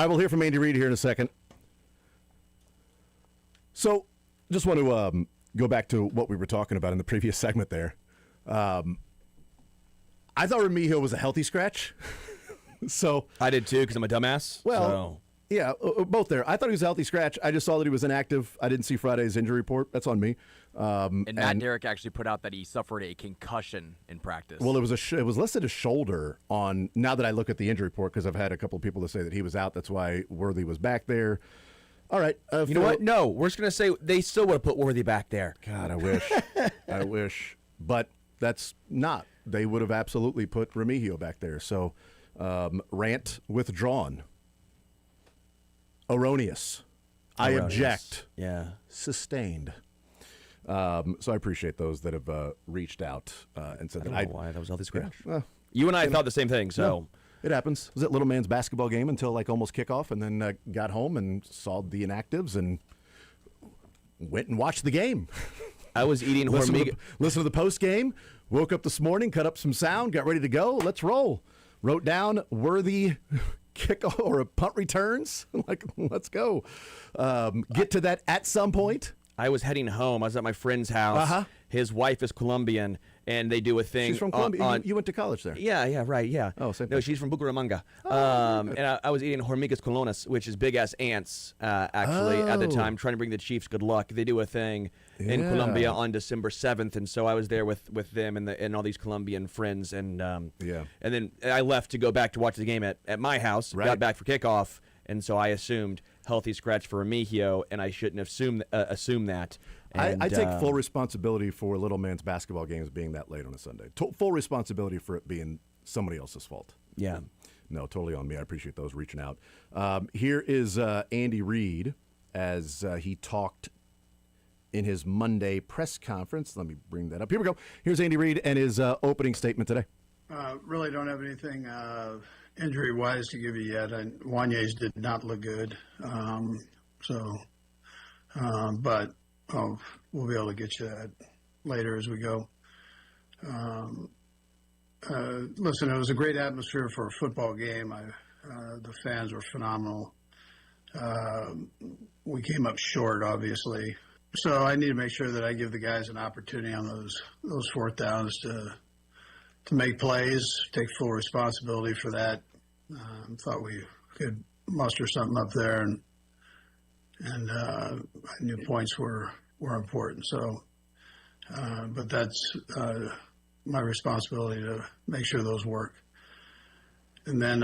I will hear from Andy Reid here in a second. So, just want to go back to what we were talking about in the previous segment there. I thought Remigio was a healthy scratch. So I did too because I'm a dumbass. Well, yeah, both there. I thought he was a healthy scratch. I just saw that he was inactive. I didn't see Friday's injury report. That's on me. And Matt Derrick actually put out that he suffered a concussion in practice. Well, it was listed as shoulder on. Now that I look at the injury report, because I've had a couple of people to say that he was out. That's why Worthy was back there. All right. You know what? No, we're just going to say they still would have put Worthy back there. God, I wish. I wish. But that's not. They would have absolutely put Remigio back there. So, rant withdrawn. Erroneous. I object. Yeah. Sustained. So I appreciate those that have reached out and said I don't know why that was healthy scratch. Yeah, well, you and I thought the same thing, so. No, it happens. I was at little man's basketball game until like almost kickoff, and then got home and saw the inactives and went and watched the game. I was eating hormiga. Listen to the post game. Woke up this morning, cut up some sound, got ready to go. Let's roll. Wrote down Worthy kick or punt returns. Like, let's go. Get to that at some point. I was heading home. I was at my friend's house. Uh-huh. His wife is Colombian, and they do a thing. She's from Colombia. You went to college there. Yeah, right, yeah. Oh, same No, thing. she's from Bucaramanga. Oh, and I was eating hormigas colonas, which is big-ass ants, actually, at the time, trying to bring the Chiefs good luck. They do a thing in Colombia on December 7th, and so I was there with them and all these Colombian friends. And and then I left to go back to watch the game at my house, got back for kickoff, and so I assumed healthy scratch for Remigio, and I shouldn't assume that. And, I take full responsibility for little man's basketball games being that late on a Sunday. Full responsibility for it being somebody else's fault. Yeah. No, totally on me. I appreciate those reaching out. Here is Andy Reid as he talked in his Monday press conference. Let me bring that up. Here we go. Here's Andy Reid and his opening statement today. Really don't have anything injury-wise to give you yet. Wanye's did not look good. But we'll be able to get you that later as we go. Listen, it was a great atmosphere for a football game. The fans were phenomenal. We came up short, obviously. So I need to make sure that I give the guys an opportunity on those fourth downs to make plays, take full responsibility for that. Thought we could muster something up there, and I knew points were important. So, but that's my responsibility to make sure those work. And then,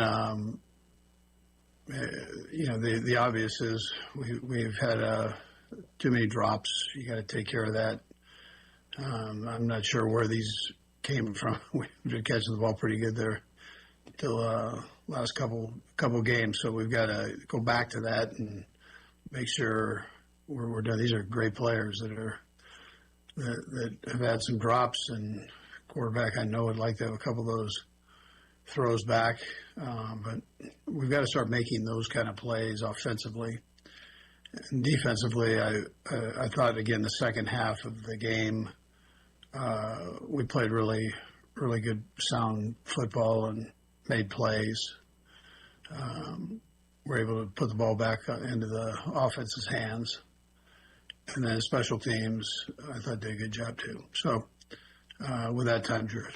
the obvious is we've had too many drops. You got to take care of that. I'm not sure where these came from. We've been catching the ball pretty good there till last couple games. So we've got to go back to that and make sure we're done. These are great players that have had some drops, and quarterback I know would like to have a couple of those throws back. But we've got to start making those kind of plays offensively. And defensively, I thought, again, the second half of the game, we played really, really good, sound football and made plays. We're able to put the ball back into the offense's hands. And then special teams, I thought did a good job too. So with that, time's yours.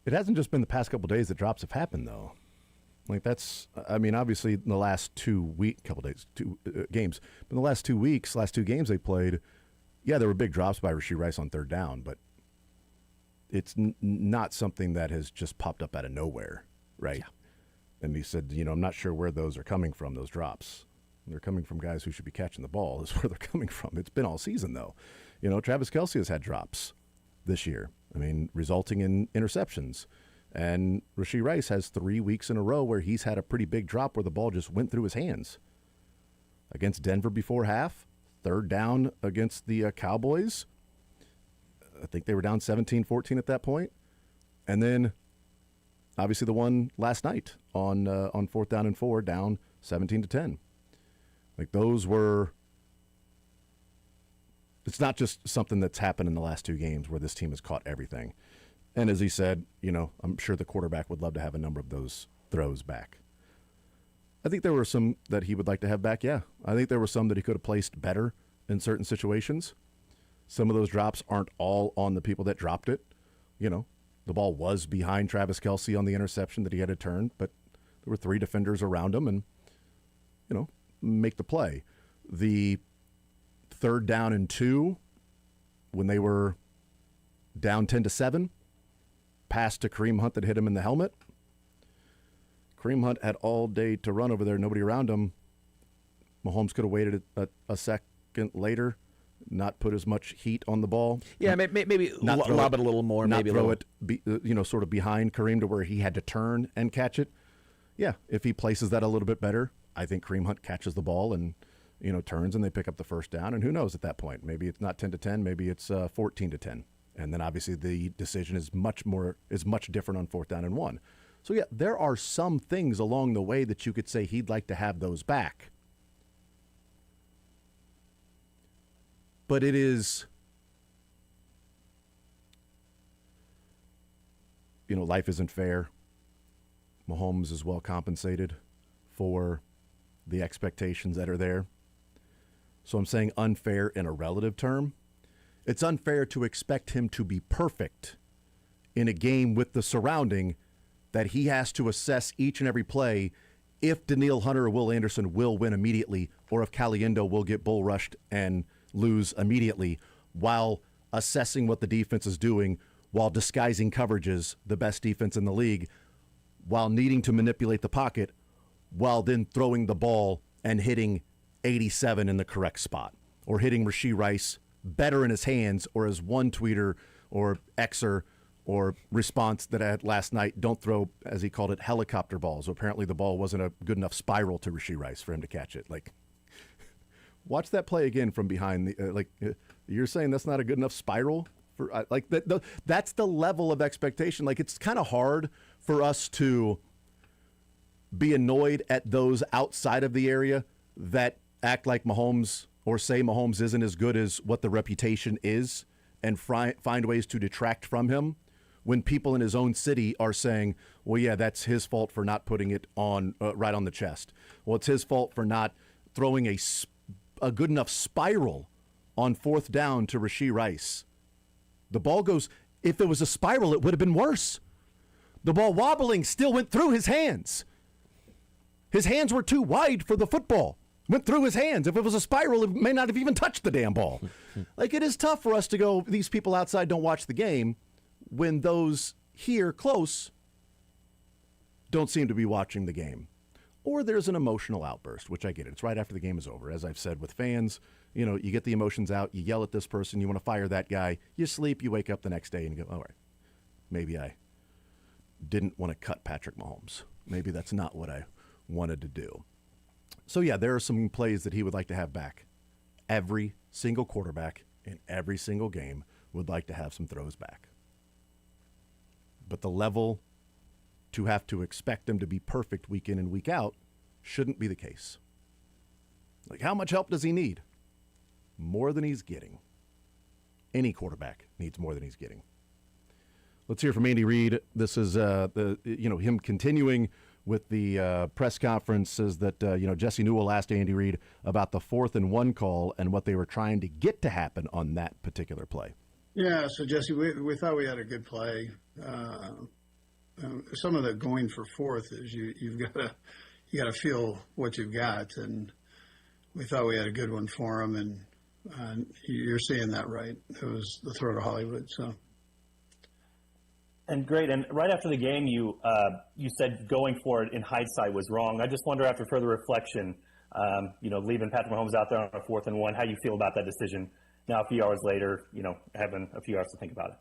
It hasn't just been the past couple of days that drops have happened, though. Like obviously in the last 2 games, but in the last 2 weeks, last two games they played, there were big drops by Rashee Rice on third down, but it's not something that has just popped up out of nowhere, right? Yeah. And he said, I'm not sure where those are coming from, those drops. They're coming from guys who should be catching the ball is where they're coming from. It's been all season, though. Travis Kelce has had drops this year, resulting in interceptions. And Rashee Rice has 3 weeks in a row where he's had a pretty big drop where the ball just went through his hands. Against Denver before half, third down against the Cowboys. I think they were down 17-14 at that point. And then, obviously, the one last night on fourth down and 4, down 17-10. Like, those were... It's not just something that's happened in the last 2 games where this team has caught everything. And as he said, I'm sure the quarterback would love to have a number of those throws back. I think there were some that he would like to have back, yeah. I think there were some that he could have placed better in certain situations. Some of those drops aren't all on the people that dropped it. You know, the ball was behind Travis Kelce on the interception that he had to turn, but there were 3 defenders around him and, you know, make the play. The 3rd down and 2, when they were down 10-7, pass to Kareem Hunt that hit him in the helmet. Kareem Hunt had all day to run over there, nobody around him. Mahomes could have waited a second later, not put as much heat on the ball. Yeah, maybe lob it a little more. Not maybe throw it, sort of behind Kareem to where he had to turn and catch it. Yeah, if he places that a little bit better, I think Kareem Hunt catches the ball and, turns and they pick up the first down. And who knows at that point? Maybe it's not 10-10, maybe it's 14-10. And then obviously the decision is much different on 4th down and 1. So yeah, there are some things along the way that you could say he'd like to have those back. But it is, life isn't fair. Mahomes is well compensated for the expectations that are there. So I'm saying unfair in a relative term. It's unfair to expect him to be perfect in a game with the surrounding that he has to assess each and every play if Danielle Hunter or Will Anderson will win immediately or if Caliendo will get bull rushed and lose immediately while assessing what the defense is doing, while disguising coverages, the best defense in the league, while needing to manipulate the pocket, while then throwing the ball and hitting 87 in the correct spot or hitting Rashee Rice better in his hands, or as one tweeter or Xer or response that I had last night, don't throw, as he called it, helicopter balls. So apparently the ball wasn't a good enough spiral to Rashee Rice for him to catch it. Like, watch that play again from behind. You're saying that's not a good enough spiral? That's the level of expectation. Like, it's kind of hard for us to be annoyed at those outside of the area that act like Mahomes or say Mahomes isn't as good as what the reputation is and find ways to detract from him, when people in his own city are saying, well, yeah, that's his fault for not putting it on right on the chest. Well, it's his fault for not throwing a good enough spiral on 4th down to Rashee Rice. The ball goes, if it was a spiral, it would have been worse. The ball wobbling still went through his hands. His hands were too wide for the football. Went through his hands. If it was a spiral, it may not have even touched the damn ball. Like, it is tough for us to go, these people outside don't watch the game, when those here close don't seem to be watching the game. Or there's an emotional outburst, which I get it. It's right after the game is over. As I've said with fans, you get the emotions out, you yell at this person, you want to fire that guy, you sleep, you wake up the next day and you go, all right, maybe I didn't want to cut Patrick Mahomes. Maybe that's not what I wanted to do. So yeah, there are some plays that he would like to have back. Every single quarterback in every single game would like to have some throws back. But the level to have to expect them to be perfect week in and week out shouldn't be the case. Like, how much help does he need? More than he's getting. Any quarterback needs more than he's getting. Let's hear from Andy Reid. This is him continuing with the press conference. Says that Jesse Newell asked Andy Reid about the 4th and 1 call and what they were trying to get to happen on that particular play. Yeah, so Jesse, we thought we had a good play. Some of the going for 4th is you got to feel what you've got, and we thought we had a good one for him, and you're seeing that right. It was the throw to Hollywood. So. And great. And right after the game, you said going for it in hindsight was wrong. I just wonder, after further reflection, leaving Patrick Mahomes out there on a 4th and 1, how you feel about that decision now, a few hours later, having a few hours to think about it.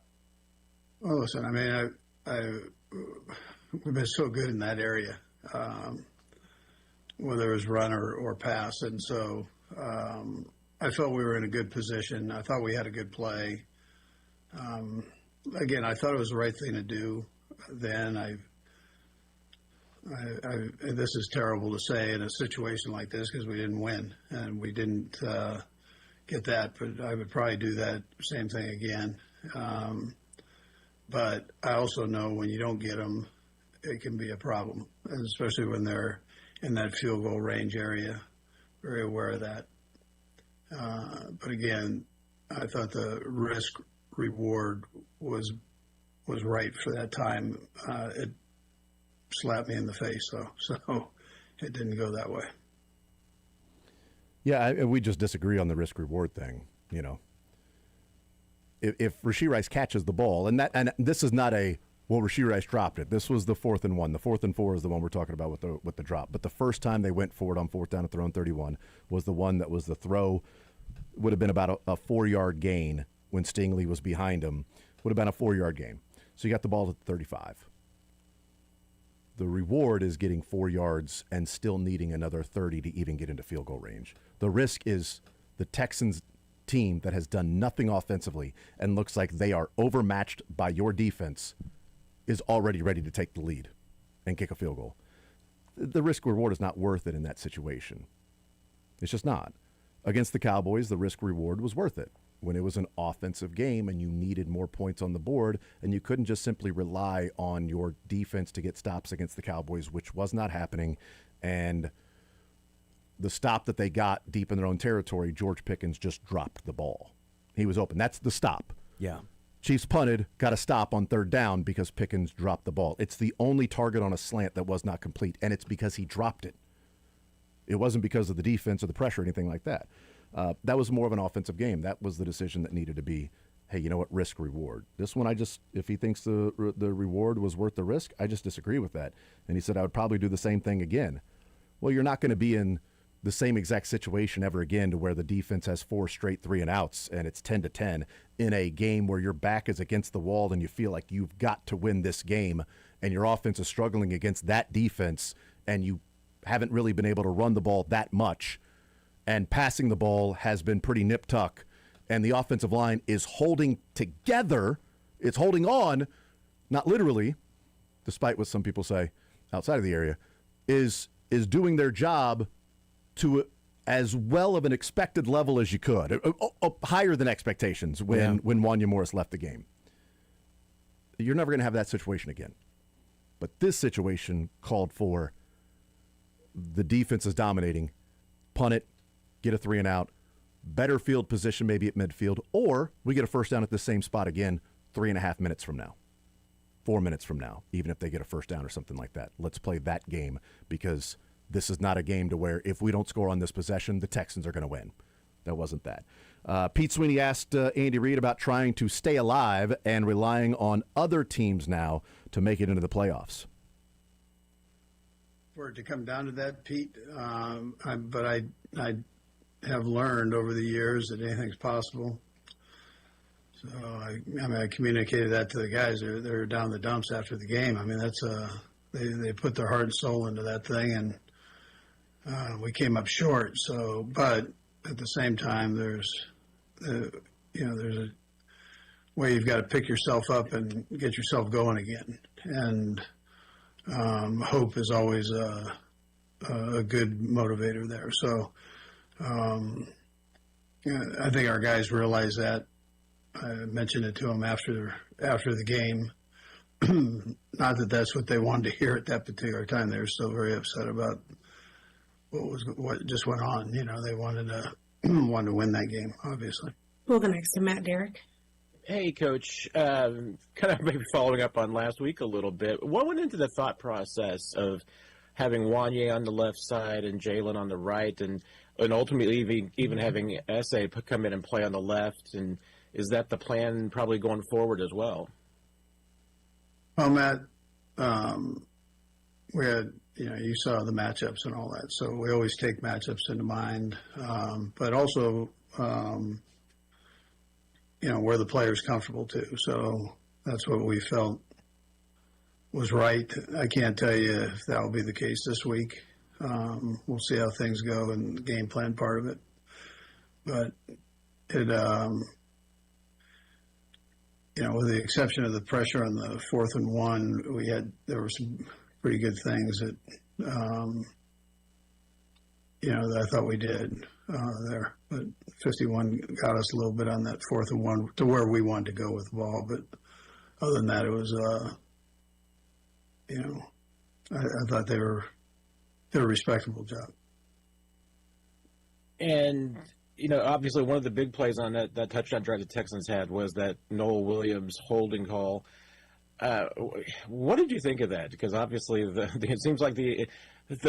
Well, listen, I mean, we've been so good in that area, whether it was run or pass. And so I felt we were in a good position. I thought we had a good play. Again, I thought it was the right thing to do then. This is terrible to say in a situation like this because we didn't win and we didn't get that, but I would probably do that same thing again. But I also know when you don't get them, it can be a problem, and especially when they're in that field goal range area. Very aware of that. But again, I thought the risk reward was right for that time. It slapped me in the face, though, so it didn't go that way. Yeah, we just disagree on the risk reward thing. You know, if Rashee Rice catches the ball, and this is not a Rashee Rice dropped it. This was the 4th and 1. The 4th and 4 is the one we're talking about with the drop. But the first time they went for it on 4th down at their own 31 was the one that was the throw. Would have been about a 4-yard gain when Stingley was behind him. Would have been a 4-yard gain. So you got the ball at the 35. The reward is getting 4 yards and still needing another 30 to even get into field goal range. The risk is the Texans team that has done nothing offensively and looks like they are overmatched by your defense is already ready to take the lead and kick a field goal. The risk reward is not worth it in that situation. It's just not. Against the Cowboys, the risk reward was worth it when it was an offensive game and you needed more points on the board and you couldn't just simply rely on your defense to get stops against the Cowboys, which was not happening. And the stop that they got deep in their own territory, George Pickens just dropped the ball. He was open. That's the stop. Yeah. Chiefs punted, got a stop on 3rd down because Pickens dropped the ball. It's the only target on a slant that was not complete, and it's because he dropped it. It wasn't because of the defense or the pressure or anything like that. That was more of an offensive game. That was the decision that needed to be, hey, you know what, risk reward. This one, if he thinks the reward was worth the risk, I just disagree with that. And he said, I would probably do the same thing again. Well, you're not going to be in the same exact situation ever again to where the defense has 4 straight 3-and-outs and it's 10-10 in a game where your back is against the wall and you feel like you've got to win this game and your offense is struggling against that defense and you haven't really been able to run the ball that much and passing the ball has been pretty nip-tuck and the offensive line is holding together. It's holding on, not literally, despite what some people say outside of the area, is doing their job to as well of an expected level as you could, higher than expectations when Wanya Morris left the game. You're never going to have that situation again. But this situation called for the defense is dominating, punt it, get a 3-and-out, better field position maybe at midfield, or we get a first down at the same spot again 3.5 minutes from now, 4 minutes from now, even if they get a first down or something like that. Let's play that game because this is not a game to where if we don't score on this possession, the Texans are going to win. That wasn't that. Pete Sweeney asked Andy Reid about trying to stay alive and relying on other teams now to make it into the playoffs. For it to come down to that, Pete, but I have learned over the years that anything's possible. So I communicated that to the guys. They're down the dumps after the game. I mean, that's they put their heart and soul into that thing, and we came up short. So, but at the same time, there's a way you've got to pick yourself up and get yourself going again. And hope is always a good motivator there. So I think our guys realize that. I mentioned it to them after the game. Not that that's what they wanted to hear at that particular time. They were still very upset about what just went on. You know, they wanted to win that game, obviously. We'll go next to Matt Derrick. Hey, Coach. Kind of maybe following up on last week a little bit. What went into the thought process of having Wanye on the left side and Jalen on the right, and ultimately even having Essay come in and play on the left? And is that the plan probably going forward as well? Well, Matt, we had, you saw the matchups and all that. So we always take matchups into mind, but also, where the player's comfortable too. So that's what we felt was right. I can't tell you if that will be the case this week. We'll see how things go and the game plan part of it. But it, with the exception of the pressure on the 4th and 1, there were some pretty good things that, that I thought we did there. But 51 got us a little bit on that 4th and 1 to where we wanted to go with the ball. But other than that, it was, I thought they were did a respectable job. And, obviously one of the big plays on that touchdown drive the Texans had was that Noel Williams holding call. What did you think of that? Because obviously it seems like the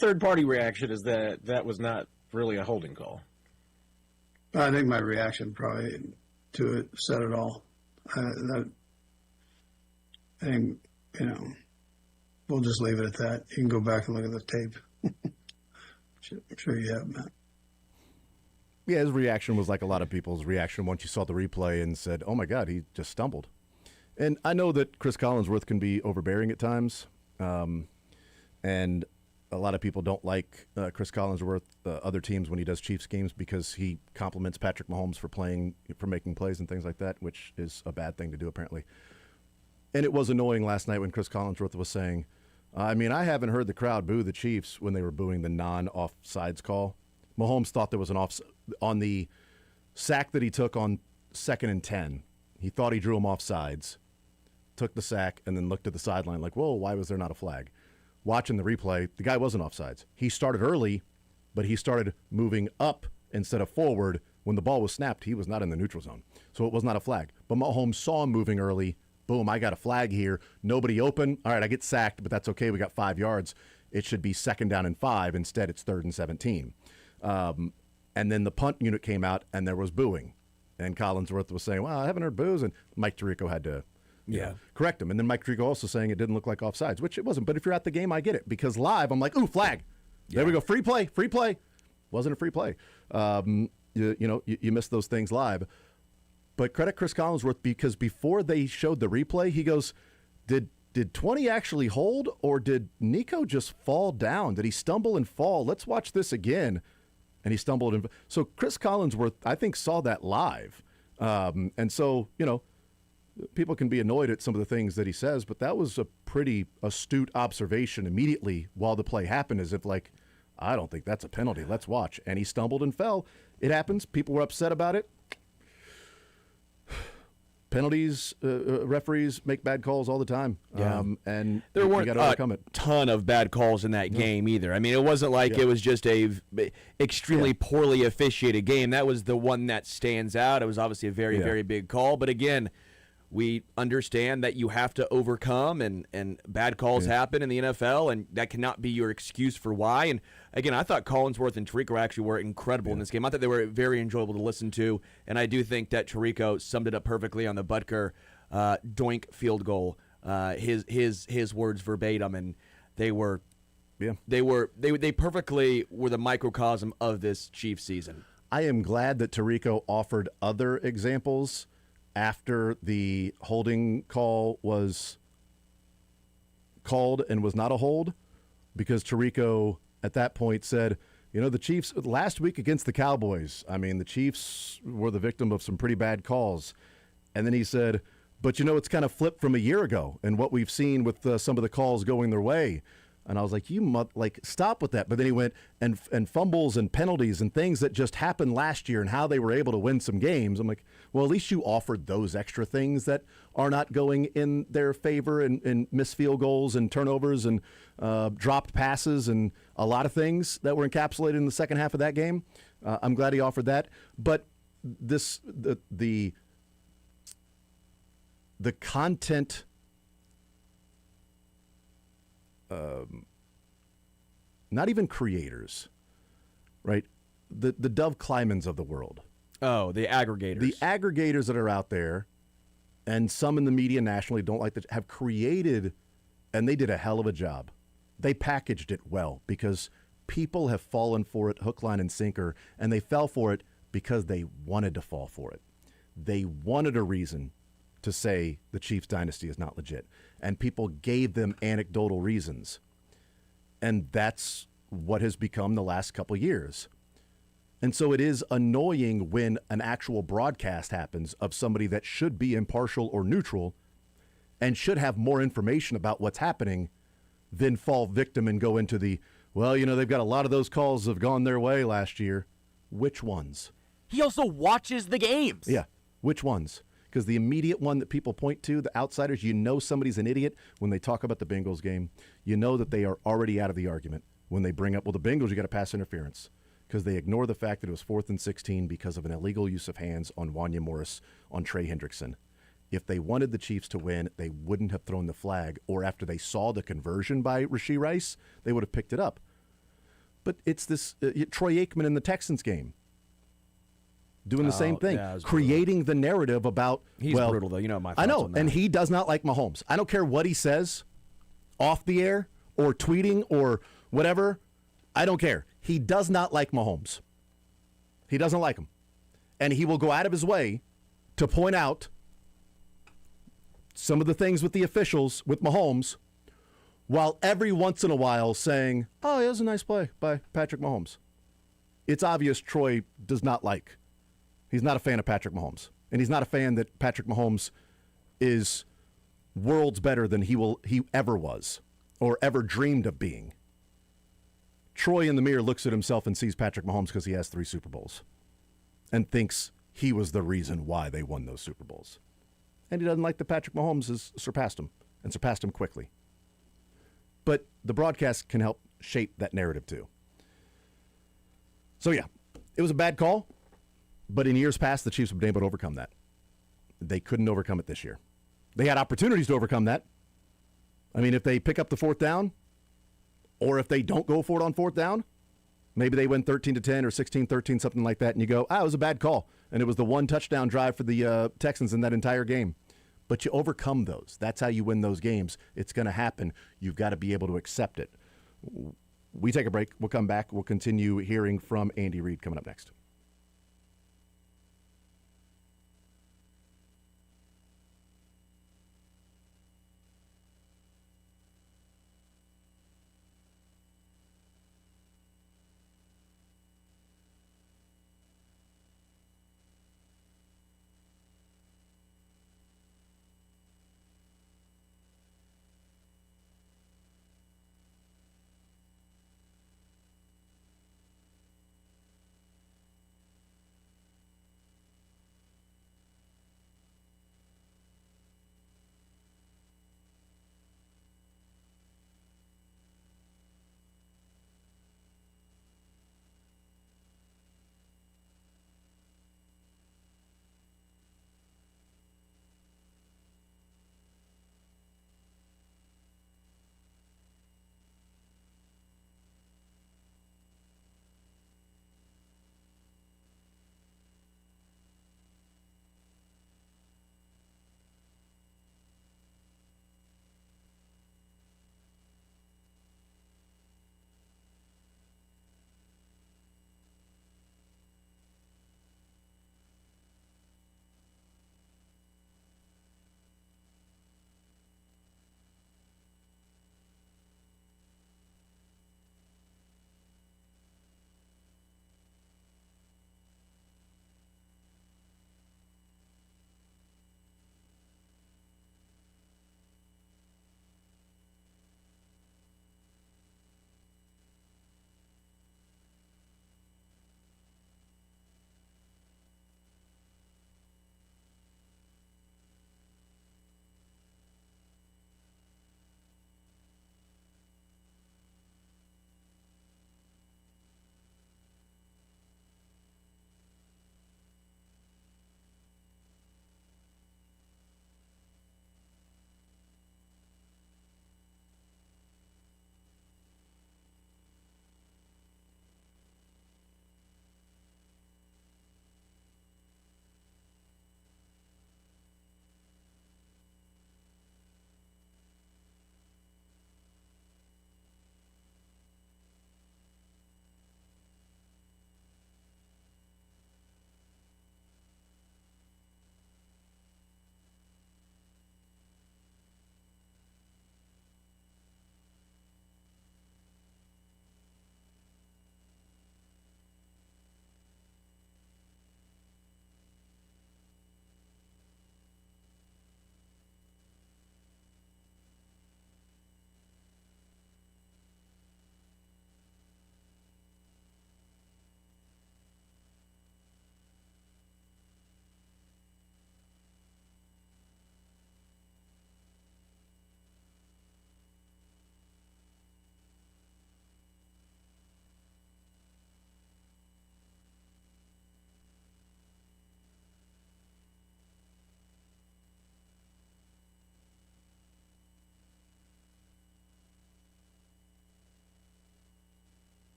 third-party reaction is that was not really a holding call. I think my reaction probably to it said it all. I think, we'll just leave it at that. You can go back and look at the tape. I'm sure you have, Matt. Yeah, his reaction was like a lot of people's reaction once you saw the replay and said, oh, my God, he just stumbled. And I know that Chris Collinsworth can be overbearing at times, and a lot of people don't like Chris Collinsworth, other teams, when he does Chiefs games because he compliments Patrick Mahomes for making plays and things like that, which is a bad thing to do, apparently. And it was annoying last night when Chris Collinsworth was saying, I haven't heard the crowd boo the Chiefs when they were booing the non-offsides call. Mahomes thought there was an on the sack that he took on 2nd and 10. He thought he drew him offsides, took the sack, and then looked at the sideline like, whoa, why was there not a flag? Watching the replay, the guy wasn't offsides. He started early, but he started moving up instead of forward. When the ball was snapped, he was not in the neutral zone. So it was not a flag. But Mahomes saw him moving early. Boom, I got a flag here. Nobody open. All right, I get sacked, but that's okay. We got 5 yards. It should be 2nd down and 5. Instead, it's 3rd and 17. And then the punt unit came out, and there was booing. And Collinsworth was saying, well, I haven't heard boos. And Mike Tirico had to correct him. And then Mike Tirico also saying it didn't look like offsides, which it wasn't. But if you're at the game, I get it. Because live, I'm like, ooh, flag. Yeah. There we go. Free play. Wasn't a free play. You miss those things live. But credit Chris Collinsworth, because before they showed the replay, he goes, did 20 actually hold, or did Nico just fall down? Did he stumble and fall? Let's watch this again. And he stumbled. So Chris Collinsworth, I think, saw that live. And so, people can be annoyed at some of the things that he says, but that was a pretty astute observation immediately while the play happened, as if like, I don't think that's a penalty. Let's watch. And he stumbled and fell. It happens. People were upset about it. Penalties, referees make bad calls all the time. Yeah. And there weren't got to overcome it. Ton of bad calls in that game either. It wasn't like it was just a extremely poorly officiated game. That was the one that stands out. It was obviously a very, very big call. But again, we understand that you have to overcome, and bad calls happen in the NFL, and that cannot be your excuse for why. And again, I thought Collinsworth and Tirico actually were incredible in this game. I thought they were very enjoyable to listen to, and I do think that Tirico summed it up perfectly on the Butker doink field goal. His words verbatim, and they perfectly were the microcosm of this Chiefs season. I am glad that Tirico offered other examples after the holding call was called and was not a hold, because Tirico at that point said, the Chiefs last week against the Cowboys, the Chiefs were the victim of some pretty bad calls. And then he said, but it's kind of flipped from a year ago and what we've seen with some of the calls going their way. And I was like, stop with that. But then he went and fumbles and penalties and things that just happened last year and how they were able to win some games. I'm like, well, at least you offered those extra things that are not going in their favor, and missed field goals and turnovers and dropped passes and a lot of things that were encapsulated in the second half of that game. I'm glad he offered that. But the content, not even creators, right? The Dove Klymans of the world. Oh, the aggregators. The aggregators that are out there, and some in the media nationally don't like that, have created, and they did a hell of a job. They packaged it well because people have fallen for it hook, line, and sinker, and they fell for it because they wanted to fall for it. They wanted a reason to say the Chiefs dynasty is not legit, and people gave them anecdotal reasons. And that's what has become the last couple of years. And so it is annoying when an actual broadcast happens of somebody that should be impartial or neutral and should have more information about what's happening than fall victim and go into the, they've got a lot of those calls have gone their way last year. Which ones? He also watches the games. Yeah. Which ones? because the immediate one that people point to, the outsiders, you know somebody's an idiot when they talk about the Bengals game. You know that they are already out of the argument when they bring up, well, the Bengals, you got to pass interference, because they ignore the fact that it was 4th and 16 because of an illegal use of hands on Wanya Morris on Trey Hendrickson. If they wanted the Chiefs to win, they wouldn't have thrown the flag, or after they saw the conversion by Rashee Rice, they would have picked it up. But it's this Troy Aikman in the Texans game doing the same thing, creating the narrative about, he's brutal, though. You know my thoughts I know, on that. and he does not like Mahomes. I don't care what he says off the air or tweeting or whatever. I don't care. He does not like Mahomes. He doesn't like him. And he will go out of his way to point out some of the things with the officials, with Mahomes, while every once in a while saying, oh, it was a nice play by Patrick Mahomes. It's obvious Troy does not like. He's not a fan of Patrick Mahomes. And he's not a fan that Patrick Mahomes is worlds better than he ever was or ever dreamed of being. Troy in the mirror looks at himself and sees Patrick Mahomes because he has 3 Super Bowls and thinks he was the reason why they won those Super Bowls. And he doesn't like that Patrick Mahomes has surpassed him and surpassed him quickly. But the broadcast can help shape that narrative too. So yeah, it was a bad call, but in years past, the Chiefs have been able to overcome that. They couldn't overcome it this year. They had opportunities to overcome that. I mean, if they pick up the 4th down, or if they don't go for it on 4th down, maybe they win 13-10 or 16-13, something like that, and you go, it was a bad call. And it was the one touchdown drive for the Texans in that entire game. But you overcome those. That's how you win those games. It's going to happen. You've got to be able to accept it. We take a break. We'll come back. We'll continue hearing from Andy Reid coming up next.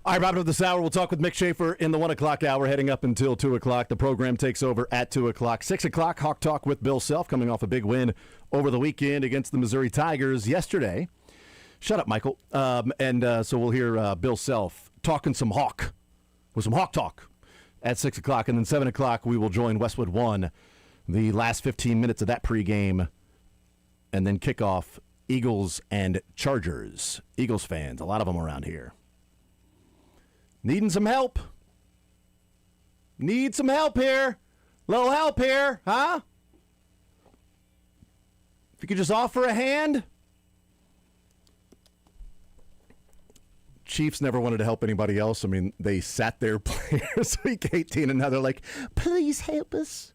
All right, wrapping up this hour, we'll talk with Mick Schaefer in the 1 o'clock hour, heading up until 2 o'clock. The program takes over at 2 o'clock. 6 o'clock, Hawk Talk with Bill Self, coming off a big win over the weekend against the Missouri Tigers yesterday. Shut up, Michael. So we'll hear Bill Self talking some Hawk, with some Hawk Talk at 6 o'clock. And then 7 o'clock, we will join Westwood One, the last 15 minutes of that pregame, and then kick off Eagles and Chargers. Eagles fans, a lot of them around here. Needing some help. Need some help here. Little help here, huh? If you could just offer a hand. Chiefs never wanted to help anybody else. I mean, they sat their players week 18 and now they're like, please help us.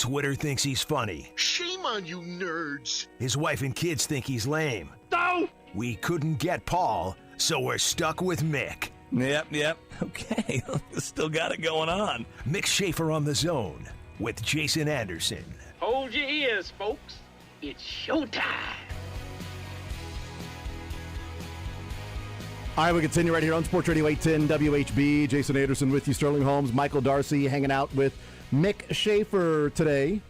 Twitter thinks he's funny. Shame on you nerds. His wife and kids think he's lame. No! We couldn't get Paul, so we're stuck with Mick. Yep. Okay, still got it going on. Mick Schaefer on the Zone with Jason Anderson. Hold your ears, folks. It's showtime. All right, we continue right here on Sports Radio 810 WHB. Jason Anderson with you, Sterling Holmes, Michael Darcy hanging out with Mick Schaefer today.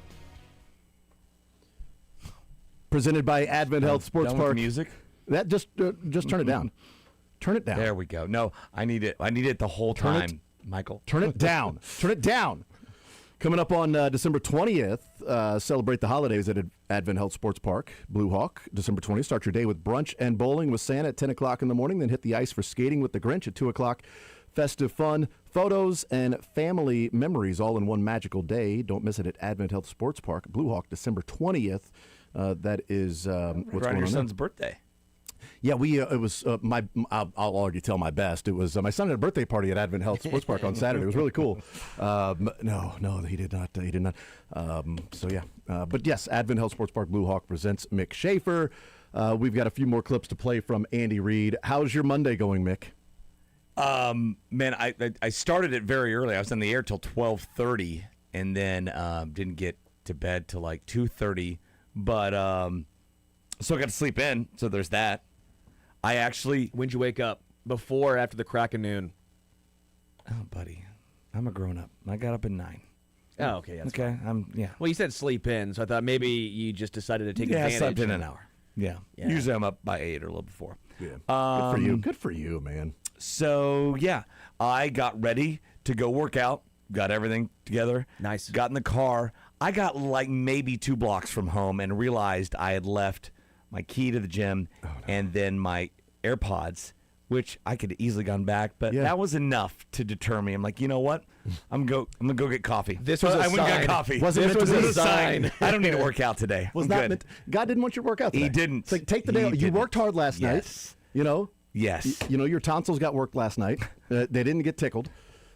Presented by Advent Health Sports Park. Music? That just turn it down. Turn it down. There we go. No, I need it. I need it the whole time, Michael. Turn it down. Turn it down. Coming up on December 20th, celebrate the holidays at Advent Health Sports Park, Blue Hawk. December 20th, start your day with brunch and bowling with Santa at 10 o'clock in the morning, then hit the ice for skating with the Grinch at 2 o'clock. Festive fun, photos, and family memories all in one magical day. Don't miss it at Advent Health Sports Park, Blue Hawk, December 20th. That is what's going on your son's there. birthday. Yeah, it was I'll already tell my best. It was my son had a birthday party at Advent Health Sports Park on Saturday. It was really cool. No, he did not. He did not. But yes, Advent Health Sports Park Blue Hawk presents Mick Schaefer. We've got a few more clips to play from Andy Reid. How's your Monday going, Mick? Man, I started it very early. I was on the air till 12:30, and then didn't get to bed till like 2:30. But so I got to sleep in. So there's that. When'd you wake up? Before or after the crack of noon? Oh, buddy, I'm a grown up. I got up at 9. Oh, okay. That's okay. fine. Well, you said sleep in, so I thought maybe you just decided to take advantage. I slept in an hour. Yeah. Usually I'm up by 8 or a little before. Yeah. Good for you. Good for you, man. So yeah, I got ready to go work out. Got everything together. Nice. Got in the car. I got like maybe 2 blocks from home and realized I had left my key to the gym and then my AirPods, which I could have easily gone back, but that was enough to deter me. I'm like, you know what? I'm gonna go get coffee. This was a I went and sign. got coffee. This was a sign. I don't need to work out today. Was I'm not good. meant, God didn't want you to work out today. He didn't. It's like, take the day off. You worked hard last night. You know? Yes. You know, your tonsils got worked last night. They didn't get tickled.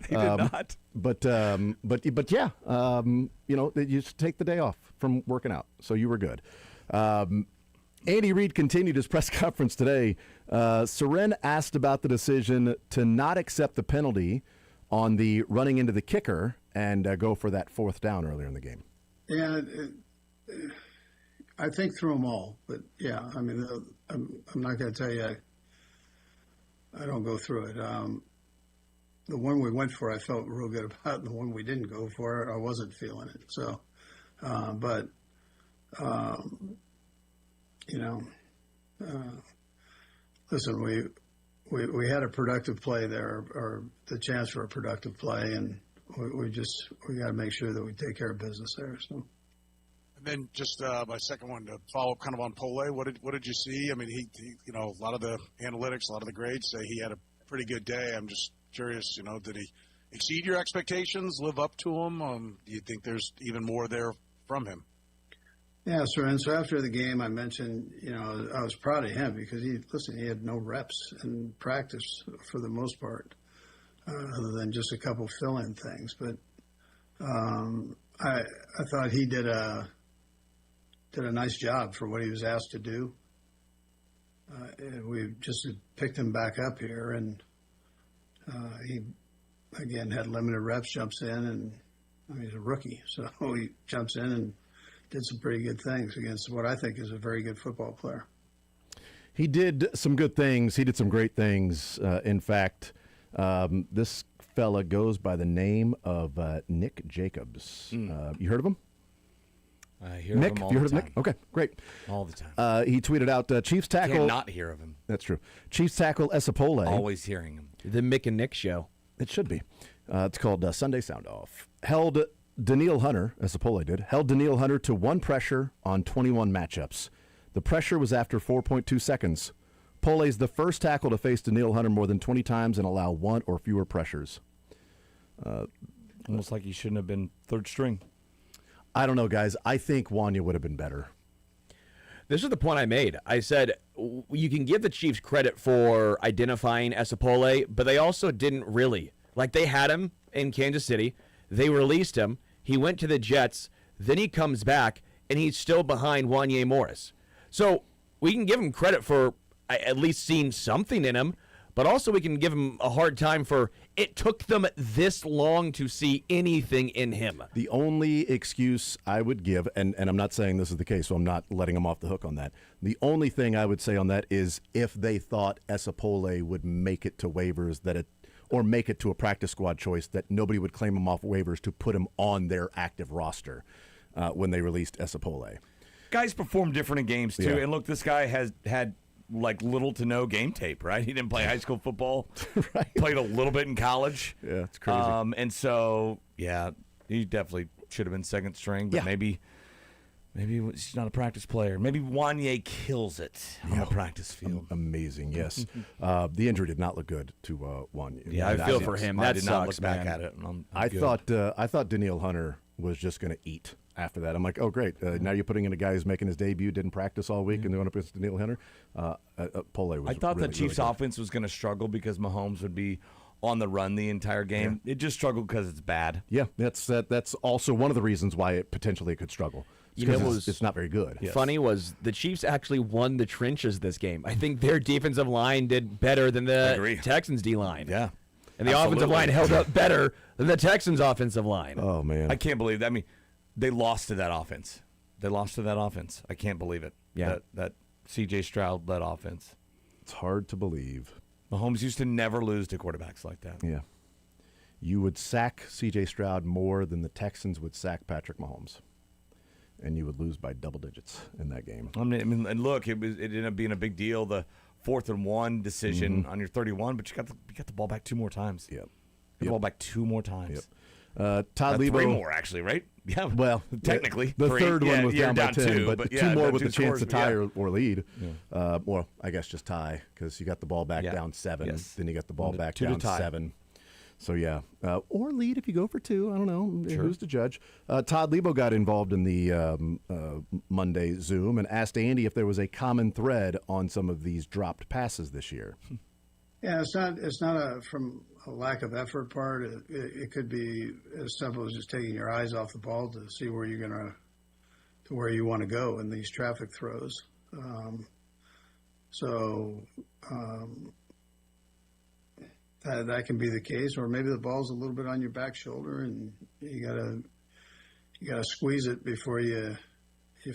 They did not. But yeah, you know, you just take the day off from working out. So you were good. Andy Reid continued his press conference today. Seren asked about the decision to not accept the penalty on the running into the kicker and go for that 4th down earlier in the game. Yeah, I think through them all. But, yeah, I mean, I'm not going to tell you I don't go through it. The one we went for, I felt real good about. And the one we didn't go for, I wasn't feeling it. So, you know, listen, we had a productive play there, or the chance for a productive play, and we got to make sure that we take care of business there. So. And then just my second one to follow up kind of on Pole. What did you see? I mean, he you know, a lot of the analytics, a lot of the grades say he had a pretty good day. I'm just curious, you know, did he exceed your expectations, live up to them? Do you think there's even more there from him? Yeah, sir. And so after the game, I mentioned, you know, I was proud of him because he had no reps in practice for the most part, other than just a couple fill-in things. But I thought he did a nice job for what he was asked to do. We just picked him back up here, and he again had limited reps. Jumps in, and I mean, he's a rookie, so he jumps in and did some pretty good things against what I think is a very good football player. He did some good things. He did some great things. In fact, this fella goes by the name of Nick Jacobs. You heard of him? I hear Nick, of him all you heard the of time. Nick? Okay, great. All the time. He tweeted out Chiefs tackle. Can't not hear of him. That's true. Chiefs tackle Esapole. Always hearing him. The Mick and Nick show. It should be. It's called Sunday Sound Off. Held Daniil Hunter, Esapole did, held Daniil Hunter to 1 pressure on 21 matchups. The pressure was after 4.2 seconds. Pole's the first tackle to face Daniil Hunter more than 20 times and allow 1 or fewer pressures. Almost like he shouldn't have been 3rd string. I don't know, guys. I think Wanya would have been better. This is the point I made. I said you can give the Chiefs credit for identifying Esapole, but they also didn't really. Like, they had him in Kansas City. They released him. He went to the Jets. Then he comes back, and he's still behind Wanye Morris. So we can give him credit for at least seeing something in him, but also we can give him a hard time for it took them this long to see anything in him. The only excuse I would give, and I'm not saying this is the case, so I'm not letting him off the hook on that. The only thing I would say on that is if they thought Esapole would make it to waivers, or make it to a practice squad choice, that nobody would claim him off waivers to put him on their active roster when they released Esapole. Guys perform different in games, too. Yeah. And look, this guy has had little to no game tape, right? He didn't play high school football. Right. Played a little bit in college. Yeah, it's crazy. And so, yeah, he definitely should have been second string, but maybe he's not a practice player. Maybe Wanye kills it on the practice field. Amazing, yes. The injury did not look good to Wanye. Yeah, I feel for him. I That did not sucks, look back man. at it. I thought Daniil Hunter was just going to eat after that. I'm like, oh, great. Now you're putting in a guy who's making his debut, didn't practice all week, and they're going up against Daniil Hunter. Pole was I thought really, the Chiefs' really offense was going to struggle because Mahomes would be on the run the entire game. It just struggled because it's bad. Yeah, that's also one of the reasons why it potentially could struggle. It's not very good. Funny was the Chiefs actually won the trenches this game. I think their defensive line did better than the Texans' D-line. Yeah. And the offensive line held up better than the Texans' offensive line. Oh, man. I can't believe that. I mean, they lost to that offense. I can't believe it. Yeah. That C.J. Stroud-led offense. It's hard to believe. Mahomes used to never lose to quarterbacks like that. Yeah. You would sack C.J. Stroud more than the Texans would sack Patrick Mahomes. And you would lose by double digits in that game. I mean, and look, it ended up being a big deal. The 4th and 1 decision on your 31, but you got the ball back 2 more times. Yep. The ball back 2 more times. Todd Lebo. 3 more, actually, right? Yeah. Well, technically. the 3. third one was you're down by 10, 2, but 2 yeah, more but with 2 the chance to scores, tie or lead. Well, I guess just tie because you got the ball back down 7. Yes. Then you got the ball back 2 to down tie. 7. So, yeah. Or lead if you go for 2. I don't know. Sure. Who's to judge? Todd Lebo got involved in the Monday Zoom and asked Andy if there was a common thread on some of these dropped passes this year. Yeah, it's not from a lack of effort part. It could be as simple as just taking your eyes off the ball to see where where you want to go in these traffic throws. That can be the case, or maybe the ball's a little bit on your back shoulder and you gotta squeeze it before you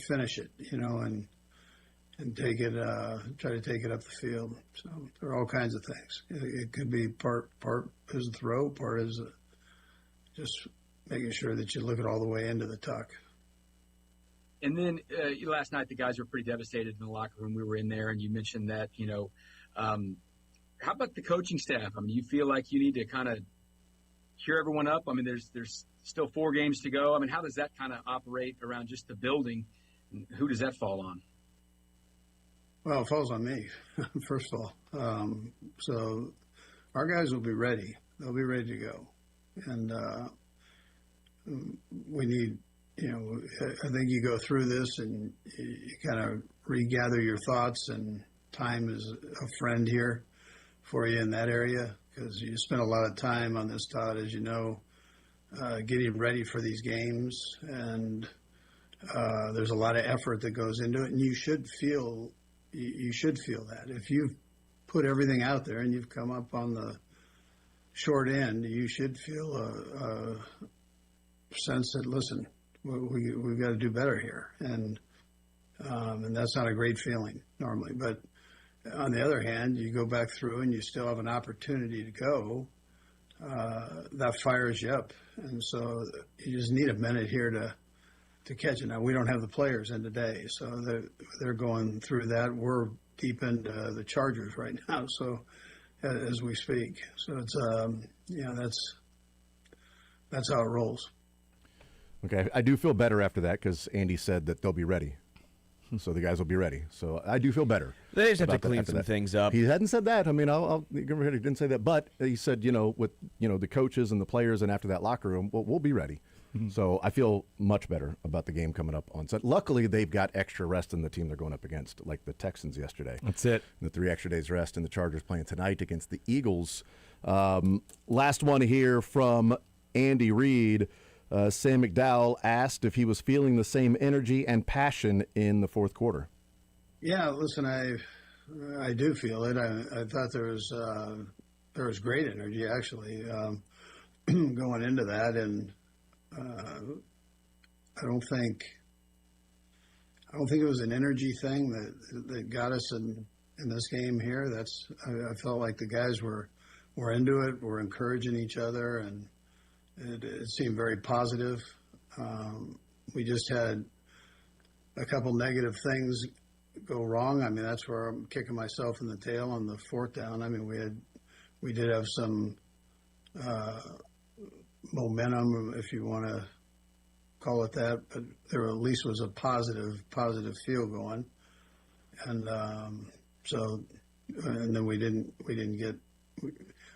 finish it, and take it, try to take it up the field. So there are all kinds of things. It could be part is a throw, part is just making sure that you look it all the way into the tuck. And then last night the guys were pretty devastated in the locker room. We were in there, and you mentioned that, how about the coaching staff? I mean, you feel like you need to kind of cheer everyone up? I mean, there's still 4 games to go. I mean, how does that kind of operate around just the building? And who does that fall on? Well, it falls on me, first of all. So our guys will be ready. They'll be ready to go. And we need, I think you go through this and you kind of regather your thoughts, and time is a friend here for you in that area, because you spend a lot of time on this, Todd, as you know, getting ready for these games. And there's a lot of effort that goes into it, and you should feel that. If you've put everything out there and you've come up on the short end, you should feel a sense that, listen, we've got to do better here. And that's not a great feeling normally. But on the other hand, you go back through and you still have an opportunity to go. That fires you up. And so you just need a minute here to catch it. Now, we don't have the players in today, so they're going through that. We're deep into the Chargers right now, so as we speak. So it's that's how it rolls. Okay, I do feel better after that because Andy said that they'll be ready. So the guys will be ready. So I do feel better. They just have to clean some things up. He hadn't said that. I mean, he didn't say that, but he said, with the coaches and the players, and after that locker room, we'll be ready. Mm-hmm. So I feel much better about the game coming up on Sunday. Luckily, they've got extra rest in the team they're going up against, like the Texans yesterday. That's it. The 3 extra days rest, and the Chargers playing tonight against the Eagles. Last one here from Andy Reid. Sam McDowell asked if he was feeling the same energy and passion in the fourth quarter. Yeah, listen, I do feel it. I thought there was great energy actually going into that, and I don't think it was an energy thing that got us in this game here. I felt like the guys were into it, were encouraging each other, and it seemed very positive. We just had a couple negative things go wrong. I mean, that's where I'm kicking myself in the tail on the fourth down. I mean, we did have some momentum, if you want to call it that, but there at least was a positive feel going, and then we didn't get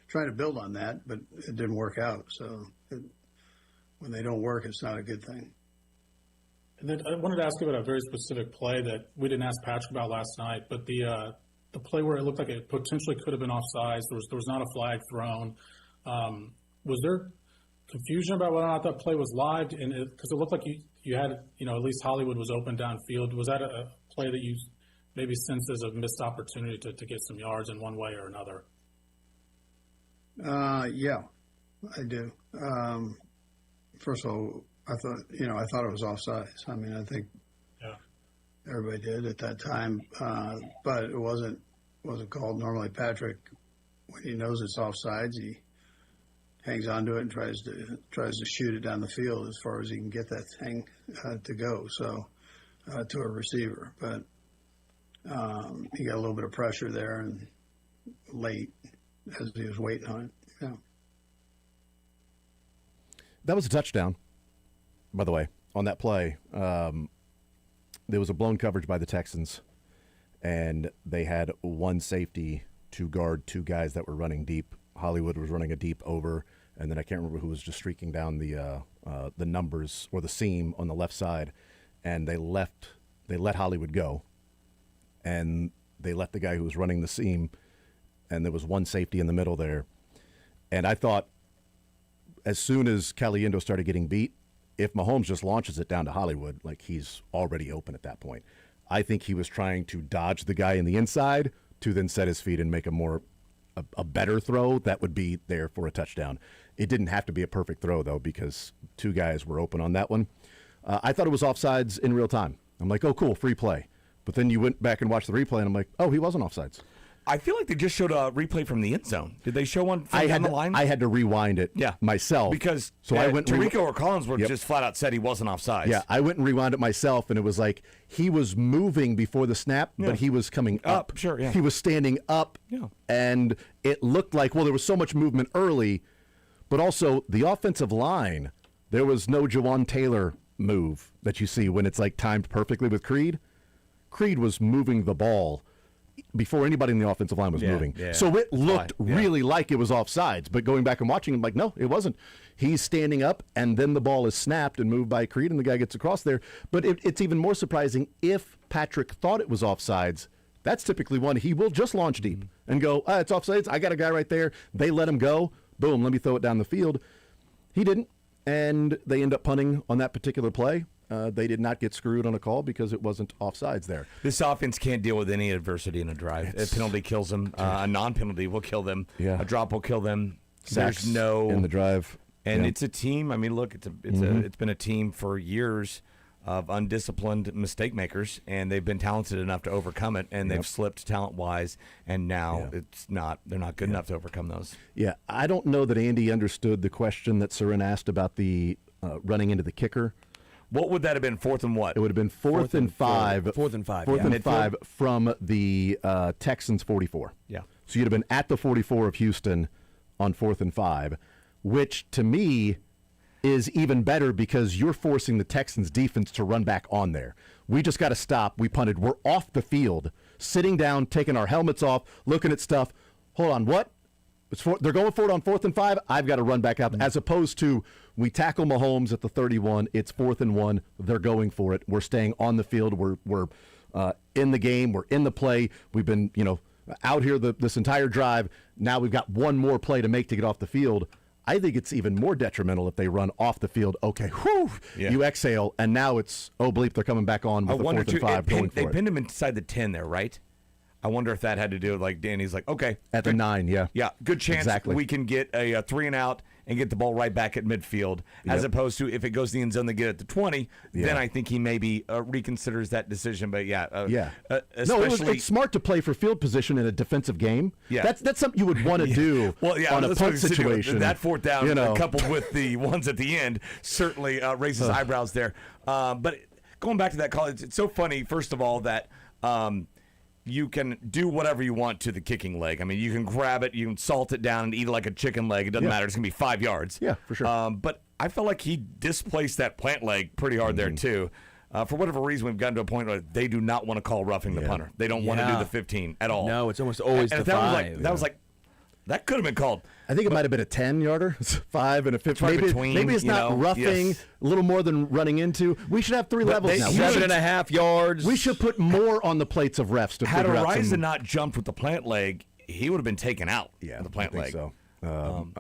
trying to build on that, but it didn't work out. So when they don't work, it's not a good thing. And then I wanted to ask you about a very specific play that we didn't ask Patrick about last night, but the play where it looked like it potentially could have been offsides. There was not a flag thrown. Was there confusion about whether or not that play was live? And because it looked like you had, at least Hollywood was open downfield. Was that a play that you maybe sensed as a missed opportunity to get some yards in one way or another? Yeah, I do. First of all, I thought it was offsides. I mean, I think everybody did at that time, but it wasn't called. Normally, Patrick, when he knows it's offsides, he hangs on to it and tries to shoot it down the field as far as he can get that thing to go. So to a receiver, but he got a little bit of pressure there and late as he was waiting on it. Yeah. That was a touchdown, by the way, on that play. There was a blown coverage by the Texans, and they had one safety to guard two guys that were running deep. Hollywood was running a deep over, and then I can't remember who was just streaking down the numbers or the seam on the left side, and they let Hollywood go, and they let the guy who was running the seam, and there was one safety in the middle there. And I thought as soon as Caliendo started getting beat, if Mahomes just launches it down to Hollywood, like he's already open at that point. I think he was trying to dodge the guy in the inside to then set his feet and make a better throw that would be there for a touchdown. It didn't have to be a perfect throw, though, because two guys were open on that one. I thought it was offsides in real time. I'm like, oh, cool, free play. But then you went back and watched the replay, and I'm like, oh, he wasn't offsides. I feel like they just showed a replay from the end zone. Did they show one from down the line? I had to rewind it myself. Because I went Tirico or Collinsworth just flat out said he wasn't offsides. Yeah, I went and rewound it myself, and it was like he was moving before the snap, but he was coming up. Sure, yeah. He was standing up, and it looked like, well, there was so much movement early, but also the offensive line, there was no Jawan Taylor move that you see when it's like timed perfectly with Creed. Creed was moving the ball before anybody in the offensive line was moving. Yeah. So it looked really like it was offsides, but going back and watching, I'm like, no, it wasn't. He's standing up, and then the ball is snapped and moved by Creed, and the guy gets across there. But it's even more surprising if Patrick thought it was offsides. That's typically one he will just launch deep and go, it's offsides. I got a guy right there. They let him go. Boom, let me throw it down the field. He didn't, and they end up punting on that particular play. They did not get screwed on a call because it wasn't offsides there. This offense can't deal with any adversity in a drive. A penalty kills them. A non-penalty will kill them. Yeah. A drop will kill them. Sacks There's no in the drive. And it's a team. I mean, look, it's been a team for years of undisciplined mistake makers, and they've been talented enough to overcome it, and they've slipped talent-wise, and now they're not good enough to overcome those. Yeah, I don't know that Andy understood the question that Sarin asked about the running into the kicker. What would that have been? Fourth and what? It would have been fourth and five. Fourth and five. Fourth and five from the Texans' 44. Yeah. So you'd have been at the 44 of Houston on 4th and 5, which to me is even better because you're forcing the Texans' defense to run back on there. We just got to stop. We punted. We're off the field, sitting down, taking our helmets off, looking at stuff. Hold on, what? They're going for it on 4th and 5. I've got to run back out. As opposed to we tackle Mahomes at the 31. It's 4th and 1. They're going for it. We're staying on the field. We're in the game. We're in the play. We've been out here this entire drive. Now we've got one more play to make to get off the field. I think it's even more detrimental if they run off the field. Okay, whew, you exhale, and now it's, oh, bleep, they're coming back on with the 4th and 5 going for They it. pinned him inside the 10 there, right? I wonder if that had to do with, like, Danny's like, okay. At the 9, yeah. Yeah, good chance we can get a 3 and out and get the ball right back at midfield, as opposed to if it goes to the end zone, they get it to 20, then I think he maybe reconsiders that decision. But, it's smart to play for field position in a defensive game. Yeah. That's something you would want to do on a punt situation. That 4th down, coupled with the ones at the end, certainly raises eyebrows there. But going back to that call, it's so funny, first of all, that you can do whatever you want to the kicking leg. I mean, you can grab it, you can salt it down and eat it like a chicken leg. It doesn't matter. It's going to be 5 yards. Yeah, for sure. But I felt like he displaced that plant leg pretty hard there, too. For whatever reason, we've gotten to a point where they do not want to call roughing the punter. They don't want to do the 15 at all. No, it's almost always the 5. That was like, that could have been called. I think it might have been a 10-yarder, 5 and a 15. Right between, maybe it's not roughing, a little more than running into. We should have 3 levels now. 7.5 yards. We should put more on the plates of refs to Had figure out Ariza not jumped with the plant leg, he would have been taken out. Yeah, the plant leg. So.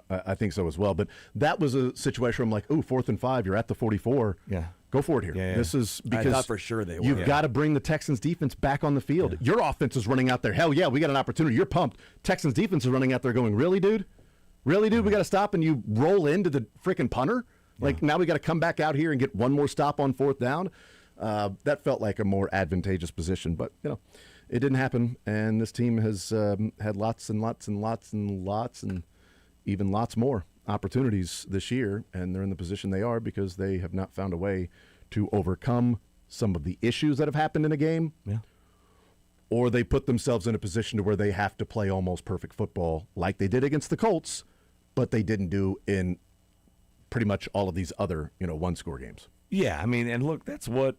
I think so as well. But that was a situation where I'm like, ooh, 4th and 5, you're at the 44. Yeah. Go for it here. Yeah. This is because I thought for sure they were. You've got to bring the Texans defense back on the field. Your offense is running out there. Hell yeah, we got an opportunity. You're pumped. Texans defense is running out there going, really, dude? Really, dude? We got to stop and you roll into the freaking punter? Like now we got to come back out here and get one more stop on 4th down? That felt like a more advantageous position, but it didn't happen. And this team has had lots and lots and lots and lots and even lots more opportunities this year, and they're in the position they are because they have not found a way to overcome some of the issues that have happened in a game. Yeah. Or they put themselves in a position to where they have to play almost perfect football like they did against the Colts, but they didn't do in pretty much all of these other, one-score games. Yeah, I mean, and look, that's what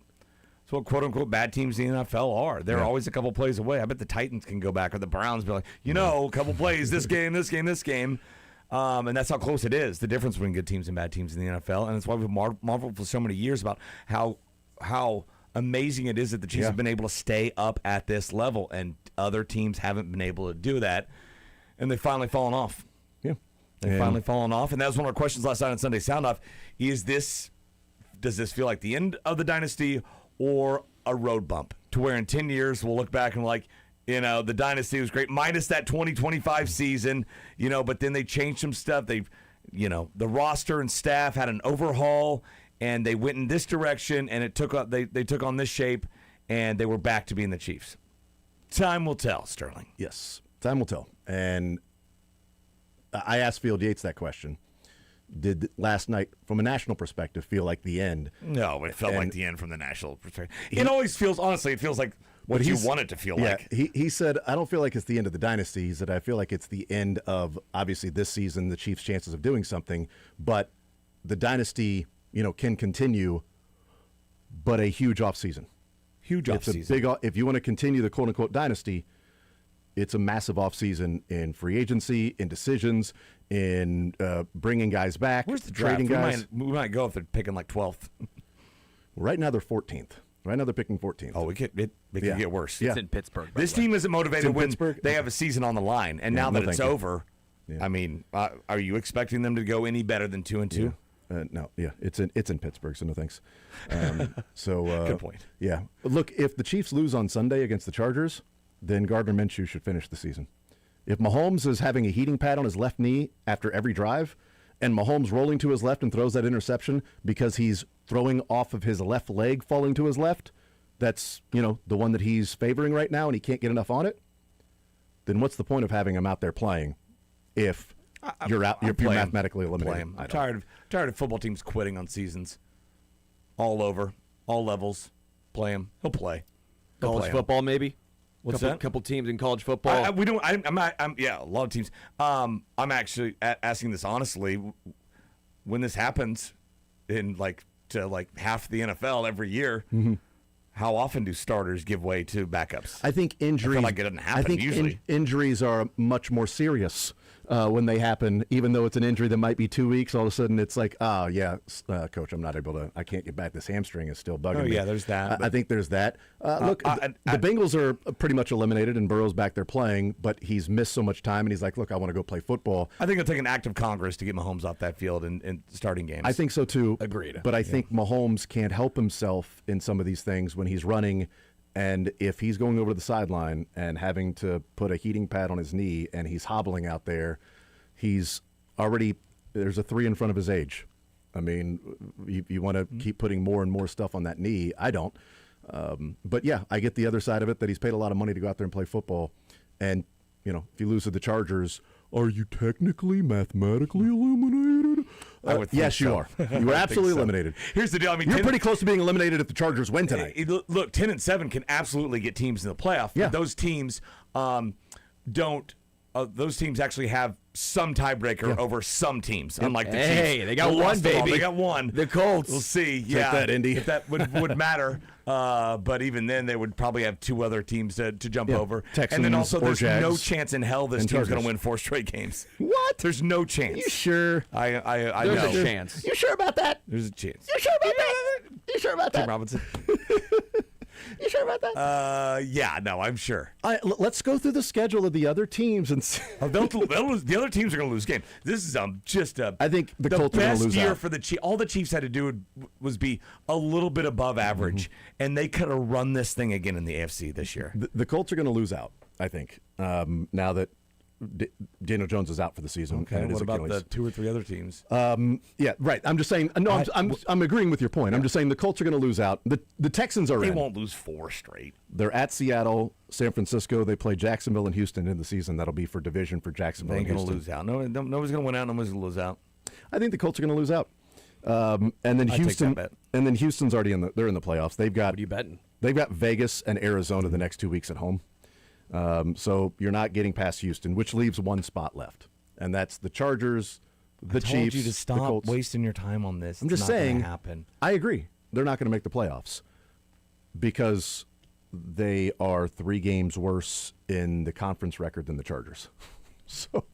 quote-unquote bad teams in the NFL are. They're always a couple plays away. I bet the Titans can go back, or the Browns be like, a couple plays, this game, this game, this game. And that's how close it is, the difference between good teams and bad teams in the NFL. And that's why we've marveled for so many years about how amazing it is that the Chiefs have been able to stay up at this level, and other teams haven't been able to do that. And they've finally fallen off. Yeah. They've finally fallen off. And that was one of our questions last night on Sunday Sound Off. Does this feel like the end of the dynasty or a road bump to where in 10 years we'll look back and like, the dynasty was great, minus that 2025 season, but then they changed some stuff. The roster and staff had an overhaul, and they went in this direction, and it took they took on this shape, and they were back to being the Chiefs. Time will tell, Sterling. Yes, time will tell. And I asked Field Yates that question. Did last night, from a national perspective, feel like the end? No, it felt like the end from the national perspective. It always feels, honestly, it feels like what you want it to feel like. He said, I don't feel like it's the end of the dynasty. He said, I feel like it's the end of, obviously, this season, the Chiefs' chances of doing something. But the dynasty, can continue, but a huge offseason. Huge offseason. If you want to continue the quote-unquote dynasty, it's a massive offseason in free agency, in decisions, in bringing guys back. Where's the trading draft? guys? We might go if they're picking like 12th. Right now they're 14th. Right now they're picking 14th. Oh, it could get worse. It's in Pittsburgh. This team isn't motivated when they have a season on the line, and now that it's over, I mean, are you expecting them to go any better than 2-2? No, it's in Pittsburgh, so no thanks. Good point. Yeah, look, if the Chiefs lose on Sunday against the Chargers, then Gardner Minshew should finish the season. If Mahomes is having a heating pad on his left knee after every drive, and Mahomes rolling to his left and throws that interception because he's throwing off of his left leg falling to his left, that's, the one that he's favoring right now and he can't get enough on it, then what's the point of having him out there playing if you're mathematically eliminated? I'm tired of football teams quitting on seasons. All over, all levels. Play him. He'll play. College football, maybe? What's that? Couple teams in college football. A lot of teams. I'm actually asking this honestly. When this happens in to half the NFL every year, how often do starters give way to backups? I think injuries. I feel like it doesn't happen usually. Injuries are much more serious when they happen. Even though it's an injury that might be 2 weeks, all of a sudden it's like, oh yeah, coach, I can't get back. This hamstring is still bugging me. Oh yeah, there's that. I think there's that. Look, the Bengals are pretty much eliminated, and Burrow's back there playing, but he's missed so much time, and he's like, look, I want to go play football. I think it'll take an act of Congress to get Mahomes off that field in starting games. I think so too. Agreed. But I think Mahomes can't help himself in some of these things when he's running. And if he's going over to the sideline and having to put a heating pad on his knee and he's hobbling out there, there's a 3 in front of his age. I mean, you want to keep putting more and more stuff on that knee. I don't. But yeah, I get the other side of it, that he's paid a lot of money to go out there and play football. And, if you lose to the Chargers, are you technically, mathematically eliminated? I would think yes, so. You are. You are absolutely eliminated. Here's the deal. I mean, you're pretty close to being eliminated if the Chargers win tonight. Look, 10-7 can absolutely get teams in the playoff. Yeah. But those teams don't. Those teams actually have some tiebreaker over some teams, unlike the Chiefs. Hey, they got one, baby. They got one. The Colts. We'll see. Take Yeah, that, Indy. if that would matter. But even then, they would probably have 2 other teams to jump over. Texans and then also, or there's Jags no chance in hell this and team's going Chargers. to win 4 straight games. What? There's no chance. You sure? I There's know. a chance. You sure about that? There's a chance. You sure about that? You sure about Tim that? Robinson. You sure about that? Yeah, no, I'm sure. Let's go through the schedule of the other teams and see. They'll lose. The other teams are going to lose games. This is just I think the Colts are going best to lose year out. for the Chiefs. All the Chiefs had to do was be a little bit above average, and they could have run this thing again in the AFC this year. The Colts are going to lose out, I think, now that Daniel Jones is out for the season. Okay, and it is what about Achilles. the 2 or 3 other teams? Yeah, right. I'm just saying. No, I'm agreeing with your point. Yeah. I'm just saying the Colts are going to lose out. The Texans are They in. won't lose 4 straight. They're at Seattle, San Francisco. They play Jacksonville and Houston in the season. That'll be for division for Jacksonville. They ain't and going to Houston. lose out. No, nobody's going to win out. Nobody's going to lose out. I think the Colts are going to lose out. And then I take Houston. that bet. And then Houston's already they're in the playoffs. They've got. What are you betting? They've got Vegas and Arizona the next 2 weeks at home. So you're not getting past Houston, which leaves 1 spot left, and that's the Chargers, the Chiefs. I told you to the stop Colts. wasting your time on this. I'm It's just not gonna saying. happen. I agree. They're not going to make the playoffs because they are 3 games worse in the conference record than the Chargers. So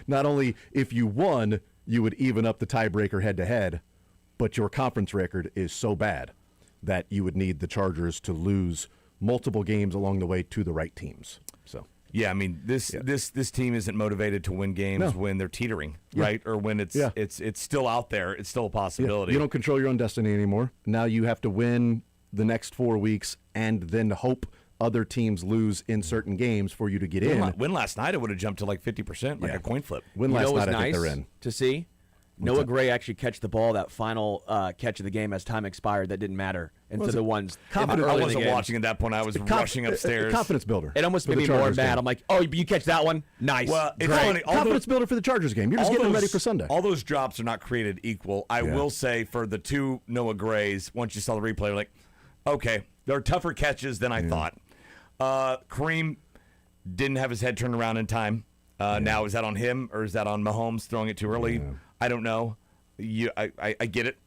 not only if you won, you would even up the tiebreaker head-to-head, but your conference record is so bad that you would need the Chargers to lose multiple games along the way to the right teams. So Yeah, I mean this team isn't motivated to win games when they're teetering, right? Or when it's still out there, it's still a possibility. You don't control your own destiny anymore. Now you have to win the next 4 weeks and then hope other teams lose in certain games for you to get in. Win last night, it would have jumped to like 50%, like a coin flip. Win You last know what's night, I think nice they're in. to see? Noah Gray actually catch the ball, that final catch of the game as time expired that didn't matter. And to the ones I early in the wasn't game. watching at that point. I was rushing upstairs. Confidence builder. It almost for made the me more Chargers mad. game. I'm like, oh, you catch that one? Nice. Well, it's Great. funny. Confidence builder for the Chargers game. You're just getting them ready for Sunday. All those drops are not created equal. I will say for the 2 Noah Grays, once you saw the replay, like, okay, they're tougher catches than I thought. Kareem didn't have his head turned around in time. Now, is that on him or is that on Mahomes throwing it too early? I don't know. I get it.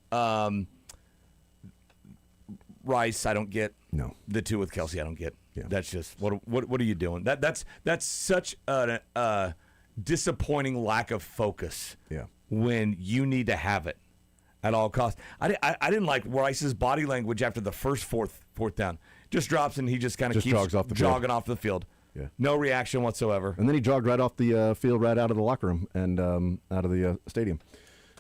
Rice, I don't get. No. The 2 with Kelsey, I don't get. Yeah. That's just what are you doing? That's such a disappointing lack of focus. Yeah. When you need to have it at all costs. I didn't like Rice's body language after the first fourth down. Just drops and he just kind of keeps jogs off the field. jogging off the field. Yeah. No reaction whatsoever. And then he jogged right off the field, right out of the locker room and out of the stadium.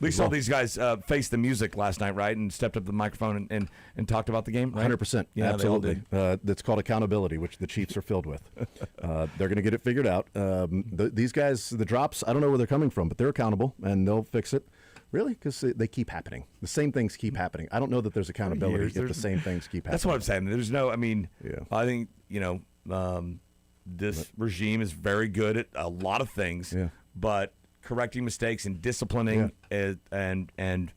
We saw these guys face the music last night, right? And stepped up to the microphone and talked about the game, right? 100%. Yeah, absolutely. That's called accountability, which the Chiefs are filled with. They're going to get it figured out. These guys, the drops, I don't know where they're coming from, but they're accountable, and they'll fix it. Really? Because they keep happening. The same things keep happening. I don't know that there's accountability if the same things keep happening. That's what I'm saying. There's no, I mean, I think, this regime is very good at a lot of things, but correcting mistakes and disciplining and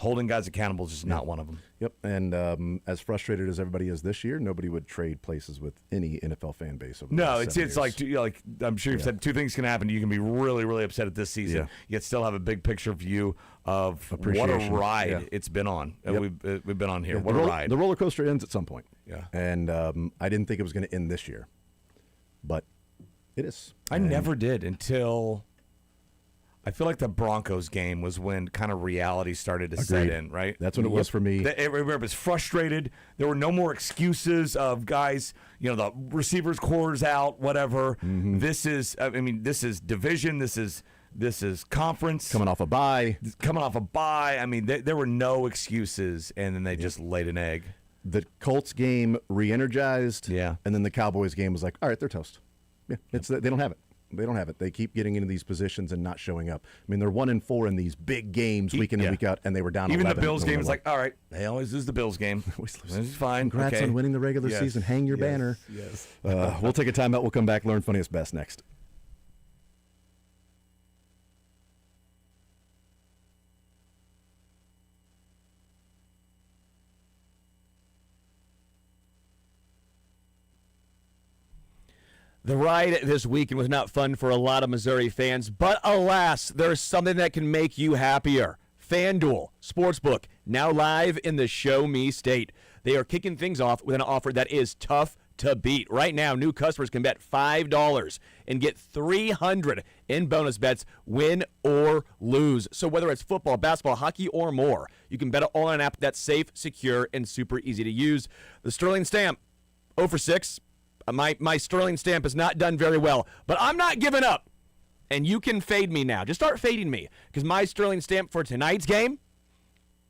holding guys accountable is just not one of them. Yep. And as frustrated as everybody is this year, nobody would trade places with any NFL fan base. Over the No, last it's 7 it's years. like I'm sure you've said two things can happen. You can be really, really upset at this season, yet still have a big picture view of what a ride it's been on. We've been on here. What a ride. The roller coaster ends at some point. Yeah. And I didn't think it was going to end this year, but it is. I never did until I feel like the Broncos game was when kind of reality started to set in, right? That's when it was for me. Everybody was frustrated. There were no more excuses of guys, the receivers cores out, whatever. Mm-hmm. This is division. This is conference. Coming off a bye. I mean, there were no excuses, and then they just laid an egg. The Colts game re-energized. Yeah. And then the Cowboys game was like, all right, they're toast. Yeah, they don't have it. They don't have it. They keep getting into these positions and not showing up. I mean, they're 1-4 in these big games week in and week out, and they were down. Even 11 the Bills game is like, all right, they always lose the Bills game. This is fine. Congrats on winning the regular season. Hang your banner. Yes. We'll take a timeout. We'll come back. Learn funniest best next. The ride this weekend was not fun for a lot of Missouri fans, but alas, there's something that can make you happier. FanDuel Sportsbook, now live in the Show Me State. They are kicking things off with an offer that is tough to beat. Right now, new customers can bet $5 and get $300 in bonus bets, win or lose. So whether it's football, basketball, hockey, or more, you can bet it all on an app that's safe, secure, and super easy to use. The Sterling Stamp, 0 for 6. My Sterling Stamp is not done very well, but I'm not giving up. And you can fade me now. Just start fading me, because my Sterling Stamp for tonight's game,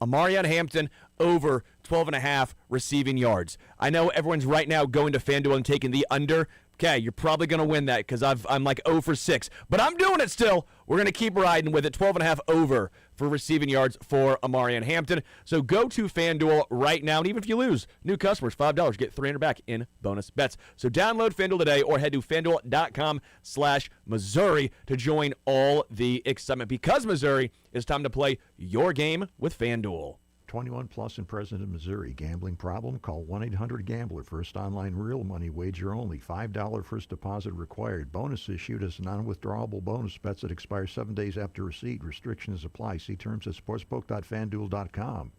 Amarian Hampton over 12.5 receiving yards. I know everyone's right now going to FanDuel and taking the under. Okay, you're probably going to win that because I'm like 0 for 6. But I'm doing it still. We're going to keep riding with it. 12.5 over for receiving yards for Amarian Hampton. So go to FanDuel right now. And even if you lose, new customers, $5, get $300 back in bonus bets. So download FanDuel today or head to FanDuel.com/Missouri to join all the excitement. Because Missouri, it's time to play your game with FanDuel. 21 plus and present in Missouri. Gambling problem? Call 1-800-GAMBLER. First online real money wager only. $5 first deposit required. Bonus issued as non-withdrawable bonus bets that expire 7 days after receipt. Restrictions apply. See terms at sportsbook.fanduel.com.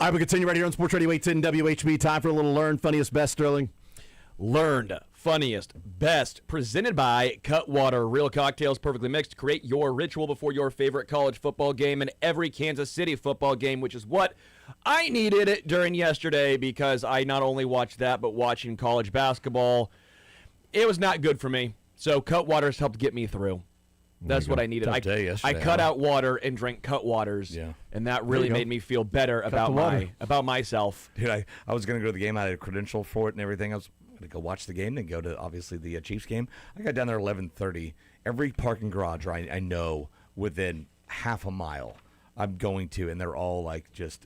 All right, we continue right here on Sports Radio 810 WHB. Time for a little Learn Funniest Best, Sterling. Learned Funniest Best, presented by Cutwater. Real cocktails perfectly mixed. Create your ritual before your favorite college football game and every Kansas City football game, which is what I needed during yesterday because I not only watched that, but watching college basketball. It was not good for me. So Cutwater's helped get me through. That's what I needed. I cut out water and drank Cutwaters, and that really made me feel better about myself. Dude, I was going to go to the game. I had a credential for it and everything. I was going to go watch the game, then go to, obviously, the Chiefs game. I got down there 11:30. Every parking garage I know within half a mile I'm going to, and they're all like just,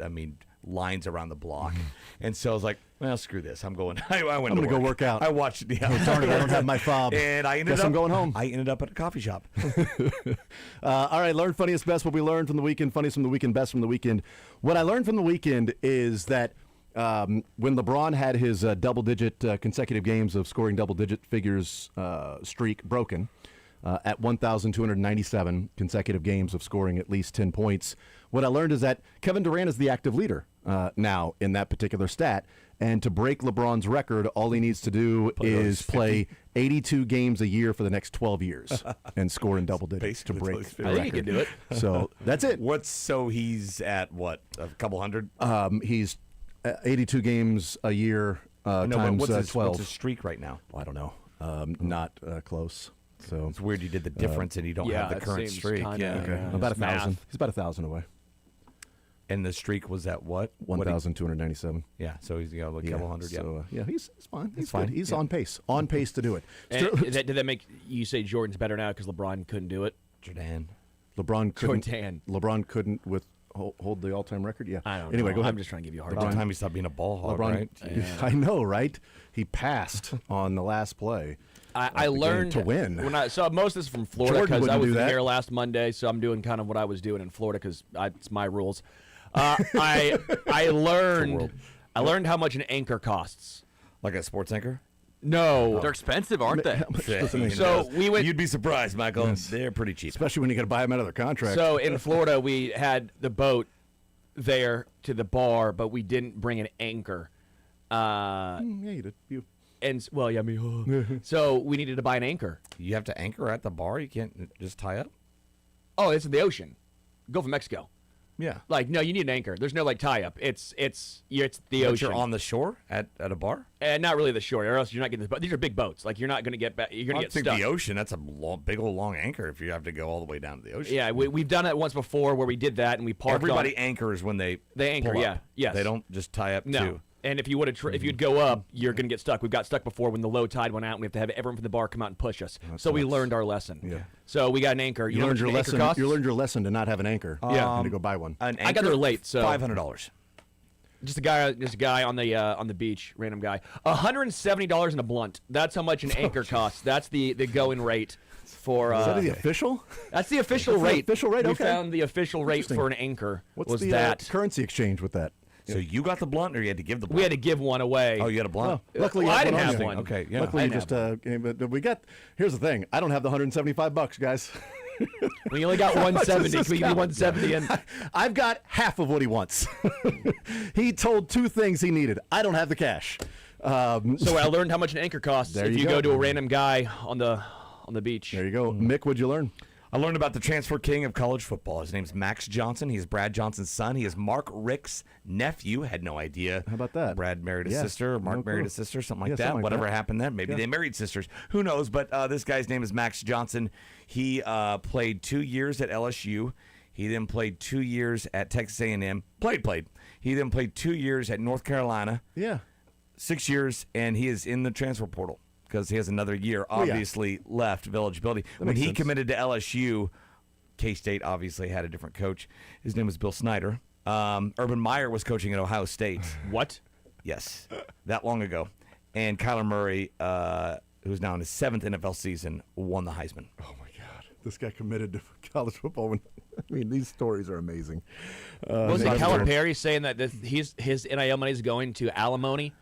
lines around the block. And so I was like, well, screw this. I'm going. I'm going to go work out. I watched. Yeah, oh, darn it, I don't have my fob. And I I'm going home. I ended up at a coffee shop. All right, learn funniest best. What we learned from the weekend, funniest from the weekend, best from the weekend. What I learned from the weekend is that when LeBron had his double-digit consecutive games of scoring double-digit figures streak broken at 1,297 consecutive games of scoring at least 10 points, what I learned is that Kevin Durant is the active leader now in that particular stat. And to break LeBron's record, all he needs to do is play 82 games a year for the next 12 years and score in double digits to break the record. I think he can do it. So that's it. So he's at what, a couple hundred? He's 82 games a year times 12. What's his streak right now? I don't know. Not close. So it's weird you did the difference and you don't have the current streak. About 1,000. He's about 1,000 away. And the streak was at what? 1,297. Yeah, so he's got a couple hundred. So, he's fine. He's fine. He's on pace. On pace to do it. And did that make you say Jordan's better now because LeBron couldn't do it? LeBron couldn't hold the all-time record. Yeah. I don't know. Go ahead. I'm just trying to give you a hard time. Time he stopped being a ball hog, right? Yeah. I know, right? He passed on the last play. I learned to win. So most of this is from Florida because I was there last Monday, so I'm doing kind of what I was doing in Florida because it's my rules. I learned how much an anchor costs. Like a sports anchor? No, they're expensive, aren't they? So we went. You'd be surprised, Michael. Yes. They're pretty cheap, especially when you got to buy them out of their contract. So in Florida, we had the boat there to the bar, but we didn't bring an anchor. Yeah, you did. So we needed to buy an anchor. You have to anchor at the bar. You can't just tie up. Oh, it's in the ocean. Gulf of Mexico. Yeah. No, you need an anchor. There's no tie up. It's the ocean. You're on the shore at a bar? And not really the shore, or else you're not getting this boat. These are big boats. You're not going to get back. You're going to get stuck. I think the ocean, that's a big old long anchor if you have to go all the way down to the ocean. Yeah, we've done it once before where we did that and we parked. Everybody anchors when they anchor, pull yeah. up. Yes. They don't just tie up too. And if you would if you'd go up, you're going to get stuck. We've got stuck before when the low tide went out, and we have to have everyone from the bar come out and push us. So we learned our lesson. Yeah. So we got an anchor. You learned your lesson. You learned your lesson to not have an anchor. And to go buy one. I got there late, so $500. Just a guy on the beach, random guy. $170 in a blunt. That's how much an anchor costs. That's the going rate for. Is that the official? That's the official rate. The official rate. We Okay. found the official rate for an anchor. What's the currency exchange with that? So you got the blunt, or you had to give the blunt? We had to give one away. Oh, you had a blunt? Well, luckily, I didn't have one. Okay, yeah. Luckily, you just but we got. Here's the thing. I don't have the $175, guys. We only got 170. Can we give you 170? And I've got half of what he wants. He told two things he needed. I don't have the cash. So I learned how much an anchor costs if you go to a random guy on the beach. There you go. Mick, what'd you learn? I learned about the transfer king of college football. His name's Max Johnson. He's Brad Johnson's son. He is Mark Rick's nephew. Had no idea. How about that? Brad married his sister. Mark married his sister. Something like that. Something like Whatever that. happened then. Maybe they married sisters. Who knows? But this guy's name is Max Johnson. He played 2 years at LSU. He then played 2 years at Texas A&M. Played. He then played 2 years at North Carolina. Yeah. 6 years, and he is in the transfer portal because he has another year, obviously, left of eligibility. When he committed to LSU, K-State obviously had a different coach. His name was Bill Snyder. Urban Meyer was coaching at Ohio State. What? Yes, that long ago. And Kyler Murray, who's now in his 7th NFL season, won the Heisman. Oh, my God. This guy committed to college football. These stories are amazing. Was it Calipari saying that his NIL money is going to alimony?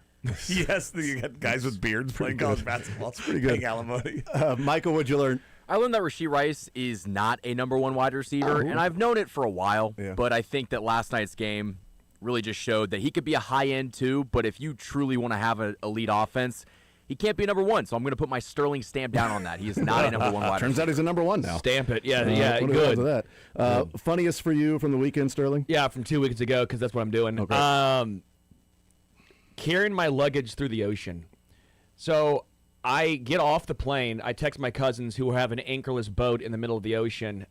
Yes, you got guys with beards playing college basketball. It's pretty good. Alimony. Michael, what'd you learn? I learned that Rashee Rice is not a number one wide receiver, and I've known it for a while, but I think that last night's game really just showed that he could be a high end too, but if you truly want to have an elite offense, he can't be number one. So I'm going to put my Sterling stamp down on that. He is not a number one wide Turns out he's a number one now. Stamp it. Yeah, what good. Of that. Funniest for you from the weekend, Sterling? Yeah, from 2 weeks ago, because that's what I'm doing. Okay. Carrying my luggage through the ocean. So I get off the plane. I text my cousins who have an anchorless boat in the middle of the ocean.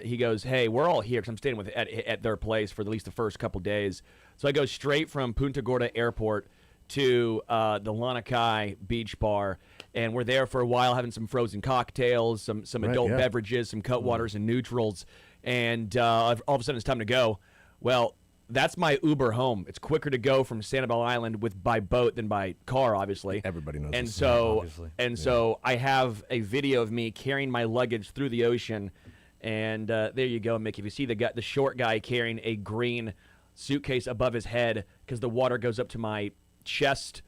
He goes, hey, we're all here, because I'm staying at their place for at least the first couple days. So I go straight from Punta Gorda Airport to the Lanakai Beach Bar, and we're there for a while having some frozen cocktails, some adult beverages, some Cutwaters and neutrals, and all of a sudden it's time to go. Well, that's my Uber home. It's quicker to go from Sanibel Island by boat than by car, obviously. Everybody knows. And this, so I have a video of me carrying my luggage through the ocean, and there you go, Mick. If you see the short guy carrying a green suitcase above his head because the water goes up to my chest,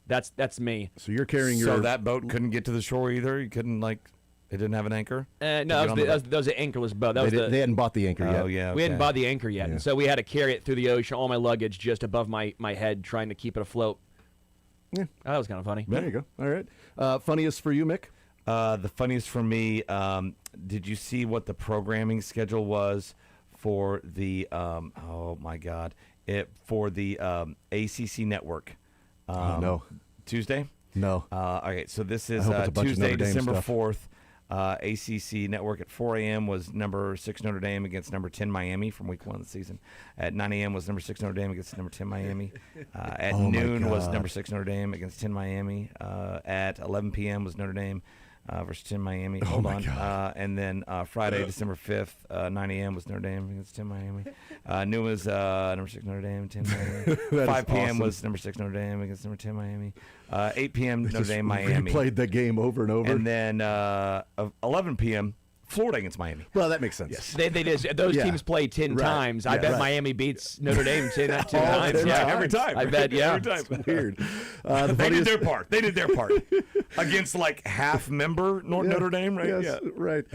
that's me. So you're carrying So that boat couldn't get to the shore either? You couldn't, it didn't have an anchor? No, that was an anchorless boat. They hadn't bought the anchor yet. Oh, yeah. We hadn't bought the anchor yet, and so we had to carry it through the ocean, all my luggage just above my head, trying to keep it afloat. Yeah. That was kind of funny. There you go. All right. Funniest for you, Mick? The funniest for me, did you see what the programming schedule was for the, oh, my God, for the ACC network? No. Tuesday? No. Okay, so this is Tuesday, Tuesday, December stuff. 4th. ACC network at 4 a.m. was number 6 Notre Dame against number 10 Miami from week 1 of the season. At 9 a.m. was number 6 Notre Dame against number 10 Miami. At noon was number 6 Notre Dame against 10 Miami. At 11 p.m. was Notre Dame versus 10 Miami. Hold on. And then Friday, December 5th, 9 a.m. was Notre Dame against 10 Miami. Noon was number 6 Notre Dame, 10 Miami. 5 p.m. was number 6 Notre Dame against number 10 Miami. 8 p.m. Notre Dame, Miami. Played the game over and over. And then 11 p.m. Florida against Miami. Well, that makes sense. Yes. They did. Those teams play 10 times. I bet Miami beats Notre Dame 10 times. Yeah, every time. I bet, yeah. Every time. It's weird. They did their part. They did their part. Against half-member Notre Dame, right? Yes, right.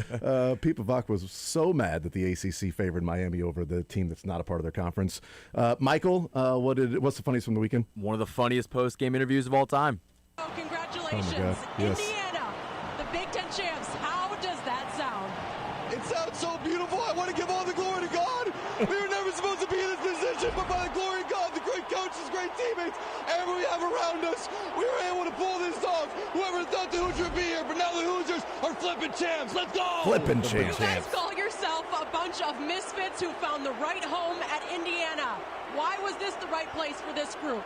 Pete Pavak was so mad that the ACC favored Miami over the team that's not a part of their conference. Michael, what's the funniest from the weekend? One of the funniest post-game interviews of all time. Oh, congratulations, Oh, my God. Yes. Indiana, the Big Ten champs. How does that sound? It sounds so beautiful. I want to give all the glory to God. We were never supposed to be in this position, but by the glory of God, the great coaches, great teammates, everyone we have around us, we were able to pull this off. Whoever thought the Hoosiers would be here, but now the Hoosiers are flipping champs. Let's go! Flipping You champs. guys call yourself a bunch of misfits who found the right home at Indiana. Why was this the right place for this group?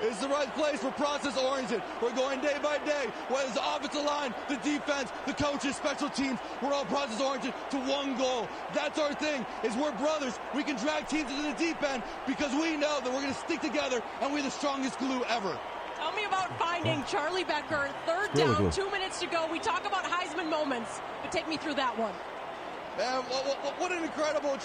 It's the right place for process-oriented. We're going day by day. Whether it's the offensive line, the defense, the coaches, special teams, we're all process-oriented to one goal. That's our thing, is we're brothers. We can drag teams into the deep end because we know that we're going to stick together and we're the strongest glue ever. Tell me about finding Charlie Becker. Third down, 2 minutes to go. We talk about Heisman moments, but take me through that one. Man, what an incredible.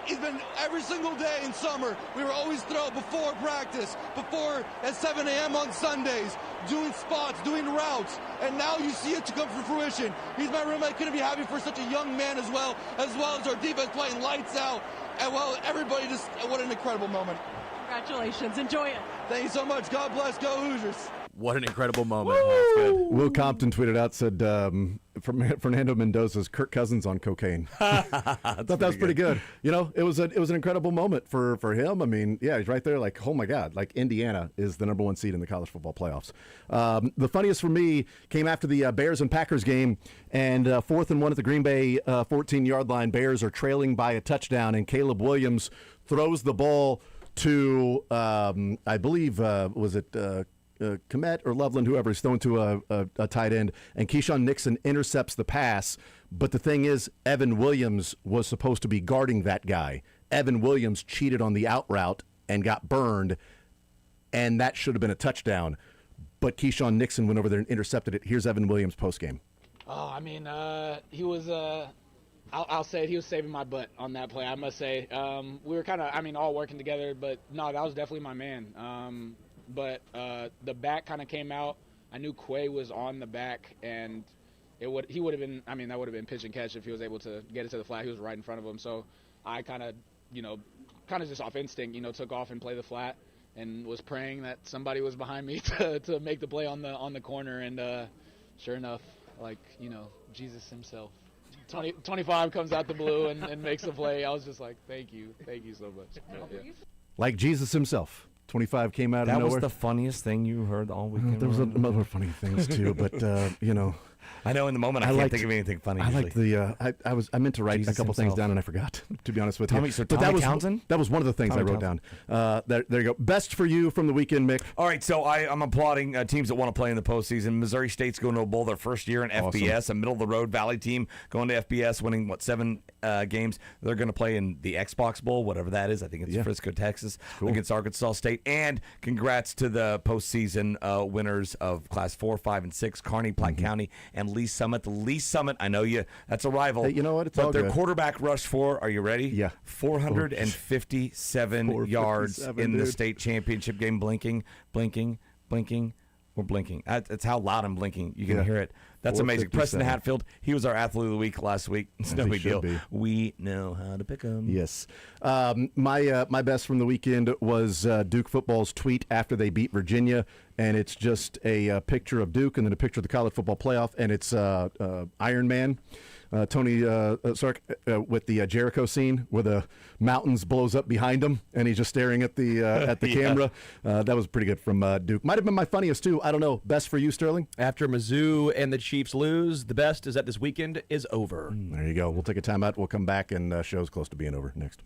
He's been every single day in summer. We were always thrilled before practice, before at 7 a.m. on Sundays, doing spots, doing routes, and now you see it to come to fruition. He's my roommate. Couldn't be happy for such a young man as well as our defense playing lights out. And well, everybody just, what an incredible moment. Congratulations. Enjoy it. Thank you so much. God bless. Go Hoosiers. What an incredible moment. That's good. Will Compton tweeted out, said, Fernando Mendoza's Kirk Cousins on cocaine. I thought that was pretty good. You know, it was an incredible moment for him. I mean, yeah, he's right there like, oh my God, like Indiana is the number 1 seed in the college football playoffs. The funniest for me came after the Bears and Packers game, and 4th and 1 at the Green Bay 14-yard line. Bears are trailing by a touchdown, and Caleb Williams throws the ball to, I believe, was it Komet or Loveland, whoever is thrown to a tight end, and Keyshawn Nixon intercepts the pass. But the thing is, Evan Williams was supposed to be guarding that guy. Evan Williams cheated on the out route and got burned, and that should have been a touchdown. But Keyshawn Nixon went over there and intercepted it. Here's Evan Williams post-game. Oh, I mean, he was I'll say it, he was saving my butt on that play, I must say. We were kind of, all working together, but no, that was definitely my man. But the back kind of came out. I knew Quay was on the back, and he would have been, that would have been pitch and catch if he was able to get it to the flat. He was right in front of him. So I kind of, kind of just off instinct, took off and played the flat, and was praying that somebody was behind me to make the play on the corner, and sure enough, Jesus himself. 25 comes out the blue and makes the play. I was just like, thank you so much. Yeah. Like Jesus himself. 25 came out of nowhere. That was the funniest thing you heard all weekend. There was other funny things too, but I know in the moment I can't think of anything funny. I liked I meant to write Jesus a couple himself. things down and I forgot. To be honest with Tommy- you, so but Tommy Townsend? that was one of the things Tommy I wrote down. There you go. Best for you from the weekend, Mick. All right, so I'm applauding teams that want to play in the postseason. Missouri State's going to a bowl their first year in FBS, a middle-of-the-road Valley team going to FBS, winning, 7 games. They're going to play in the Xbox Bowl, whatever that is. I think it's Frisco, Texas, against Arkansas State. And congrats to the postseason winners of Class 4, 5, and 6, Kearney, Platte County, and Lee Summit. The Lee Summit, I know that's a rival. Hey, you know what? It's but all their good. Quarterback rushed for, are you ready? Yeah. 457 yards 457, in the dude. state championship game. Blinking. We're blinking. That's how loud I'm blinking. You can hear it. That's amazing. Preston 457. Hatfield, he was our athlete of the week last week. It's no he big should deal. be. We know how to pick them. Yes. My best from the weekend was Duke football's tweet after they beat Virginia, and it's just a picture of Duke and then a picture of the college football playoff, and it's Iron Man. Tony Stark with the Jericho scene where the mountains blows up behind him and he's just staring at the camera. That was pretty good from Duke. Might have been my funniest too. I don't know. Best for you, Sterling? After Mizzou and the Chiefs lose, the best is that this weekend is over. There you go. We'll take a timeout. We'll come back and show's close to being over next.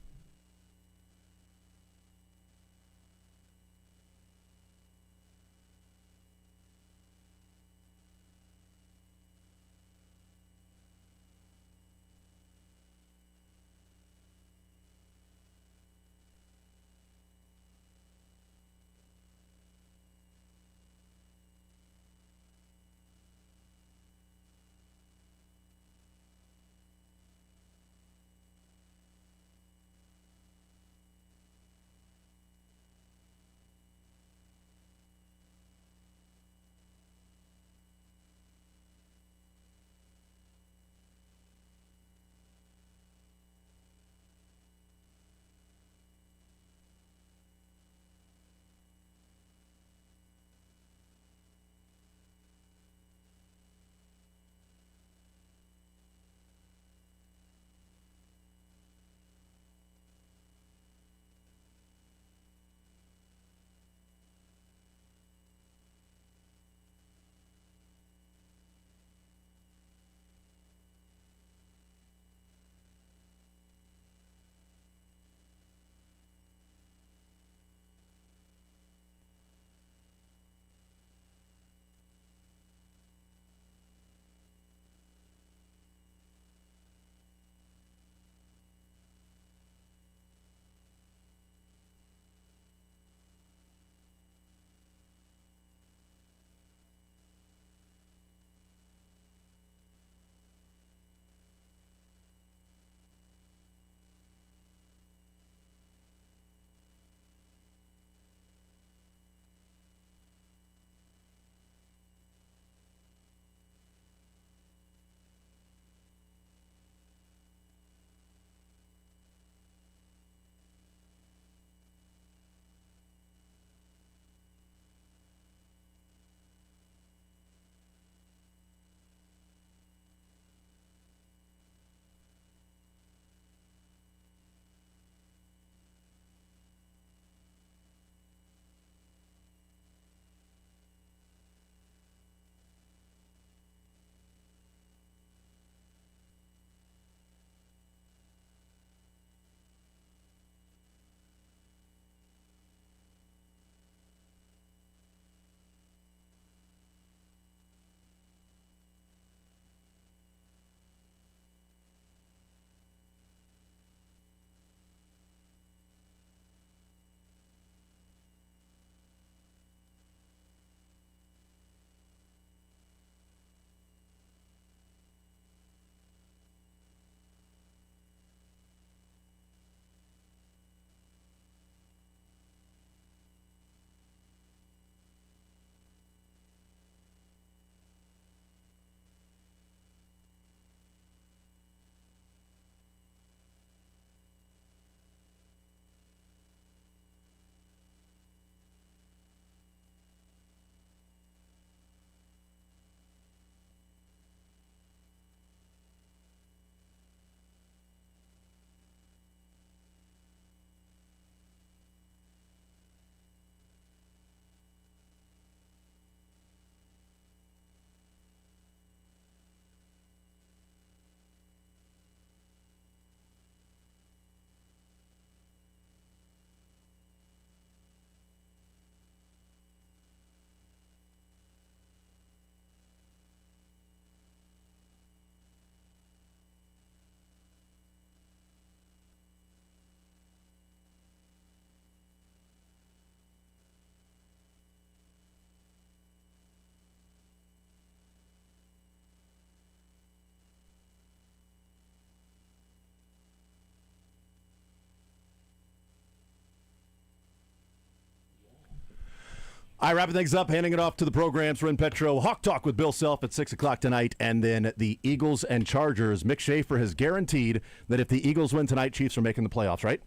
All right, wrapping things up, handing it off to the programs. Ren Petro, Hawk Talk with Bill Self at 6 o'clock tonight. And then the Eagles and Chargers. Mick Schaefer has guaranteed that if the Eagles win tonight, Chiefs are making the playoffs, right?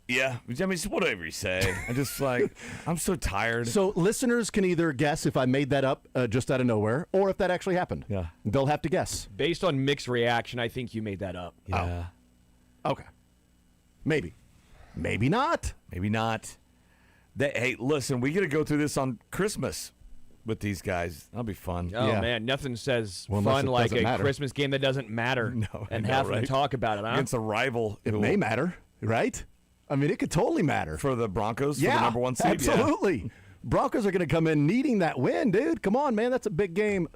Yeah. I mean, just whatever you say. I'm so tired. So listeners can either guess if I made that up just out of nowhere or if that actually happened. Yeah. They'll have to guess. Based on Mick's reaction, I think you made that up. Yeah. Oh. Okay. Maybe. Maybe not. Maybe not. Hey, listen, we got to go through this on Christmas with these guys. That'll be fun. Oh, man, nothing says Well, fun like a matter. Christmas game that doesn't matter. No, and I know, having right? to talk about it, huh? Against a rival. It may matter, right? I mean, it could totally matter. For the Broncos, for Yeah, the number one seed? absolutely. Yeah. Broncos are going to come in needing that win, dude. Come on, man. That's a big game.